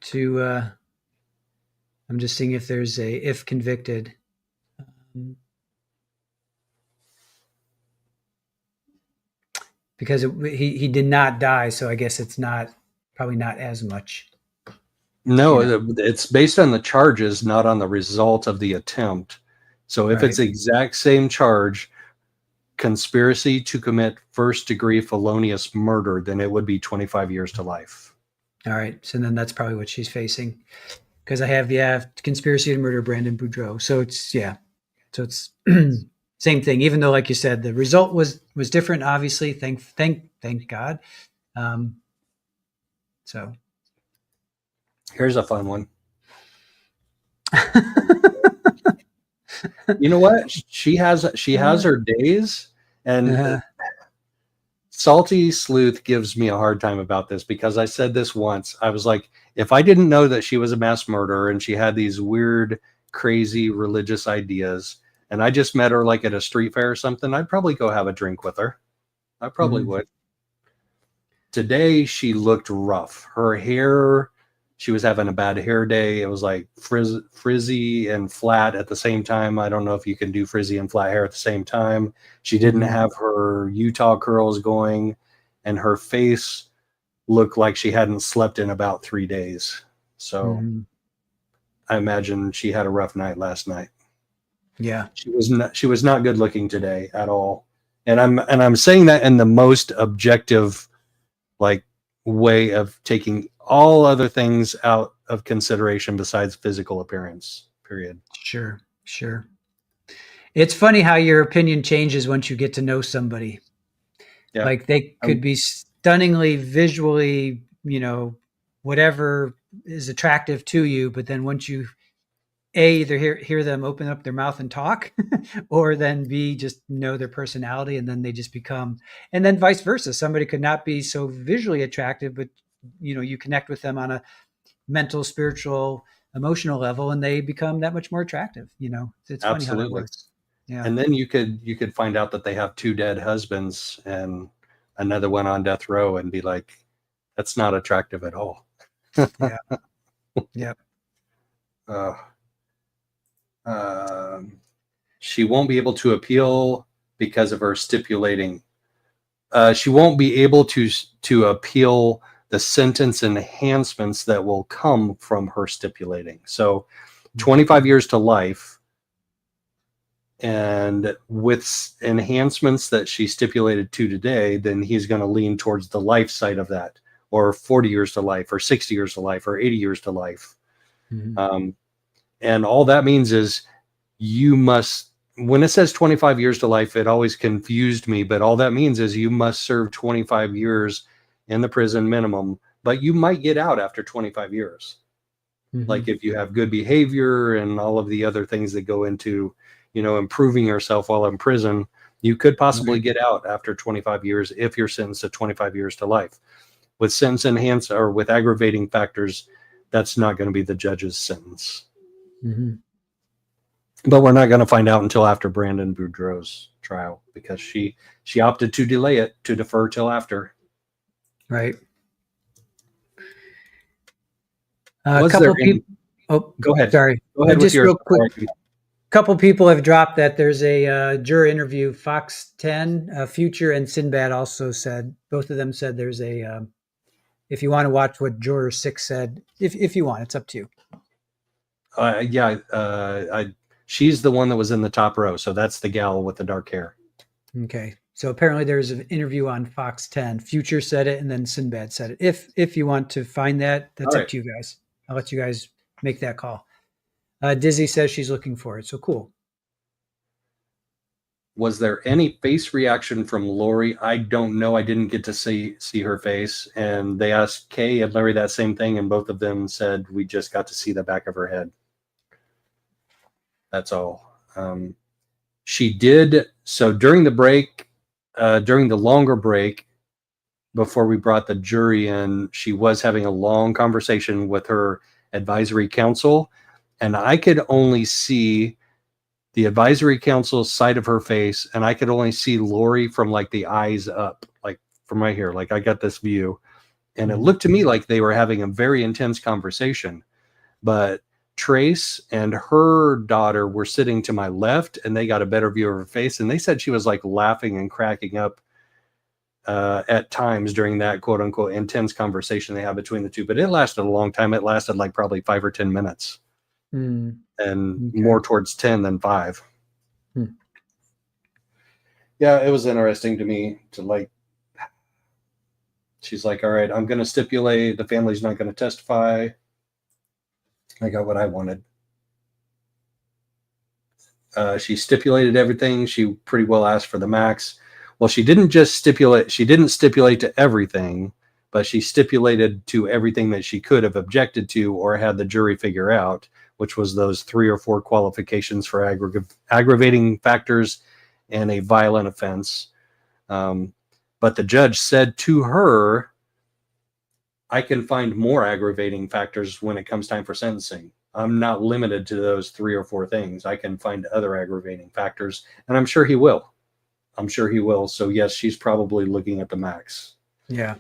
to I'm just seeing if there's if convicted. Because he did not die, so I guess it's probably not as much. No, it's based on the charges, not on the result of the attempt. So if it's the exact same charge, conspiracy to commit first-degree felonious murder, then it would be 25 years to life. All right. So then that's probably what she's facing. Because I have, conspiracy to murder Brandon Boudreaux. So it's, So it's same thing, even though, like you said, the result was different, obviously. Thank God. So here's a fun one. You know what? She has her days, and Salty Sleuth gives me a hard time about this, because I said this once. I was like, if I didn't know that she was a mass murderer and she had these weird, crazy religious ideas, and I just met her like at a street fair or something, I'd probably go have a drink with her. I probably would. Today, she looked rough. Her hair, she was having a bad hair day. It was like frizzy and flat at the same time. I don't know if you can do frizzy and flat hair at the same time. She didn't have her Utah curls going, and her face looked like she hadn't slept in about 3 days. So I imagine she had a rough night last night. Yeah. She was not good looking today at all. And I'm saying that in the most objective way of taking all other things out of consideration besides physical appearance, period. Sure. It's funny how your opinion changes once you get to know somebody. Yeah. Like they could be stunningly visually, whatever is attractive to you, but then once you either hear them open up their mouth and talk, or then B, just know their personality, and then they just become, and then vice versa. Somebody could not be so visually attractive, but you connect with them on a mental, spiritual, emotional level, and they become that much more attractive. It's funny how that works. Yeah. And then you could find out that they have 2 dead husbands and another one on death row, and be like, that's not attractive at all. Yeah. Yep. She won't be able to appeal because of her stipulating. She won't be able to appeal the sentence enhancements that will come from her stipulating. So 25 years to life, and with enhancements that she stipulated to today, then he's going to lean towards the life side of that, or 40 years to life, or 60 years to life, or 80 years to life. And all that means is you must, when it says 25 years to life, it always confused me, but all that means is you must serve 25 years in the prison minimum, but you might get out after 25 years. Like if you have good behavior and all of the other things that go into, improving yourself while in prison, you could possibly get out after 25 years if you're sentenced to 25 years to life. With sentence enhanced or with aggravating factors, that's not going to be the judge's sentence. But we're not going to find out until after Brandon Boudreaux's trial, because she opted to delay it, to defer till after. Right. A couple people. Oh, go ahead. Sorry. Go ahead. Just real quick. A couple people have dropped that there's a juror interview. Fox 10, Future, and Sinbad also said. Both of them said there's a. If you want to watch what Juror 6 said, if you want, it's up to you. She's the one that was in the top row, so that's the gal with the dark hair. Okay, so apparently there's an interview on Fox 10. Future said it, and then Sinbad said it. If you want to find that, that's up to you guys. I'll let you guys make that call. Dizzy says she's looking for it, so cool. Was there any face reaction from Lori? I don't know. I didn't get to see her face. And they asked Kay and Larry that same thing, and both of them said we just got to see the back of her head. That's all. She did. So during the break, during the longer break, before we brought the jury in, she was having a long conversation with her advisory counsel, and I could only see the advisory counsel's side of her face, and I could only see Lori from like the eyes up, like from right here. Like I got this view, and it looked to me like they were having a very intense conversation. But Trace and her daughter were sitting to my left, and they got a better view of her face, and they said she was like laughing and cracking up at times during that quote unquote intense conversation they had between the two. But it lasted a long time. It lasted like probably 5 or 10 minutes. And more towards 10 than 5. Yeah, it was interesting to me to like, she's like, all right, I'm going to stipulate the family's not going to testify. I got what I wanted. She stipulated everything. She pretty well asked for the max. Well, she didn't just stipulate. She didn't stipulate to everything, but she stipulated to everything that she could have objected to or had the jury figure out, which was those 3 or 4 qualifications for aggravating factors and a violent offense. But the judge said to her, I can find more aggravating factors when it comes time for sentencing. I'm not limited to those 3 or 4 things. I can find other aggravating factors, and I'm sure he will. I'm sure he will. So yes, she's probably looking at the max. Yeah.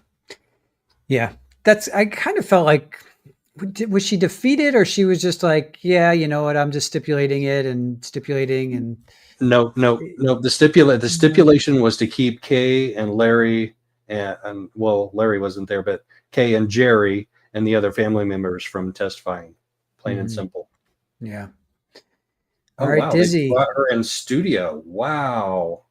Yeah. I kind of felt like, was she defeated, or she was just like, yeah, you know what, I'm just stipulating it and stipulating and. No. The stipulation was to keep Kay and Larry and well, Larry wasn't there, but Kay and Jerry and the other family members from testifying, plain and simple. Yeah. All right, wow, Dizzy. They brought her in studio. Wow.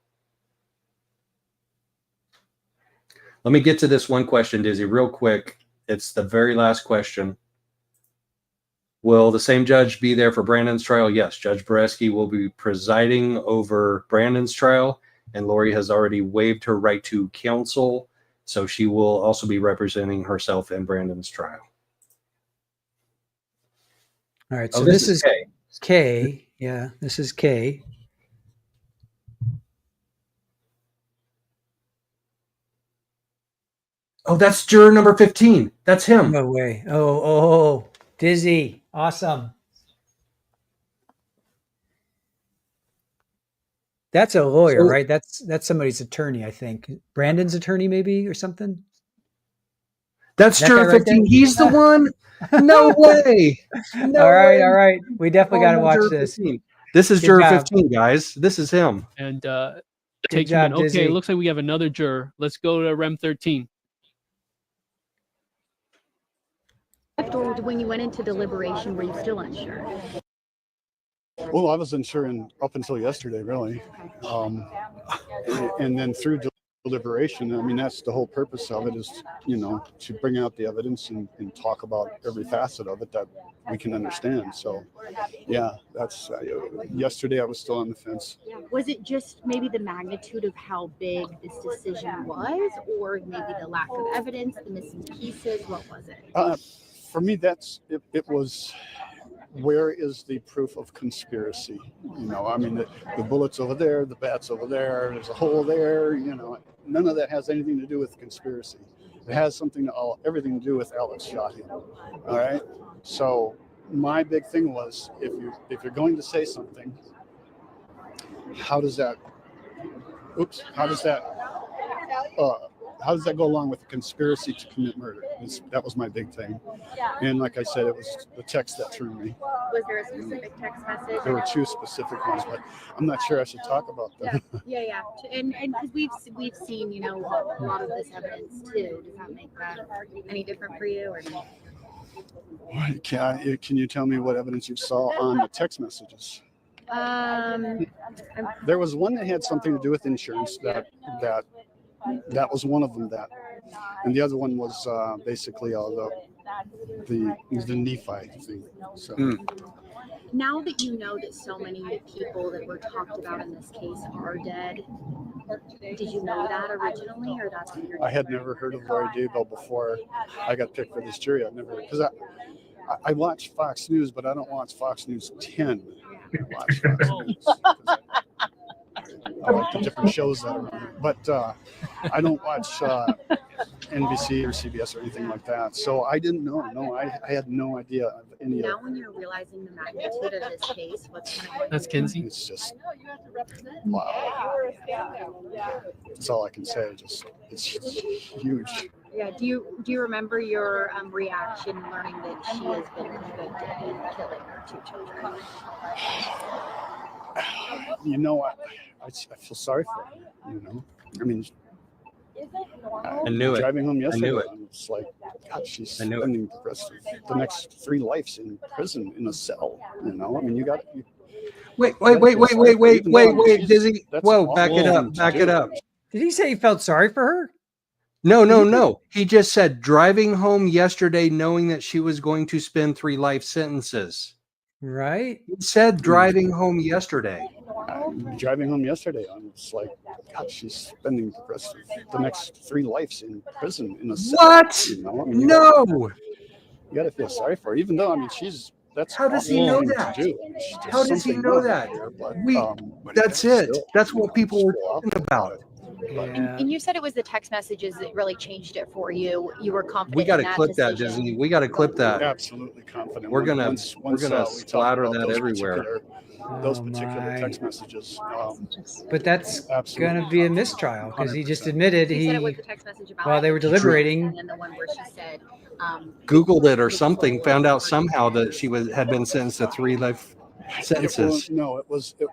Let me get to this one question, Dizzy, real quick. It's the very last question. Will the same judge be there for Brandon's trial? Yes, Judge Boreski will be presiding over Brandon's trial, and Lori has already waived her right to counsel, so she will also be representing herself in Brandon's trial. All right, so this is Kay. Yeah, this is Kay. Oh, that's juror number 15. That's him. No way. Oh, Dizzy. Awesome. That's a lawyer, right? That's somebody's attorney, I think. Brandon's attorney, maybe, or something. That's juror 15. Right, he's the one. No way. No all right, way. all right. We definitely got to watch this. 15. This is juror 15, guys. This is him. And take him in. Okay, it looks like we have another juror. Let's go to Rem 13. When you went into deliberation, were you still unsure? Well, I was unsure up until yesterday, really. And then through deliberation, I mean, that's the whole purpose of it is, to bring out the evidence and talk about every facet of it that we can understand. So, yeah, that's yesterday I was still on the fence. Was it just maybe the magnitude of how big this decision was, or maybe the lack of evidence, the missing pieces? What was it? For me, it was, where is the proof of conspiracy? I mean, the bullet's over there, the bat's over there, there's a hole there, none of that has anything to do with conspiracy. It has everything to do with Alex shot him. All right. So my big thing was, if you're going to say something, how does that go along with the conspiracy to commit murder? That was my big thing. And like I said, it was the text that threw me. Was there a specific text message? There were 2 specific ones, but I'm not sure I should talk about them. Yeah. And because we've seen, a lot of this evidence too. Does that make that any different for you, or no? Can you tell me what evidence you saw on the text messages? There was one that had something to do with insurance that was one of them, and the other one was basically the Nephi thing. So. Now that you know that so many people that were talked about in this case are dead, did you know that originally, or that's what you're? I had never heard of Lori Daybell before I got picked for this jury. Because I watch Fox News, but I don't watch Fox News 10. I watch Fox News. I like the different shows that are on it, but I don't watch NBC or CBS or anything like that. So I didn't know. No, I had no idea of any of Now, when you're realizing the magnitude of this case, what's kind of going That's Kinsey. It's just wow. That's all I can say. Just it's huge. Yeah. Do you remember your reaction learning that she has been convicted in killing her 2 children? You know, I feel sorry for her. You know, I mean, I knew it. Driving home yesterday, I knew it. It's like, God, she's I knew it. spending the rest of the next 3 lives in prison in a cell. You know, I mean, you got. Wait, Dizzy. Whoa, back it up. Back it up. Did he say he felt sorry for her? No. He just said driving home yesterday knowing that she was going to spend 3 life sentences. Right. He said driving home yesterday. Driving home yesterday, I was like, God, she's spending the rest of the next 3 lives in prison in a cell. What? You know? I mean, No. You got to feel sorry for her, even though, I mean, that's how does he know that? How does he know that? That's it. That's what people were talking about. Yeah. And you said it was the text messages that really changed it for you. You were confident. We got to in clip that, decision. Disney. We got to clip that. Absolutely confident. We're gonna splatter that those everywhere. Those particular text messages. But that's Absolutely. going to be a mistrial because he just admitted He said it was the text message about while they were deliberating. And then the one where she said, Googled it or something, found out somehow that she had been sentenced to 3 life sentences. It was the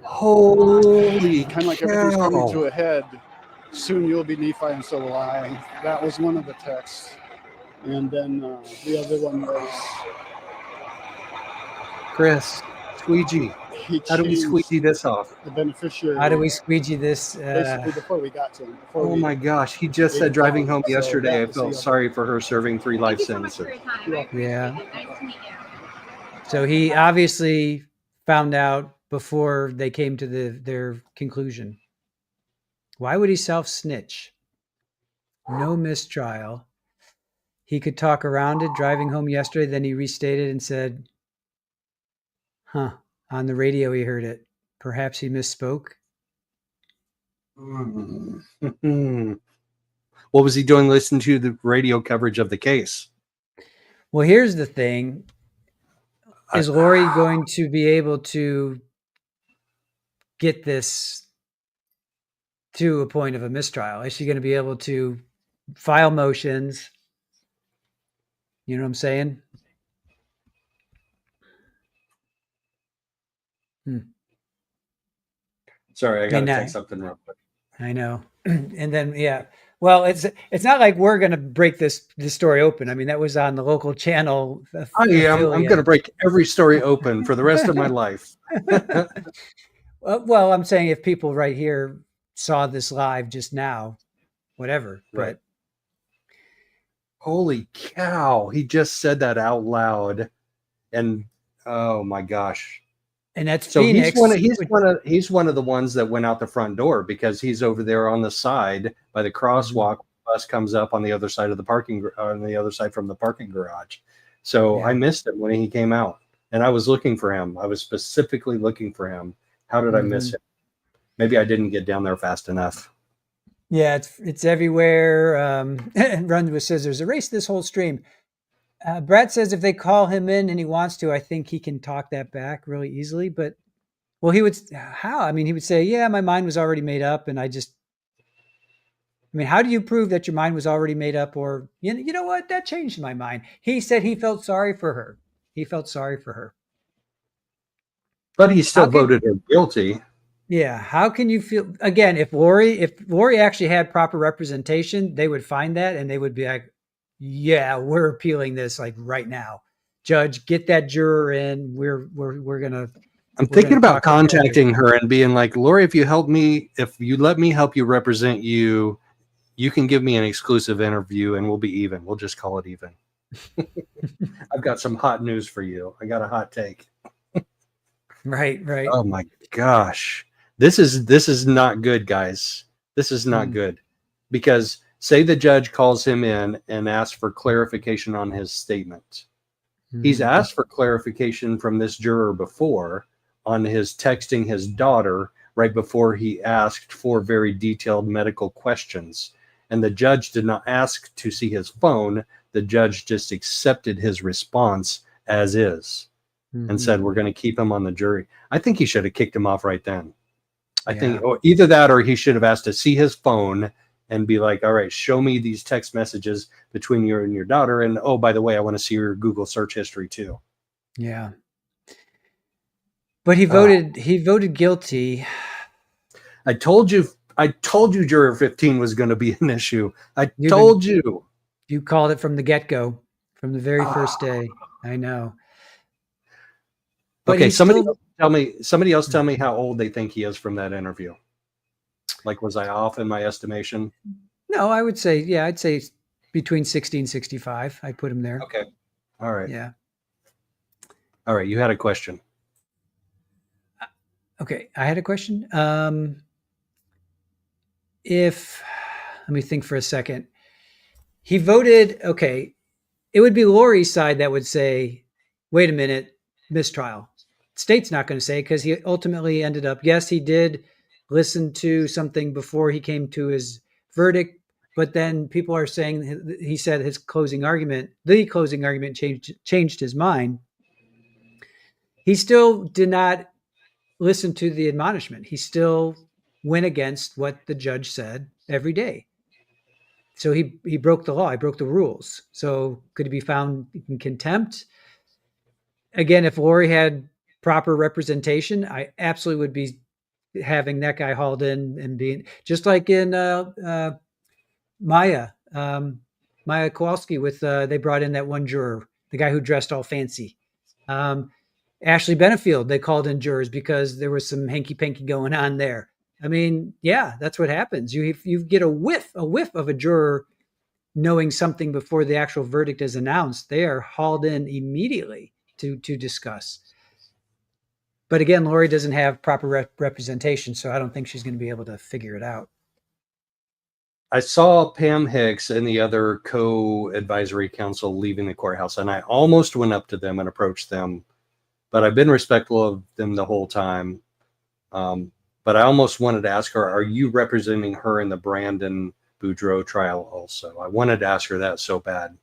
holy kind of like everything's coming to a head. Soon you'll be Nephi and so will I. That was one of the texts. And then the other one was Chris, squeegee. How do we squeegee this off? The beneficiary. How do we squeegee this? Basically, before we got to him. Oh my gosh, he just said driving home yesterday. I felt sorry for her serving 3 life sentences. Yeah. So he obviously found out before they came to their conclusion. Why would he self-snitch? No mistrial. He could talk around it, driving home yesterday. Then he restated and said, on the radio he heard it. Perhaps he misspoke. What was he doing listening to the radio coverage of the case? Well, here's the thing. Is Lori going to be able to get this to a point of a mistrial? Is she going to be able to file motions? You know what I'm saying? Sorry, I got to take something real quick. I know. And then, yeah. Well, it's not like we're going to break this story open. I mean, that was on the local channel. I'm going to break every story open for the rest of my life. Well, I'm saying if people right here saw this live just now, whatever. Right. But holy cow, he just said that out loud, and oh my gosh. And that's so Phoenix. He's one of the ones that went out the front door because he's over there on the side by the crosswalk. Bus comes up on the other side of the from the parking garage. So I missed him when he came out, and I was looking for him. I was specifically looking for him. How did I miss him? Maybe I didn't get down there fast enough. Yeah, it's everywhere. Runs with scissors. Erase this whole stream. Brad says if they call him in and he wants to, I think he can talk that back really easily. But, well, he would, how? I mean, he would say, yeah, my mind was already made up. And how do you prove that your mind was already made up? Or, you know what? That changed my mind. He said he felt sorry for her. But he still voted her guilty. Yeah. How can you feel, again, if Lori actually had proper representation, they would find that and they would be like, yeah, we're appealing this like right now. Judge, get that juror in. We're gonna. I'm thinking about contacting her and being like, Lori, if you let me help you represent you, you can give me an exclusive interview and we'll be even. We'll just call it even. I've got some hot news for you. I got a hot take. Right. Oh my gosh. This is not good, guys. This is not good because say the judge calls him in and asks for clarification on his statement. He's asked for clarification from this juror before on his texting his daughter right before he asked for very detailed medical questions. And the judge did not ask to see his phone. The judge just accepted his response as is and said, we're going to keep him on the jury. I think he should have kicked him off right then. I think either that or he should have asked to see his phone and be like, all right, show me these text messages between you and your daughter. And, oh, by the way, I want to see your Google search history too. Yeah. But he voted guilty. I told you Juror 15 was going to be an issue. I told you. You called it from the get-go, from the very first day. I know. But okay, somebody else tell me how old they think he is from that interview. Like, was I off in my estimation? No, I would say, I'd say between 60 and 65. I put him there. Okay. All right. Yeah. All right. You had a question. Okay. I had a question. Let me think for a second. He voted, okay. It would be Lori's side that would say, wait a minute, mistrial. State's not going to say, because he ultimately ended up, yes, he did listen to something before he came to his verdict, but then people are saying he said the closing argument changed his mind. He still did not listen to the admonishment. He still went against what the judge said every day. So he broke the law. He broke the rules. So could he be found in contempt? Again, if Lori had proper representation, I absolutely would be having that guy hauled in and being just like in Maya Kowalski with they brought in that one juror, the guy who dressed all fancy. Ashley Benefield, they called in jurors because there was some hanky-panky going on there. I mean, yeah, that's what happens. You get a whiff of a juror knowing something before the actual verdict is announced. They are hauled in immediately to discuss. But again, Lori doesn't have proper representation, so I don't think she's going to be able to figure it out. I saw Pam Hicks and the other co-advisory council leaving the courthouse, and I almost went up to them and approached them, but I've been respectful of them the whole time. But I almost wanted to ask her, are you representing her in the Brandon Boudreaux trial also? I wanted to ask her that so bad.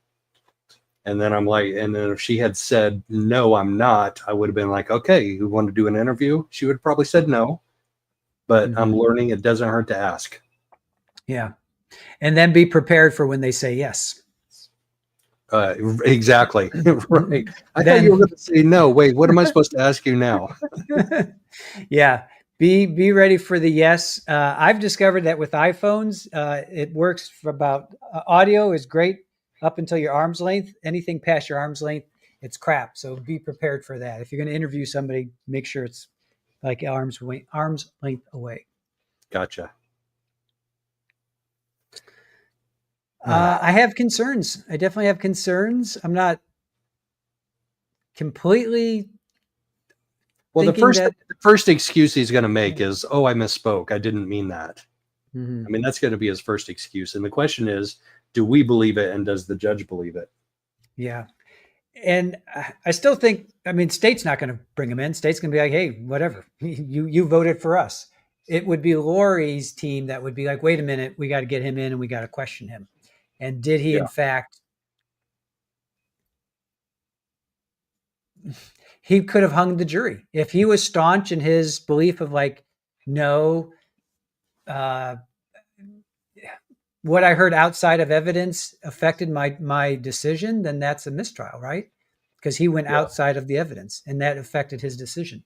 And then I'm like, and then if she had said, no, I'm not, I would have been like, okay, you want to do an interview? She would have probably said no, but I'm learning it doesn't hurt to ask. Yeah. And then be prepared for when they say yes. Exactly. Right. I thought you were going to say no. Wait, what am I supposed to ask you now? Yeah. Be ready for the yes. I've discovered that with iPhones, it works for about audio is great up until your arm's length. Anything past your arm's length, it's crap. So be prepared for that. If you're going to interview somebody, make sure it's like arm's length away. Gotcha. I have concerns. I definitely have concerns. I'm not completely. Well, the first excuse he's going to make is, "Oh, I misspoke. I didn't mean that." Mm-hmm. I mean, that's going to be his first excuse. And the question is, do we believe it, and does the judge believe it? Yeah, and I still think. I mean, state's not going to bring him in. State's going to be like, "Hey, whatever. You voted for us." It would be Lori's team that would be like, "Wait a minute, we got to get him in, and we got to question him." And did he, in fact, he could have hung the jury if he was staunch in his belief of like, no, what I heard outside of evidence affected my decision, then that's a mistrial, right? Because he went outside of the evidence and that affected his decision.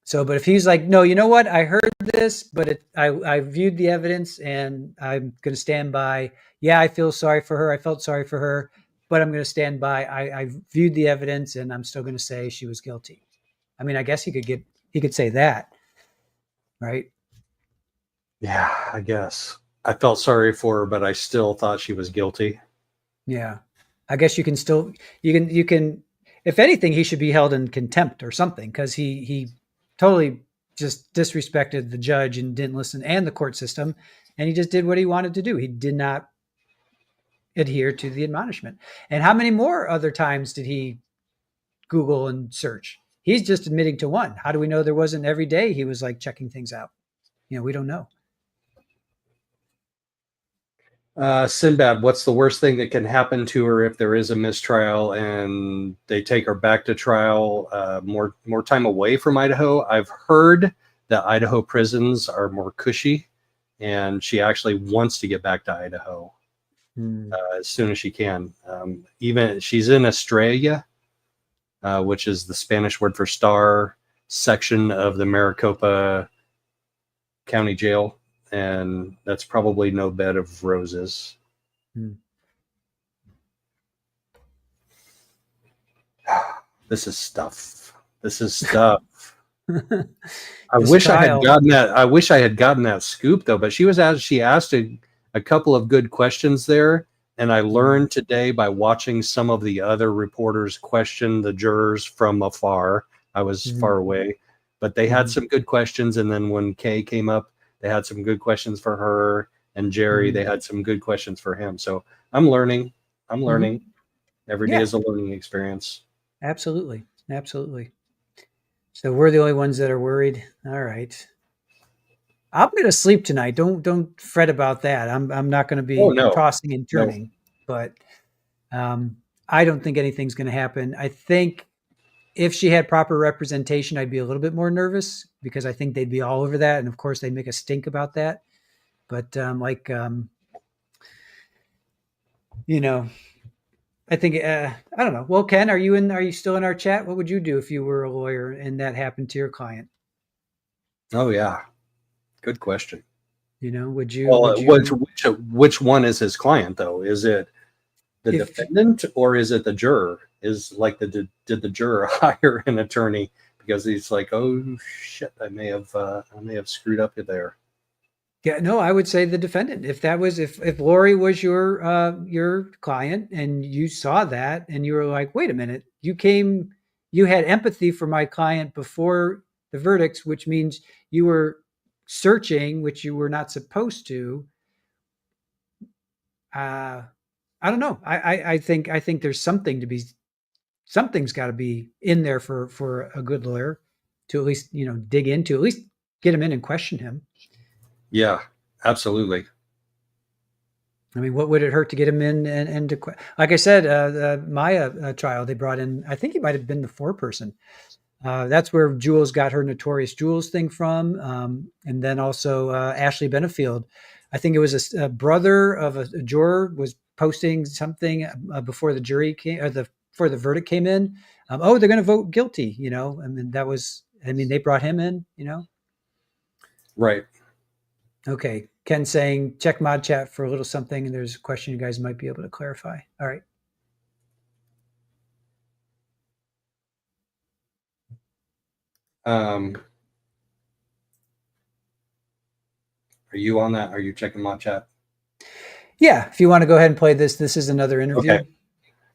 So, but if he's like, no, you know what? I heard this, but I viewed the evidence and I'm going to stand by. Yeah, I feel sorry for her. I felt sorry for her, but I'm going to stand by. I viewed the evidence and I'm still going to say she was guilty. I mean, I guess he could say that, right? Yeah, I guess. I felt sorry for her, but I still thought she was guilty. Yeah. I guess you can, if anything, he should be held in contempt or something because he totally just disrespected the judge and didn't listen and the court system. And he just did what he wanted to do. He did not adhere to the admonishment. And how many more other times did he Google and search? He's just admitting to one. How do we know there wasn't every day he was like checking things out? We don't know. Sinbad, what's the worst thing that can happen to her if there is a mistrial and they take her back to trial? More time away from Idaho. I've heard that Idaho prisons are more cushy, and she actually wants to get back to Idaho as soon as she can. Even she's in Estrella, which is the Spanish word for star section of the Maricopa County Jail. And that's probably no bed of roses. This is stuff. I wish I had gotten that scoop though, but she asked a couple of good questions there. And I learned today by watching some of the other reporters question the jurors from afar. I was far away, but they had some good questions. And then when Kay came up, they had some good questions for her, and Jerry, they had some good questions for him. So I'm learning. Every day is a learning experience. Absolutely. So we're the only ones that are worried. All right. I'm going to sleep tonight. Don't fret about that. I'm not going to be tossing and turning, but I don't think anything's going to happen. I think if she had proper representation, I'd be a little bit more nervous because I think they'd be all over that. And of course they'd make a stink about that. But I think, I don't know. Well, Ken, are you still in our chat? What would you do if you were a lawyer and that happened to your client? Oh yeah. Good question. Would you? Which one is his client though? Is it the defendant or is it the juror? Is like did the juror hire an attorney because he's like, oh shit, I may have screwed up there. Yeah, no, I would say the defendant. If Lori was your client and you saw that and you were like, wait a minute, you had empathy for my client before the verdicts, which means you were searching, which you were not supposed to. I don't know. I think there's something's got to be in there for a good lawyer to at least, dig into, at least get him in and question him. Yeah, absolutely. I mean, what would it hurt to get him in and to, like I said, the Maya trial, they brought in, I think he might've been the foreperson. That's where Jules got her Notorious Jules thing from. And then also Ashley Benefield. I think it was a brother of a juror was posting something before the jury came, or before the verdict came in. They're going to vote guilty, they brought him in, Right. Okay. Ken saying, check mod chat for a little something. And there's a question you guys might be able to clarify. All right. Are you on that? Are you checking mod chat? Yeah. If you want to go ahead and play this is another interview. Okay.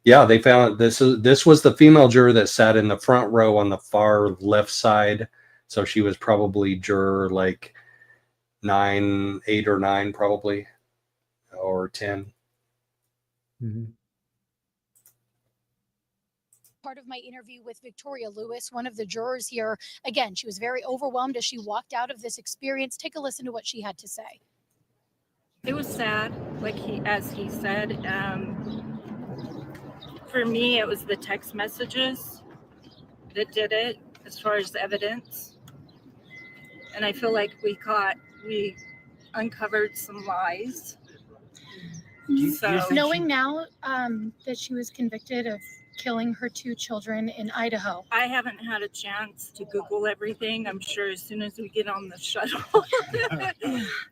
Yeah. They found this was the female juror that sat in the front row on the far left side. So she was probably juror like 8 or 9 probably, or 10. Mm-hmm. Part of my interview with Victoria Lewis, one of the jurors here. Again, she was very overwhelmed as she walked out of this experience. Take a listen to what she had to say. It was sad, as he said. For me, it was the text messages that did it as far as evidence. And I feel like we uncovered some lies. Knowing now that she was convicted of killing her 2 children in Idaho. I haven't had a chance to Google everything. I'm sure as soon as we get on the shuttle.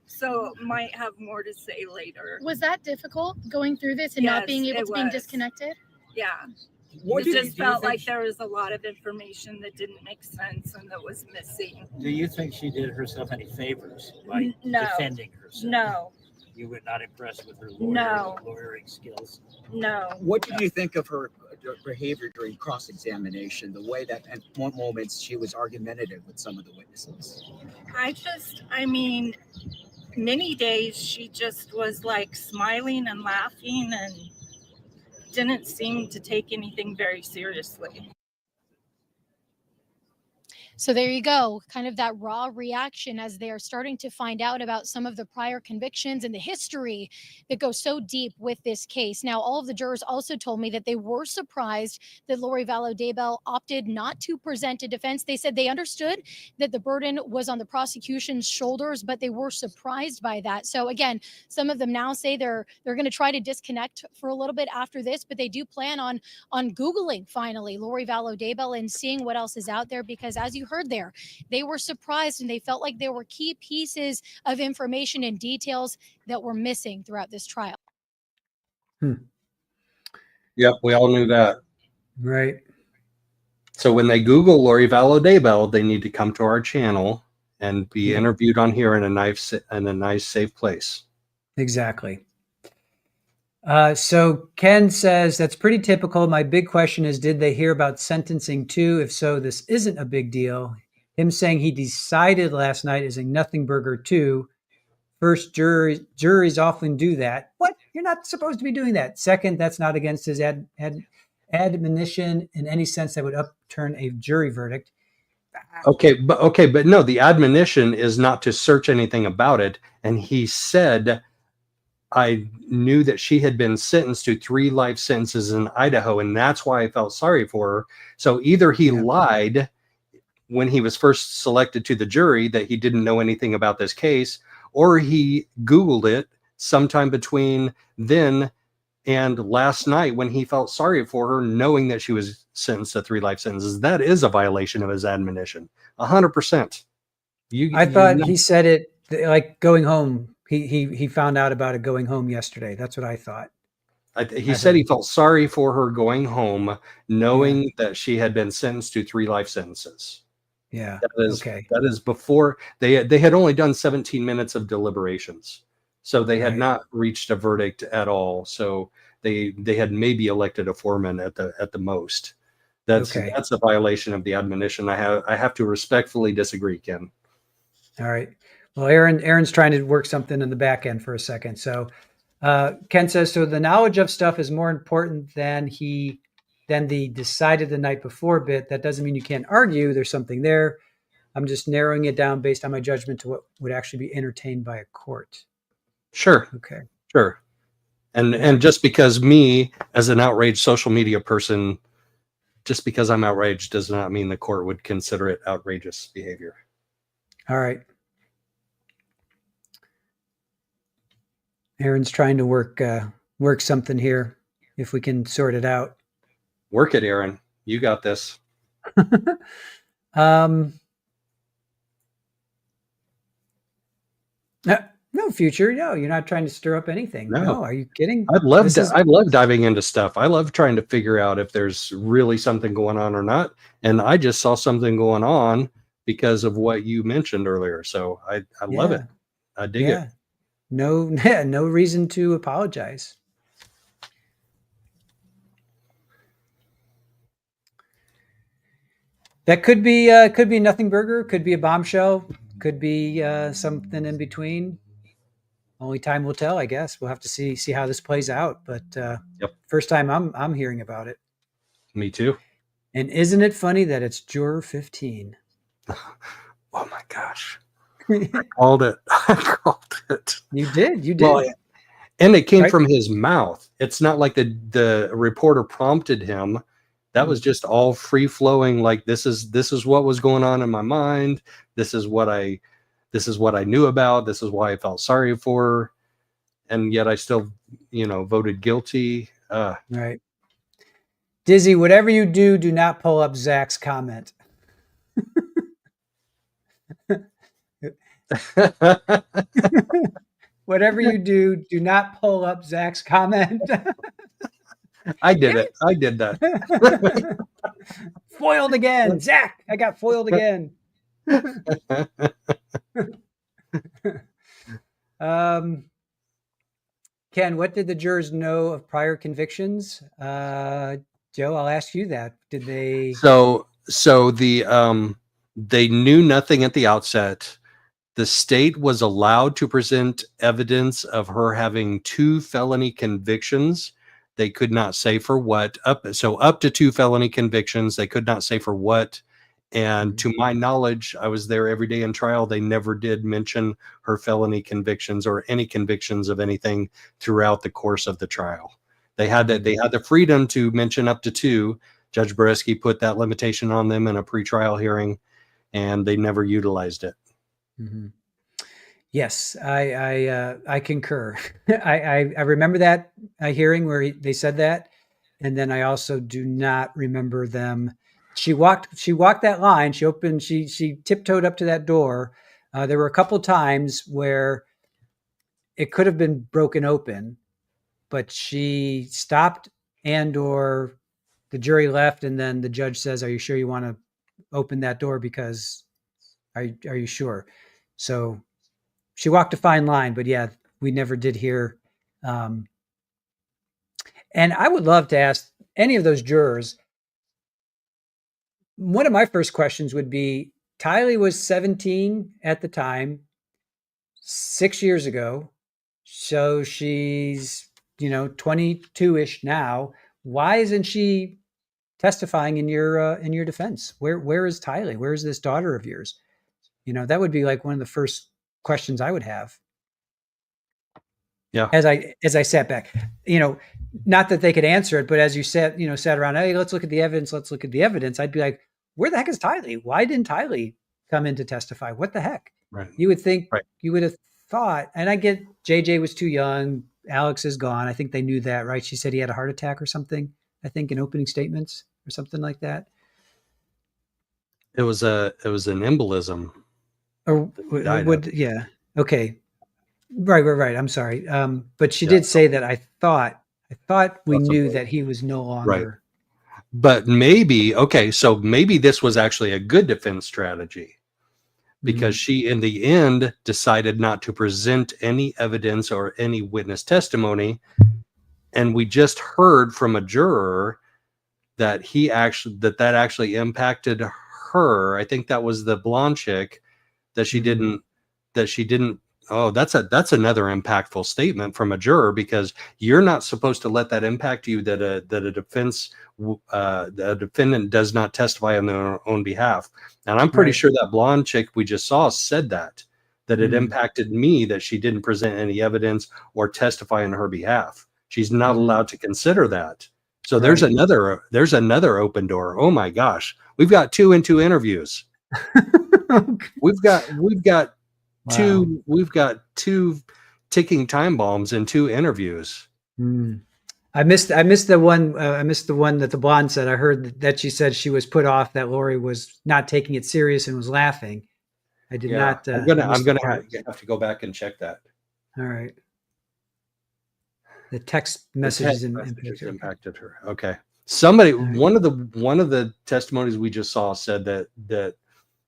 So might have more to say later. Was that difficult going through this and not being able to be disconnected? Yeah. It just felt like there was a lot of information that didn't make sense and that was missing. Do you think she did herself any favors by defending herself? No. You were not impressed with her lawyering skills? No. What did you think of her behavior during cross-examination, the way that at one moment she was argumentative with some of the witnesses? Many days she just was like smiling and laughing and didn't seem to take anything very seriously. So there you go, kind of that raw reaction as they are starting to find out about some of the prior convictions and the history that goes so deep with this case. Now, all of the jurors also told me that they were surprised that Lori Vallow Daybell opted not to present a defense. They said they understood that the burden was on the prosecution's shoulders, but they were surprised by that. So again, some of them now say they're going to try to disconnect for a little bit after this, but they do plan on Googling finally Lori Vallow Daybell and seeing what else is out there, because as you heard there, they were surprised and they felt like there were key pieces of information and details that were missing throughout this trial. Yep, we all knew that. Right. So when they Google Lori Vallow Daybell, they need to come to our channel and be interviewed on here in a nice, safe place. Exactly. So Ken says, that's pretty typical. My big question is, did they hear about sentencing too? If so, this isn't a big deal. Him saying he decided last night is a nothing burger too. First, juries often do that. What? You're not supposed to be doing that. Second, that's not against his admonition in any sense that would upturn a jury verdict. Okay, but no, the admonition is not to search anything about it. And he said, I knew that she had been sentenced to 3 life sentences in Idaho, and that's why I felt sorry for her. So either he lied when he was first selected to the jury that he didn't know anything about this case, or he Googled it sometime between then and last night when he felt sorry for her, knowing that she was sentenced to 3 life sentences. That is a violation of his admonition, 100%. I thought he said it like going home. He found out about it going home yesterday. That's what I thought. He said he felt sorry for her going home, knowing that she had been sentenced to 3 life sentences. Yeah. That is before they had only done 17 minutes of deliberations. So they had not reached a verdict at all. So they had maybe elected a foreman at the most. That's a violation of the admonition. I have to respectfully disagree, Ken. All right. Well, Aaron's trying to work something in the back end for a second. So Ken says, so the knowledge of stuff is more important than the decided the night before bit. That doesn't mean you can't argue. There's something there. I'm just narrowing it down based on my judgment to what would actually be entertained by a court. Sure. Okay. Sure. And just because me as an outraged social media person, just because I'm outraged does not mean the court would consider it outrageous behavior. All right. Aaron's trying to work something here, if we can sort it out. Work it, Aaron. You got this. No, Future. No, you're not trying to stir up anything. No, are you kidding? I love diving into stuff. I love trying to figure out if there's really something going on or not. And I just saw something going on because of what you mentioned earlier. So I love it. I dig it. No reason to apologize. That could be nothing burger, could be a bombshell, could be something in between. Only time will tell, I guess. We'll have to see how this plays out. But first time I'm hearing about it. Me too. And isn't it funny that it's Juror 15? Oh my gosh. I called it. I called it. You did. Well, and it came from his mouth. It's not like the reporter prompted him. That was just all free flowing. Like this is what was going on in my mind. This is what I knew about. This is why I felt sorry for her. And yet I still, voted guilty. Right. Dizzy, whatever you do, do not pull up Zach's comment. Whatever you do, do not pull up Zach's comment. I did it. I did that. Foiled again. Zach, I got foiled again. Ken, what did the jurors know of prior convictions? Joe, I'll ask you that. Did they? So they knew nothing at the outset. The state was allowed to present evidence of her having 2 felony convictions. They could not say for what. Up to 2 felony convictions. They could not say for what. And to my knowledge, I was there every day in trial. They never did mention her felony convictions or any convictions of anything throughout the course of the trial. They had the freedom to mention up to 2. Judge Beresky put that limitation on them in a pretrial hearing, and they never utilized it. Mm-hmm. Yes, I concur. I remember that hearing where they said that, and then I also do not remember them. She walked that line. She tiptoed up to that door. There were a couple times where it could have been broken open, but she stopped, or the jury left, and then the judge says, "Are you sure you want to open that door? Because are you sure?" So she walked a fine line, but yeah, we never did hear. And I would love to ask any of those jurors. One of my first questions would be, Tylee was 17 at the time, 6 years ago. So she's, 22-ish now. Why isn't she testifying in your defense? Where is Tylee? Where is this daughter of yours? That would be like one of the first questions I would have. Yeah. As I sat back, not that they could answer it, but as you sat around, hey, let's look at the evidence. Let's look at the evidence. I'd be like, where the heck is Tylee? Why didn't Tylee come in to testify? What the heck? Right. You would think, you would have thought, and I get JJ was too young. Alex is gone. I think they knew that, right? She said he had a heart attack or something, I think, in opening statements or something like that. It was an embolism. Or yeah. Okay. Right. I'm sorry. But she did say that I thought we knew that he was no longer. Right. But maybe this was actually a good defense strategy, because she, in the end, decided not to present any evidence or any witness testimony. And we just heard from a juror that that actually impacted her. I think that was the blonde chick that she didn't. Oh, that's another impactful statement from a juror, because you're not supposed to let that impact you, that a defendant does not testify on their own behalf. And I'm pretty sure that blonde chick we just saw said that it impacted me, that she didn't present any evidence or testify on her behalf. She's not allowed to consider that. So there's another open door. Oh my gosh, we've got 2 in 2 interviews. We've got Wow. We've got 2 ticking time bombs in 2 interviews. I missed the one. I missed the one that the blonde said. I heard that she said she was put off, that Lori was not taking it serious and was laughing. I did not. I'm gonna have to go back and check that. All right. The text messages impacted her. Okay. One of the testimonies we just saw said that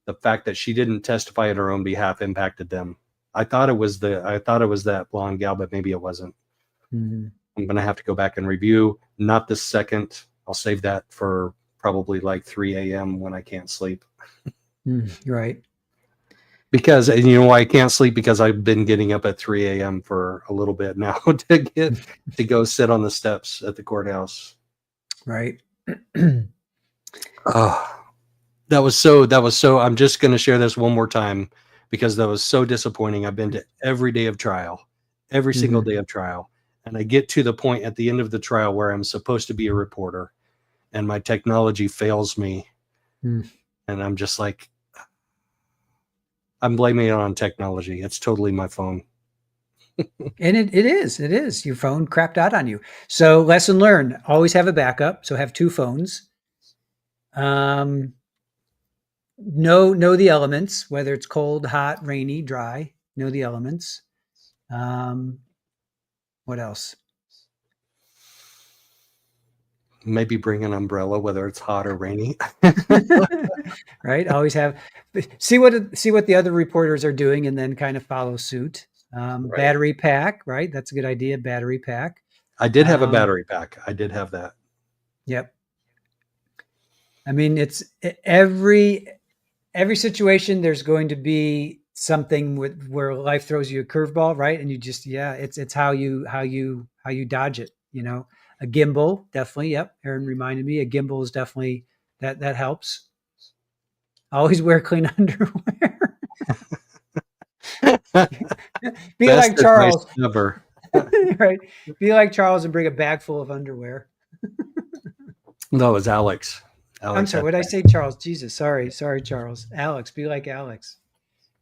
the fact that she didn't testify on her own behalf impacted them. I thought it was that blonde gal, but maybe it wasn't. Mm-hmm. I'm going to have to go back and review. Not this second. I'll save that for probably like 3 a.m. when I can't sleep. Right. Because, and you know why I can't sleep? Because I've been getting up at 3 a.m. for a little bit now to go sit on the steps at the courthouse. Right. That was so, I'm just going to share this one more time, because that was so disappointing. I've been to every day of trial, every single day of trial. And I get to the point at the end of the trial where I'm supposed to be a reporter, and my technology fails me. And I'm just like, I'm blaming it on technology. It's totally my phone. And it is. Your phone crapped out on you. So lesson learned, always have a backup. So have 2 phones. Know the elements, whether it's cold, hot, rainy, dry. Know the elements. What else? Maybe bring an umbrella, whether it's hot or rainy. Right. Always see what the other reporters are doing, and then kind of follow suit. Battery pack, right? That's a good idea. Battery pack. I did have a battery pack. I did have that. Yep. I mean, it's every situation. There's going to be something where life throws you a curveball, right? And you just, it's how you dodge it. A gimbal, definitely. Yep. Aaron reminded me, a gimbal is definitely that helps. Always wear clean underwear. Be Best like Charles. advice ever. Right. Be like Charles and bring a bag full of underwear. No, it was Alex. I'm sorry. What did I say, Charles? Jesus. Sorry, Charles. Alex. Be like Alex.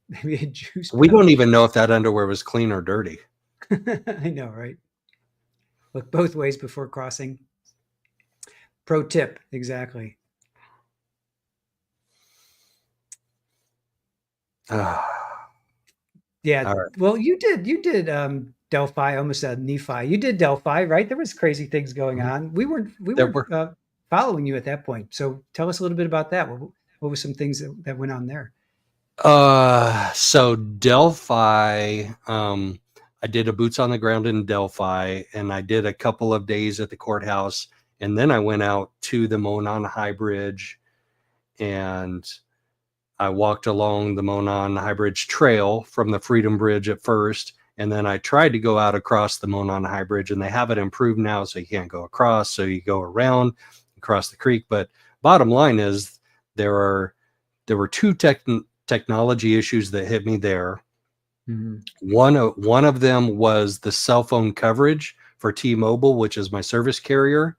Maybe a juice. We don't even know if that underwear was clean or dirty. I know, right? Look both ways before crossing. Pro tip. Exactly. Yeah. All right. Well, you did Delphi. I almost said Nephi. You did Delphi, right? There was crazy things going on. We weren't following you at that point. So tell us a little bit about that. What were some things that went on there? So Delphi, I did a boots on the ground in Delphi, and I did a couple of days at the courthouse, and then I went out to the Monon High Bridge, and I walked along the Monon High Bridge trail from the Freedom Bridge at first, and then I tried to go out across the Monon High Bridge, and they have it improved now, so you can't go across, so you go around across the creek. But bottom line is there were two technology issues that hit me there. Mm-hmm. One of them was the cell phone coverage for T-Mobile, which is my service carrier,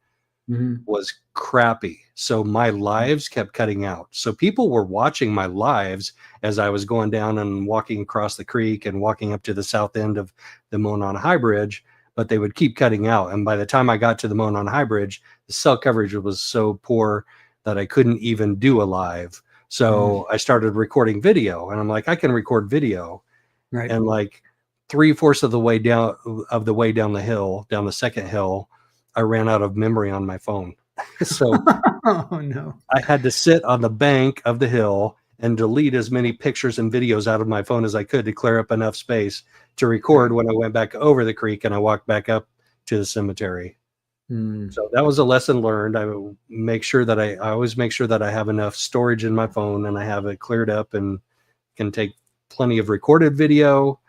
was crappy. So my lives kept cutting out. So people were watching my lives as I was going down and walking across the creek and walking up to the south end of the Monon High Bridge, but they would keep cutting out. And by the time I got to the Monon High Bridge, the cell coverage was so poor that I couldn't even do a live. So I started recording video, and I'm like, I can record video. Right. And like 3/4 of the way down the hill, down the second hill, I ran out of memory on my phone. So oh no. I had to sit on the bank of the hill and delete as many pictures and videos out of my phone as I could to clear up enough space to record when I went back over the creek and I walked back up to the cemetery. So that was a lesson learned. I always make sure that I have enough storage in my phone and I have it cleared up and can take plenty of recorded video.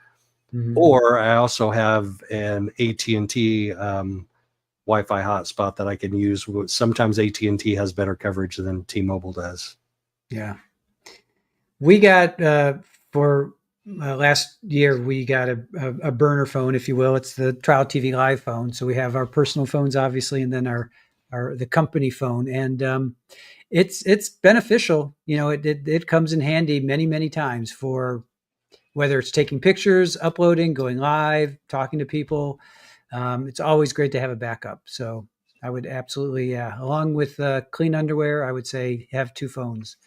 Or I also have an AT&T Wi-Fi hotspot that I can use. Sometimes AT&T has better coverage than T-Mobile does. Yeah. We got for last year, we got a burner phone, if you will. It's the Trial TV Live phone. So we have our personal phones, obviously, and then the company phone. And it's beneficial. You know, it comes in handy many, many times for whether it's taking pictures, uploading, going live, talking to people. It's always great to have a backup. So I would absolutely, along with clean underwear, I would say have two phones.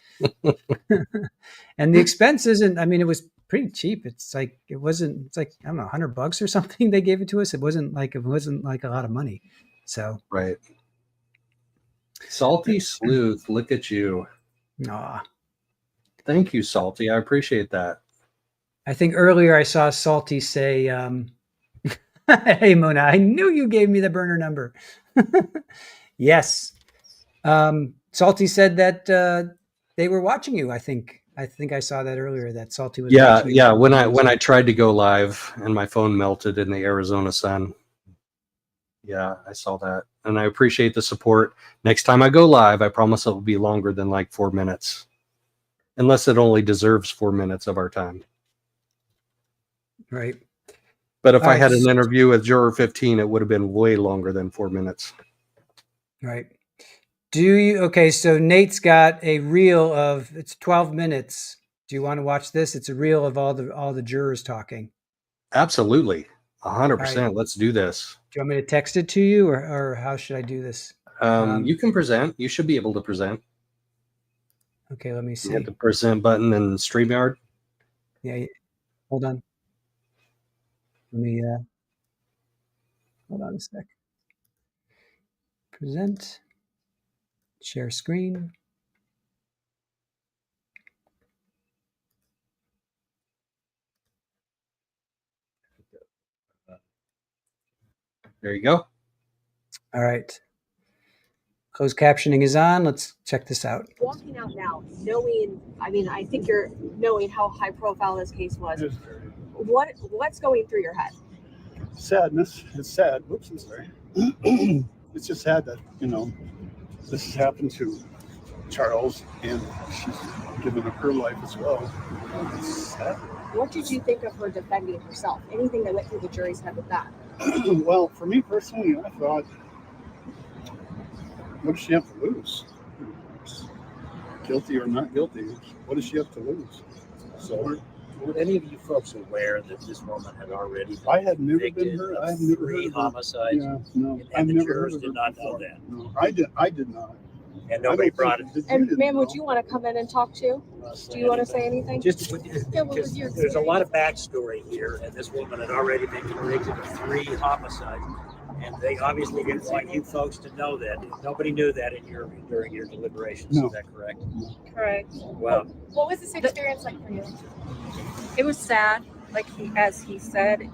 And the expense isn't, I mean, it was pretty cheap. It's like, I don't know, $100 or something they gave it to us. It wasn't like a lot of money. So. Right. Salty Sleuth, look at you. Aw. Thank you, Salty. I appreciate that. I think earlier I saw Salty say, hey, Mona, I knew you gave me the burner number. Yes. Salty said that they were watching you. I think I saw that earlier, that Salty was watching you. Yeah. When I tried to go live and my phone melted in the Arizona sun. Yeah, I saw that. And I appreciate the support. Next time I go live, I promise it will be longer than like 4 minutes. Unless it only deserves 4 minutes of our time. Right. But if I had an interview with Juror 15, it would have been way longer than 4 minutes. Right. Okay, so Nate's got a reel of, it's 12 minutes. Do you want to watch this? It's a reel of all the jurors talking. Absolutely. 100%. Right. Let's do this. Do you want me to text it to you or how should I do this? You can present. You should be able to present. Okay, let me see. You hit the present button in StreamYard. Yeah. Hold on. Let me, hold on a sec. Present, share screen. There you go. All right. Closed captioning is on. Let's check this out. Walking out now, I think you're knowing how high profile this case was. What's going through your head? Sadness. It's sad. Oops, I'm sorry. It's just sad that, this has happened to Charles, and she's given up her life as well. It's sad. What did you think of her defending herself? Anything that went through the jury's head with that? Well, for me personally, I thought, what does she have to lose? Guilty or not guilty, what does she have to lose? So, were any of you folks aware that this woman had already been I had never been convicted heard. of I have never 3 heard of her. homicides? Yeah, no, And the never jurors heard of did her not know before. that. No, I did not. And nobody brought it. And ma'am, would you want to come in and talk too? Do you want to say anything? Just Yeah, what was because your there's a lot of backstory here, and this woman had already been convicted of 3 homicides, and they obviously didn't want you folks to know that. Nobody knew that during your deliberations. No. Is that correct? Correct. Well, What was this experience like for you? It was sad, like as he said.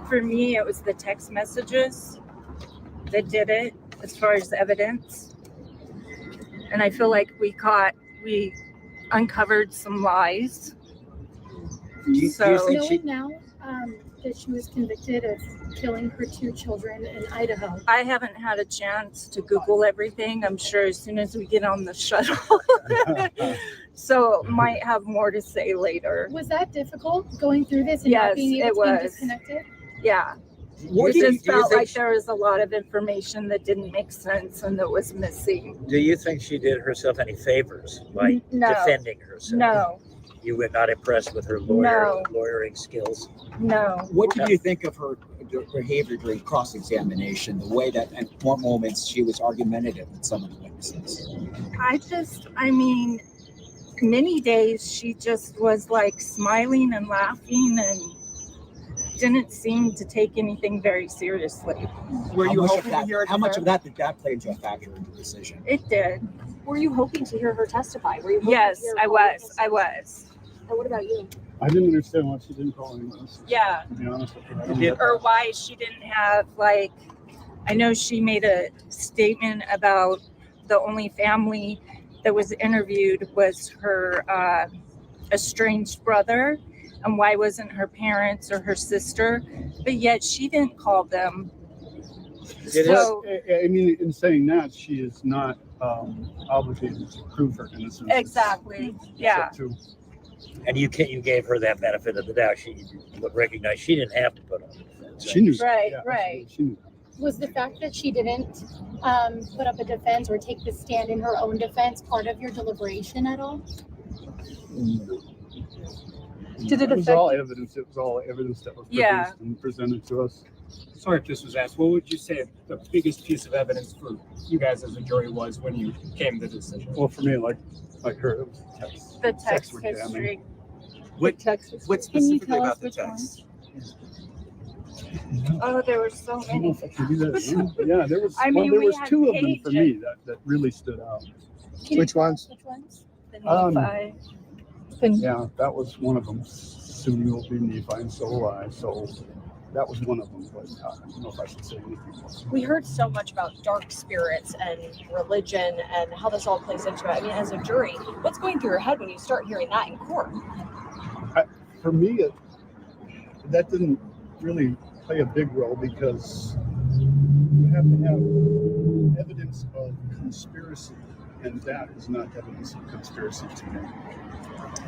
For me, it was the text messages that did it as far as evidence. And I feel like we uncovered some lies. Knowing now that she was convicted of killing her 2 children in Idaho. I haven't had a chance to Google everything. I'm sure as soon as we get on the shuttle. So might have more to say later. Was that difficult going through this and Yes, not being able it to be was. disconnected? Yeah. What It do you just felt think like there was a lot of information that didn't make sense and that was missing. do you think she did herself any favors by No. defending herself? No, You were not impressed with her lawyering skills? no. What did you think of her behavior during cross-examination? The way that at one moments she was argumentative with some of the witnesses. I mean, many days she just was like smiling and laughing and didn't seem to take anything very seriously. Were you hoping to hear how much of that did that play into a factor in the decision? It did. Were you hoping to hear her testify? Were you hoping Yes, to hear I her was. testify? I was. And what about you? I didn't understand why she didn't call anyone. Yeah. To be honest with you. I don't get Or that. why she didn't have I know she made a statement about the only family that was interviewed was her estranged brother, and why wasn't her parents or her sister, but yet she didn't call them. So I mean, in saying that, she is not obligated to prove her innocence. exactly, yeah. Except to- And you gave her that benefit of the doubt. She would recognize she didn't have to put on the defense. She knew. Right, yeah, right. She knew. Was the fact that she didn't put up a defense or take the stand in her own defense part of your deliberation at all? Did it was all evidence. It was all evidence that was produced and presented to us. Sorry if this was asked. What would you say the biggest piece of evidence for you guys as a jury was when you came to the decision? Well, for me, like her, it was text. The text were damning. history. What specifically about the which one? text? Oh, there were so I don't know many. if I can do that. Yeah, there was. I mean, there we was had 2 of them for me pages. that really stood out. Which ones? Which ones? The Um, Nephi. Yeah, that was one of them. Soon you'll be Nephi, and so will I. So that was one of them. But I don't know if I should say anything more. We heard so much about dark spirits and religion and how this all plays into it. I mean, as a jury, what's going through your head when you start hearing that in court? For me, that didn't really play a big role because you have to have evidence of conspiracy, and that is not evidence of conspiracy to me.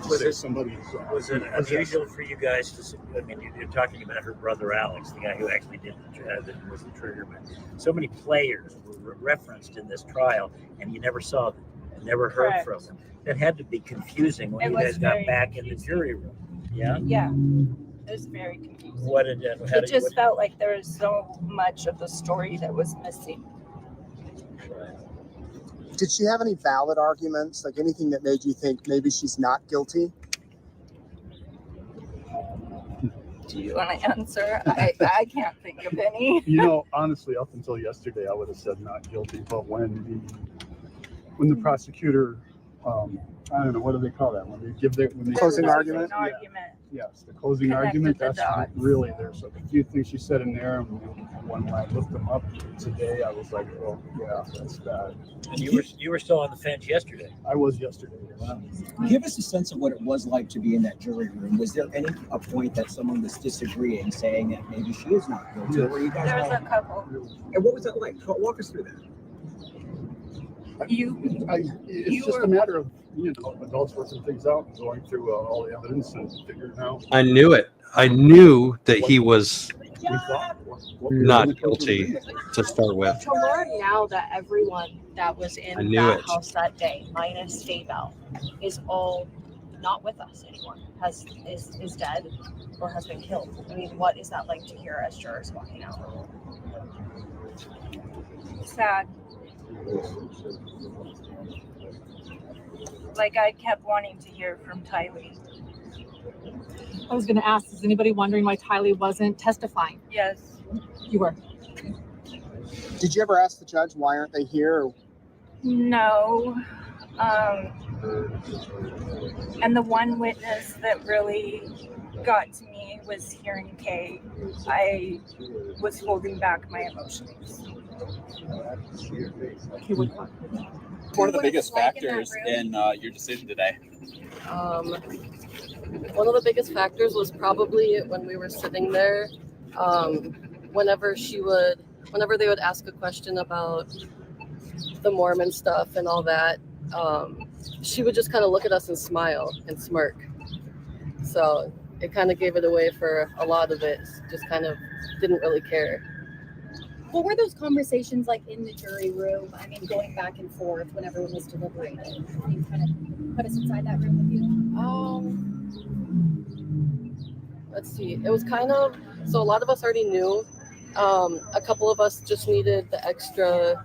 Was it somebody? Was it unusual for you guys to? I mean, you're talking about her brother Alex, the guy who actually did that was the triggerman. So many players were referenced in this trial, and you never saw them, and never heard Correct. from them. That had to be confusing when It you was guys got very back in the jury room. Yeah. Yeah, it was very confusing. What did It just felt like there was so much of the story that was missing. Did she have any valid arguments, like anything that made you think maybe she's not guilty? Do you want to answer? I can't think of any. You know, honestly, up until yesterday, I would have said not guilty. But when the prosecutor, I don't know, what do they call that? When they give when they Closing say- argument? Yeah. Yes, the closing Connected argument. the That's dots. really there's a few things she said in there. And when I looked them up today, I was like, oh yeah, that's bad. And you were still on the fence yesterday. I was yesterday. Give us a sense of what it was like to be in that jury room. Was there a point that someone was disagreeing, saying that maybe she is not guilty? Or were you guys There was all- a couple. And what was that like? Walk us through that. It's just a matter of, adults working things out, and going through all the evidence and figuring out. I knew it. I knew that he was not guilty to start with. To learn now that everyone that was I in knew that it. house that day, minus Daybell, is all not with us anymore, is dead or has been killed. I mean, what is that like to hear as jurors walking out? Sad. Like I kept wanting to hear from Tylee. I was going to ask, is anybody wondering why Tylee wasn't testifying? Yes. You were. Did you ever ask the judge why aren't they here? No. And the one witness that really got to me was hearing Kay. I was holding back my emotions. Kay Woodcock. One of the biggest factors in your decision today? One of the biggest factors was probably when we were sitting there, whenever they would ask a question about the Mormon stuff and all that, she would just kind of look at us and smile and smirk. So it kind of gave it away for a lot of it. Just kind of didn't really care. What were those conversations like in the jury room? I mean, going back and forth when everyone was deliberating. Can you kind of put us inside that room with you? Let's see. It was kind of, so a lot of us already knew. A couple of us just needed the extra,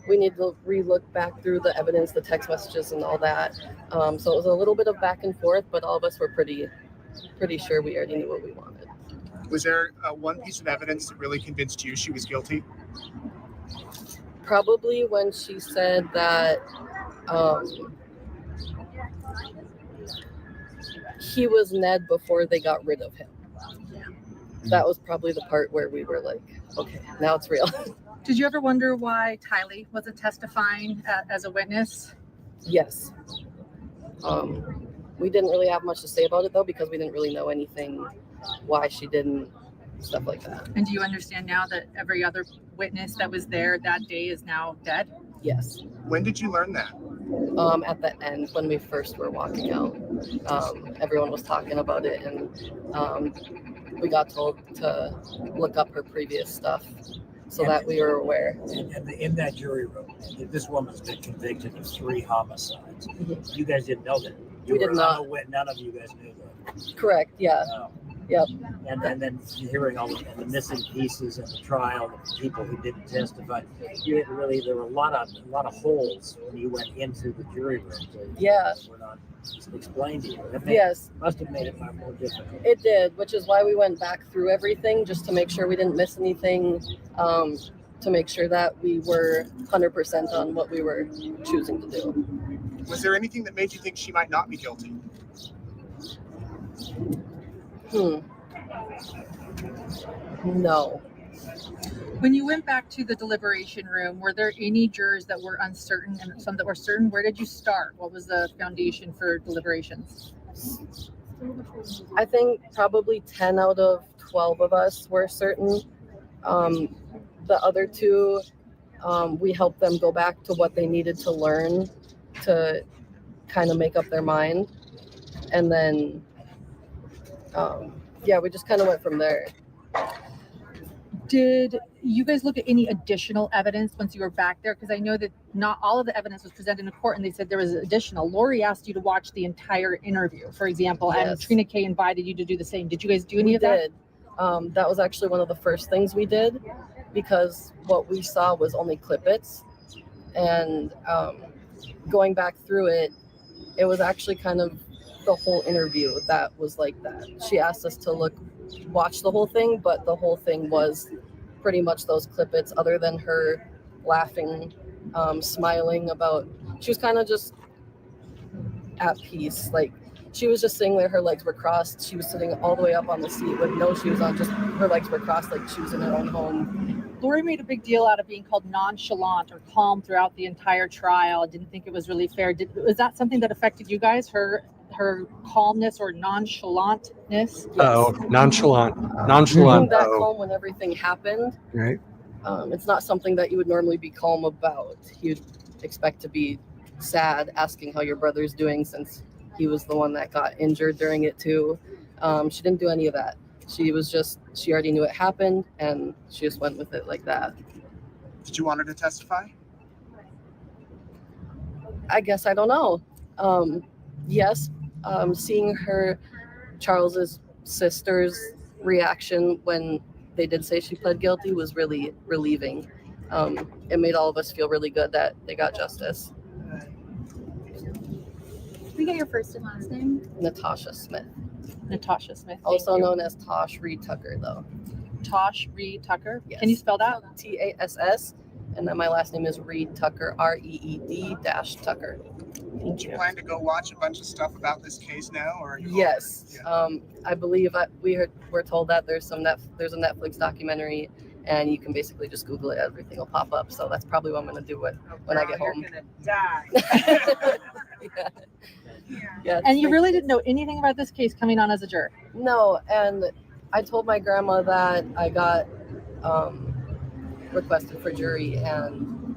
we need to re-look back through the evidence, the text messages and all that. So it was a little bit of back and forth, but all of us were pretty sure we already knew what we wanted. Was there one piece of evidence that really convinced you she was guilty? Probably when she said that he was Ned before they got rid of him. That was probably the part where we were like, okay, now it's real. Did you ever wonder why Tylee wasn't testifying as a witness? Yes. We didn't really have much to say about it though, because we didn't really know anything, why she didn't, stuff like that. And do you understand now that every other witness that was there that day is now dead? Yes. When did you learn that? At the end, when we first were walking out, everyone was talking about it, and we got told to look up her previous stuff so that we were aware. And in that jury room, this woman's been convicted of 3 homicides. You guys didn't know that. We did not. None of you guys knew that. Correct. Yeah. Yep. And then hearing all the missing pieces in the trial, the people who didn't testify. There were a lot of holes when you went into the jury room. Yeah. Were not explained to you. Yes. Must have made it more difficult. It did, which is why we went back through everything just to make sure we didn't miss anything, to make sure that we were 100% on what we were choosing to do. Was there anything that made you think she might not be guilty? No. When you went back to the deliberation room, were there any jurors that were uncertain and some that were certain? Where did you start? What was the foundation for deliberations? I think probably 10 out of 12 of us were certain. The other 2, we helped them go back to what they needed to learn to kind of make up their mind. And then, we just kind of went from there. Did you guys look at any additional evidence once you were back there? Because I know that not all of the evidence was presented in court, and they said there was additional. Lori asked you to watch the entire interview, for example, and Trina Kay invited you to do the same. Did you guys do any of that? We did. That was actually one of the first things we did, because what we saw was only clip-its. And going back through it, it was actually kind of the whole interview that was like that. She asked us to watch the whole thing, but the whole thing was pretty much those clip-its, other than her laughing, smiling about, she was kind of just at peace. Like, she was just sitting there, her legs were crossed. She was sitting all the way up on the seat with no shoes on, just her legs were crossed like she was in her own home. Lori made a big deal out of being called nonchalant or calm throughout the entire trial. Didn't think it was really fair. Was that something that affected you guys, her calmness or nonchalantness? Oh, nonchalant. Being that calm when everything happened. Right. It's not something that you would normally be calm about. You'd expect to be sad asking how your brother's doing since he was the one that got injured during it too. She didn't do any of that. She already knew it happened and she just went with it like that. Did you want her to testify? I guess I don't know. Yes, seeing Charles's sister's reaction when they did say she pled guilty was really relieving. It made all of us feel really good that they got justice. Can we get your first and last name? Natasha Smith. Natasha Smith. Also known as Tosh Reed Tucker, though. Tosh Reed Tucker. Yes. Can you spell that? TASS. And then my last name is Reed Tucker, REED-Tucker. Do you plan to go watch a bunch of stuff about this case now, or are you? Yes, I believe we're told that there's a Netflix documentary, and you can basically just Google it. Everything will pop up. So that's probably what I'm going to do when I get home. You're gonna die. Yeah, And you really didn't know anything about this case coming on as a juror? No, and I told my grandma that I got requested for jury, and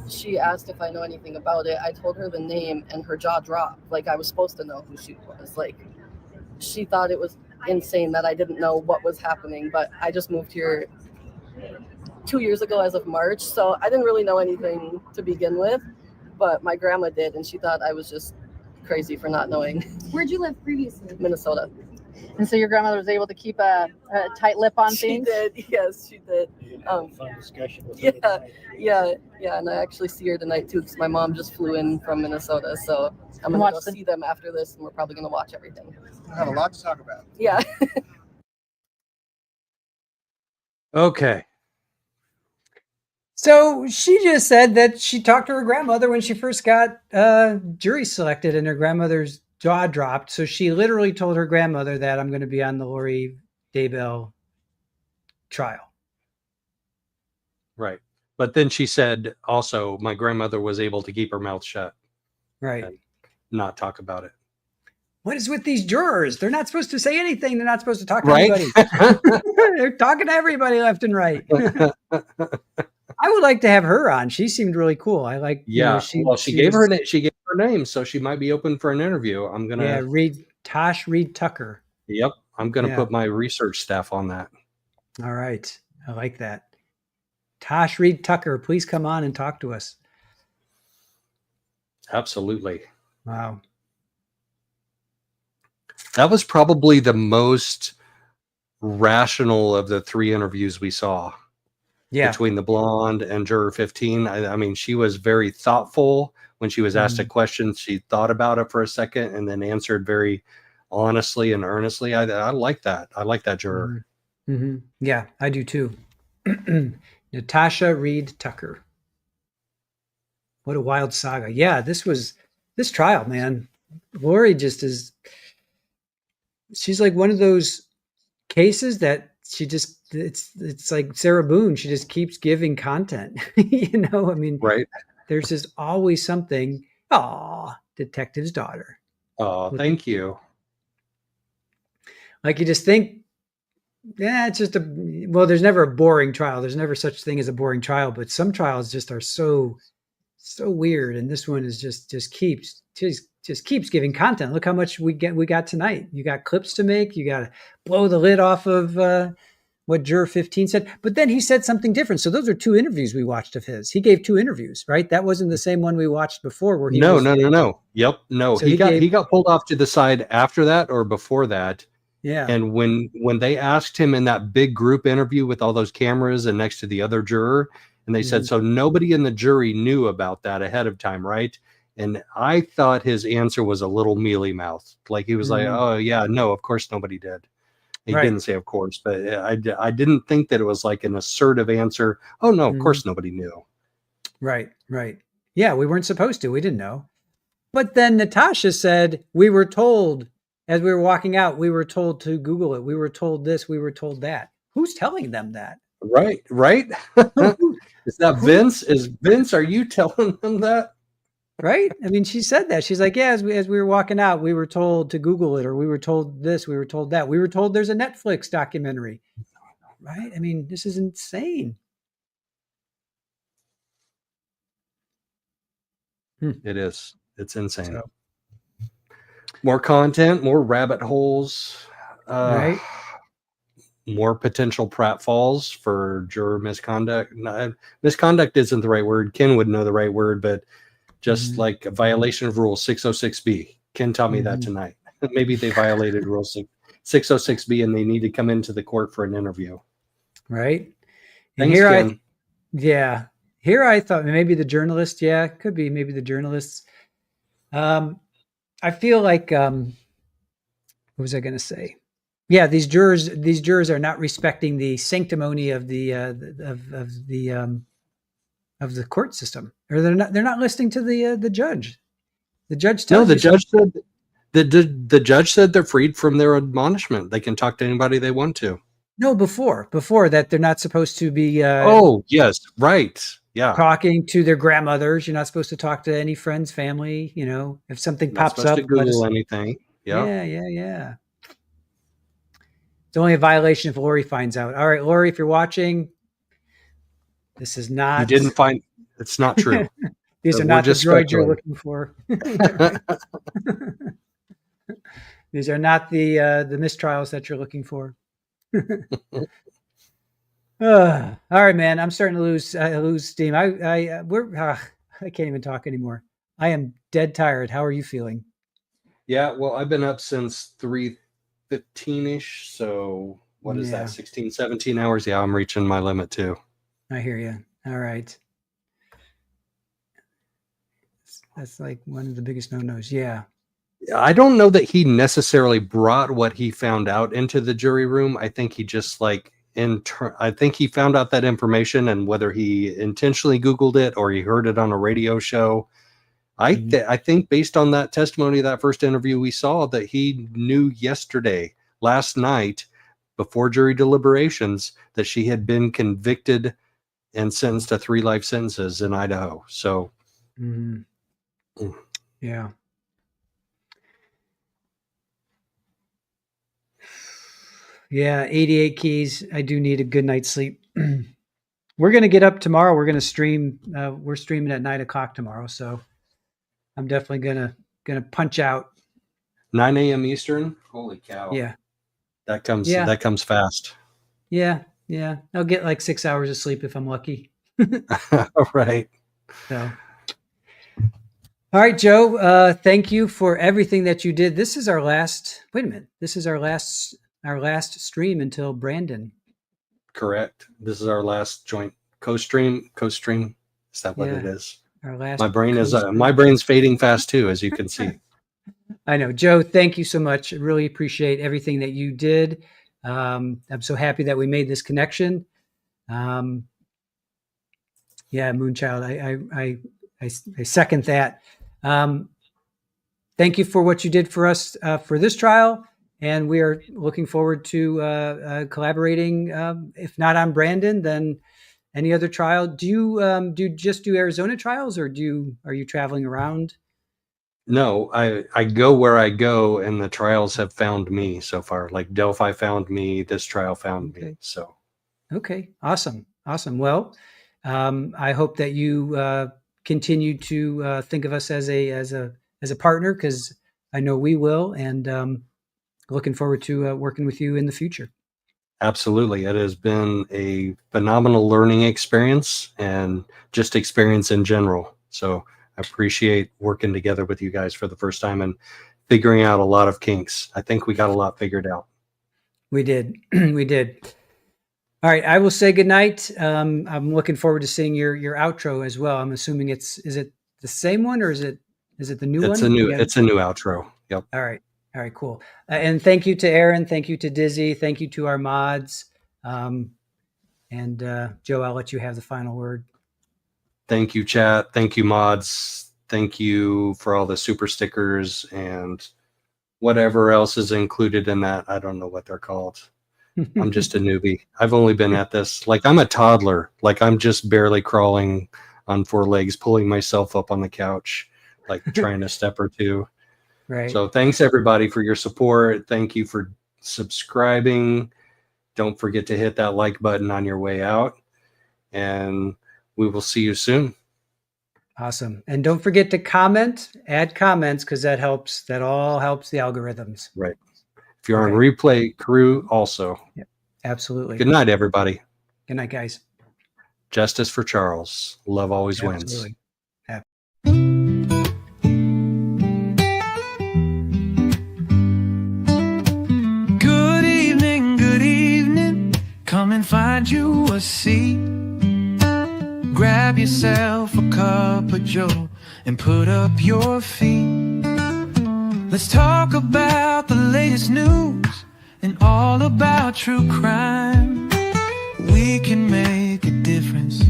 she asked if I know anything about it. I told her the name, and her jaw dropped. Like I was supposed to know who she was. Like she thought it was insane that I didn't know what was happening. But I just moved here 2 years ago as of March, so I didn't really know anything to begin with. But my grandma did, and she thought I was just crazy for not knowing. Where'd you live previously? Minnesota. And so your grandmother was able to keep a tight lip on She things? did, yes, she did. Fun discussion with her Yeah, and I actually see her tonight too, because my mom just flew in from Minnesota, so I'm gonna go see them after this, and we're probably gonna watch everything. I have a lot to talk about. Yeah. Okay. So she just said that she talked to her grandmother when she first got jury selected, and her grandmother's jaw dropped. So she literally told her grandmother that I'm going to be on the Lori Daybell trial. Right. But then she said also, my grandmother was able to keep her mouth shut. Right. And not talk about it. What is with these jurors? They're not supposed to say anything. They're not supposed to talk to Right? anybody. They're talking to everybody left and right. I would like to have her on. She seemed really cool. I like. Yeah. You know, she gave her name, so she might be open for an interview. I'm gonna. Yeah, Tosh Reed Tucker. Yep, I'm gonna put my research staff on that. All right, I like that. Tosh Reed Tucker, please come on and talk to us. Absolutely. Wow. That was probably the most rational of the 3 interviews we saw. Yeah. Between the blonde and juror 15. I mean, she was very thoughtful when she was asked a question. She thought about it for a second and then answered very honestly and earnestly. I like that. I like that juror. Mm-hmm. Yeah, I do too. Natasha Reed Tucker. What a wild saga. Yeah, this trial, man. Lori she's like one of those cases that she just, it's like Sarah Boone. She just keeps giving content, you know, I mean, right. There's just always something. Aw, detective's daughter. Oh, thank you. Like you just think, yeah, it's just there's never a boring trial. There's never such thing as a boring trial, but some trials just are so weird. And this one is just keeps giving content. Look how much we got tonight. You got clips to make. You got to blow the lid off of what Juror 15 said. But then he said something different. So those are 2 interviews we watched of his. He gave 2 interviews, right? That wasn't the same one we watched before. Where he No. Yep, no. So he got pulled off to the side after that or before that. Yeah. And when they asked him in that big group interview with all those cameras and next to the other juror, and they said, so nobody in the jury knew about that ahead of time, right? And I thought his answer was a little mealy mouthed. Like he was like, oh yeah, no, of course nobody did. He didn't say of course, but I didn't think that it was like an assertive answer. Oh no, of course nobody knew. Right. Yeah, we weren't supposed to. We didn't know. But then Natasha said, we were told as we were walking out, we were told to Google it. We were told this, we were told that. Who's telling them that? Right. Is that Vince? Are you telling them that? Right? I mean, she said that. She's like, yeah, as we were walking out, we were told to Google it, or we were told this, we were told that. We were told there's a Netflix documentary. Right? I mean, this is insane. It is. It's insane. So. More content, more rabbit holes, Right. more potential pratfalls for juror misconduct. No, misconduct isn't the right word. Ken would know the right word, but just like a violation of Rule 606B. Ken taught me that tonight. Maybe they violated Rule 606B and they need to come into the court for an interview. Right. And Thanks, Ken. Here I thought maybe the journalist. Yeah, it could be maybe the journalists. I feel like, what was I going to say? Yeah, these jurors are not respecting the sanctimony of the court system, or they're not listening to the judge. The judge tells the judge said the judge said they're freed from their admonishment. They can talk to anybody they want to. No, before that they're not supposed to be. Oh yes, right. Yeah, talking to their grandmothers. You're not supposed to talk to any friends, family. If something pops up, to Google anything. Yeah. It's only a violation if Lori finds out. All right, Lori, if you're watching, this is not. You didn't find. It's not true. These are not the droids you're looking for. These are not the mistrials that you're looking for. All right, man. I'm starting to lose steam. I can't even talk anymore. I am dead tired. How are you feeling? Yeah, well, I've been up since 3:15ish. So what is that? 16, 17 hours. Yeah, I'm reaching my limit too. I hear you. All right. That's like one of the biggest no-nos. Yeah. I don't know that he necessarily brought what he found out into the jury room. I think he just I think he found out that information, and whether he intentionally Googled it or he heard it on a radio show, I think based on that testimony, that first interview we saw, that he knew last night, before jury deliberations, that she had been convicted and sentenced to 3 life sentences in Idaho. So, yeah. Yeah, 88 keys. I do need a good night's sleep. We're going to get up tomorrow. We're going to stream. We're streaming at 9:00 tomorrow. So I'm definitely going to punch out. 9 a.m. Eastern. Holy cow. Yeah. That comes fast. Yeah. I'll get like 6 hours of sleep if I'm lucky. All right. So. All right, Joe. Thank you for everything that you did. This is our last. Wait a minute. This is our last stream until Brandon. Correct. This is our last joint co-stream. Is that what it is? Our last. My brain's fading fast too, as you can see. I know, Joe. Thank you so much. I really appreciate everything that you did. I'm so happy that we made this connection. Yeah, Moonchild. I second that. Thank you for what you did for us for this trial. And we are looking forward to collaborating, if not on Brandon, then any other trial. Do you just do Arizona trials, or are you traveling around? No, I go where I go, and the trials have found me so far. Like Delphi found me, this trial found me. So, okay, awesome. Well, I hope that you continue to think of us as a partner, because I know we will, and looking forward to working with you in the future. Absolutely. It has been a phenomenal learning experience, and just experience in general. So I appreciate working together with you guys for the first time and figuring out a lot of kinks. I think we got a lot figured out. We did. We did. All right. I will say goodnight. I'm looking forward to seeing your outro as well. I'm assuming is it the same one, or is it the new one? It's a new outro. Yep. All right, cool. And thank you to Aaron. Thank you to Dizzy. Thank you to our mods. And Joe, I'll let you have the final word. Thank you, chat. Thank you, mods. Thank you for all the super stickers and whatever else is included in that. I don't know what they're called. I'm just a newbie. I've only been at this, like I'm a toddler. Like I'm just barely crawling on 4 legs, pulling myself up on the couch, like trying a step or two. Right. So thanks everybody for your support. Thank you for subscribing. Don't forget to hit that like button on your way out, and we will see you soon. Awesome. And don't forget to add comments, because that all helps the algorithms. Right. If you're on replay, crew also. Yep. Absolutely. Good night, everybody. Good night, guys. Justice for Charles. Love always wins. Absolutely. Good evening. Come and find you a seat. Grab yourself a cup of joe and put up your feet. Let's talk about the latest news and all about true crime. We can make a difference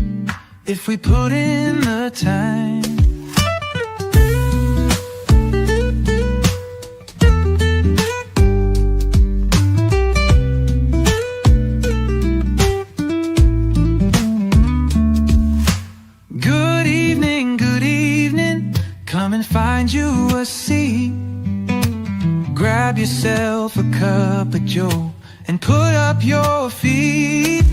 if we put in the time. Good evening. Come and find you a seat. Grab yourself a cup of joe and put up your feet.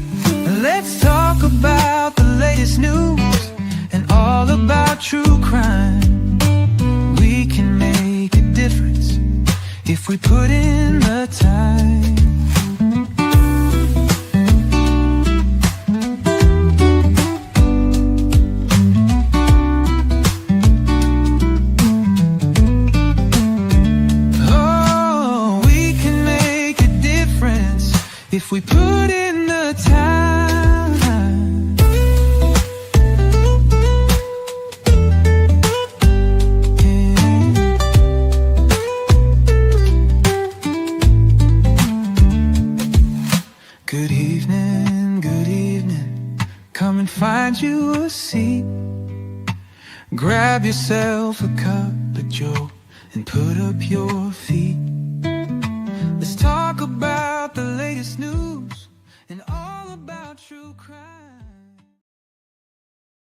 Let's talk about the latest news and all about true crime. We can make a difference if we put in the time. Oh, we can make a difference if we put in the time. Good evening. Come and find you a seat. Grab yourself a cup of joe and put up your feet. Let's talk about the latest news and all about true crime.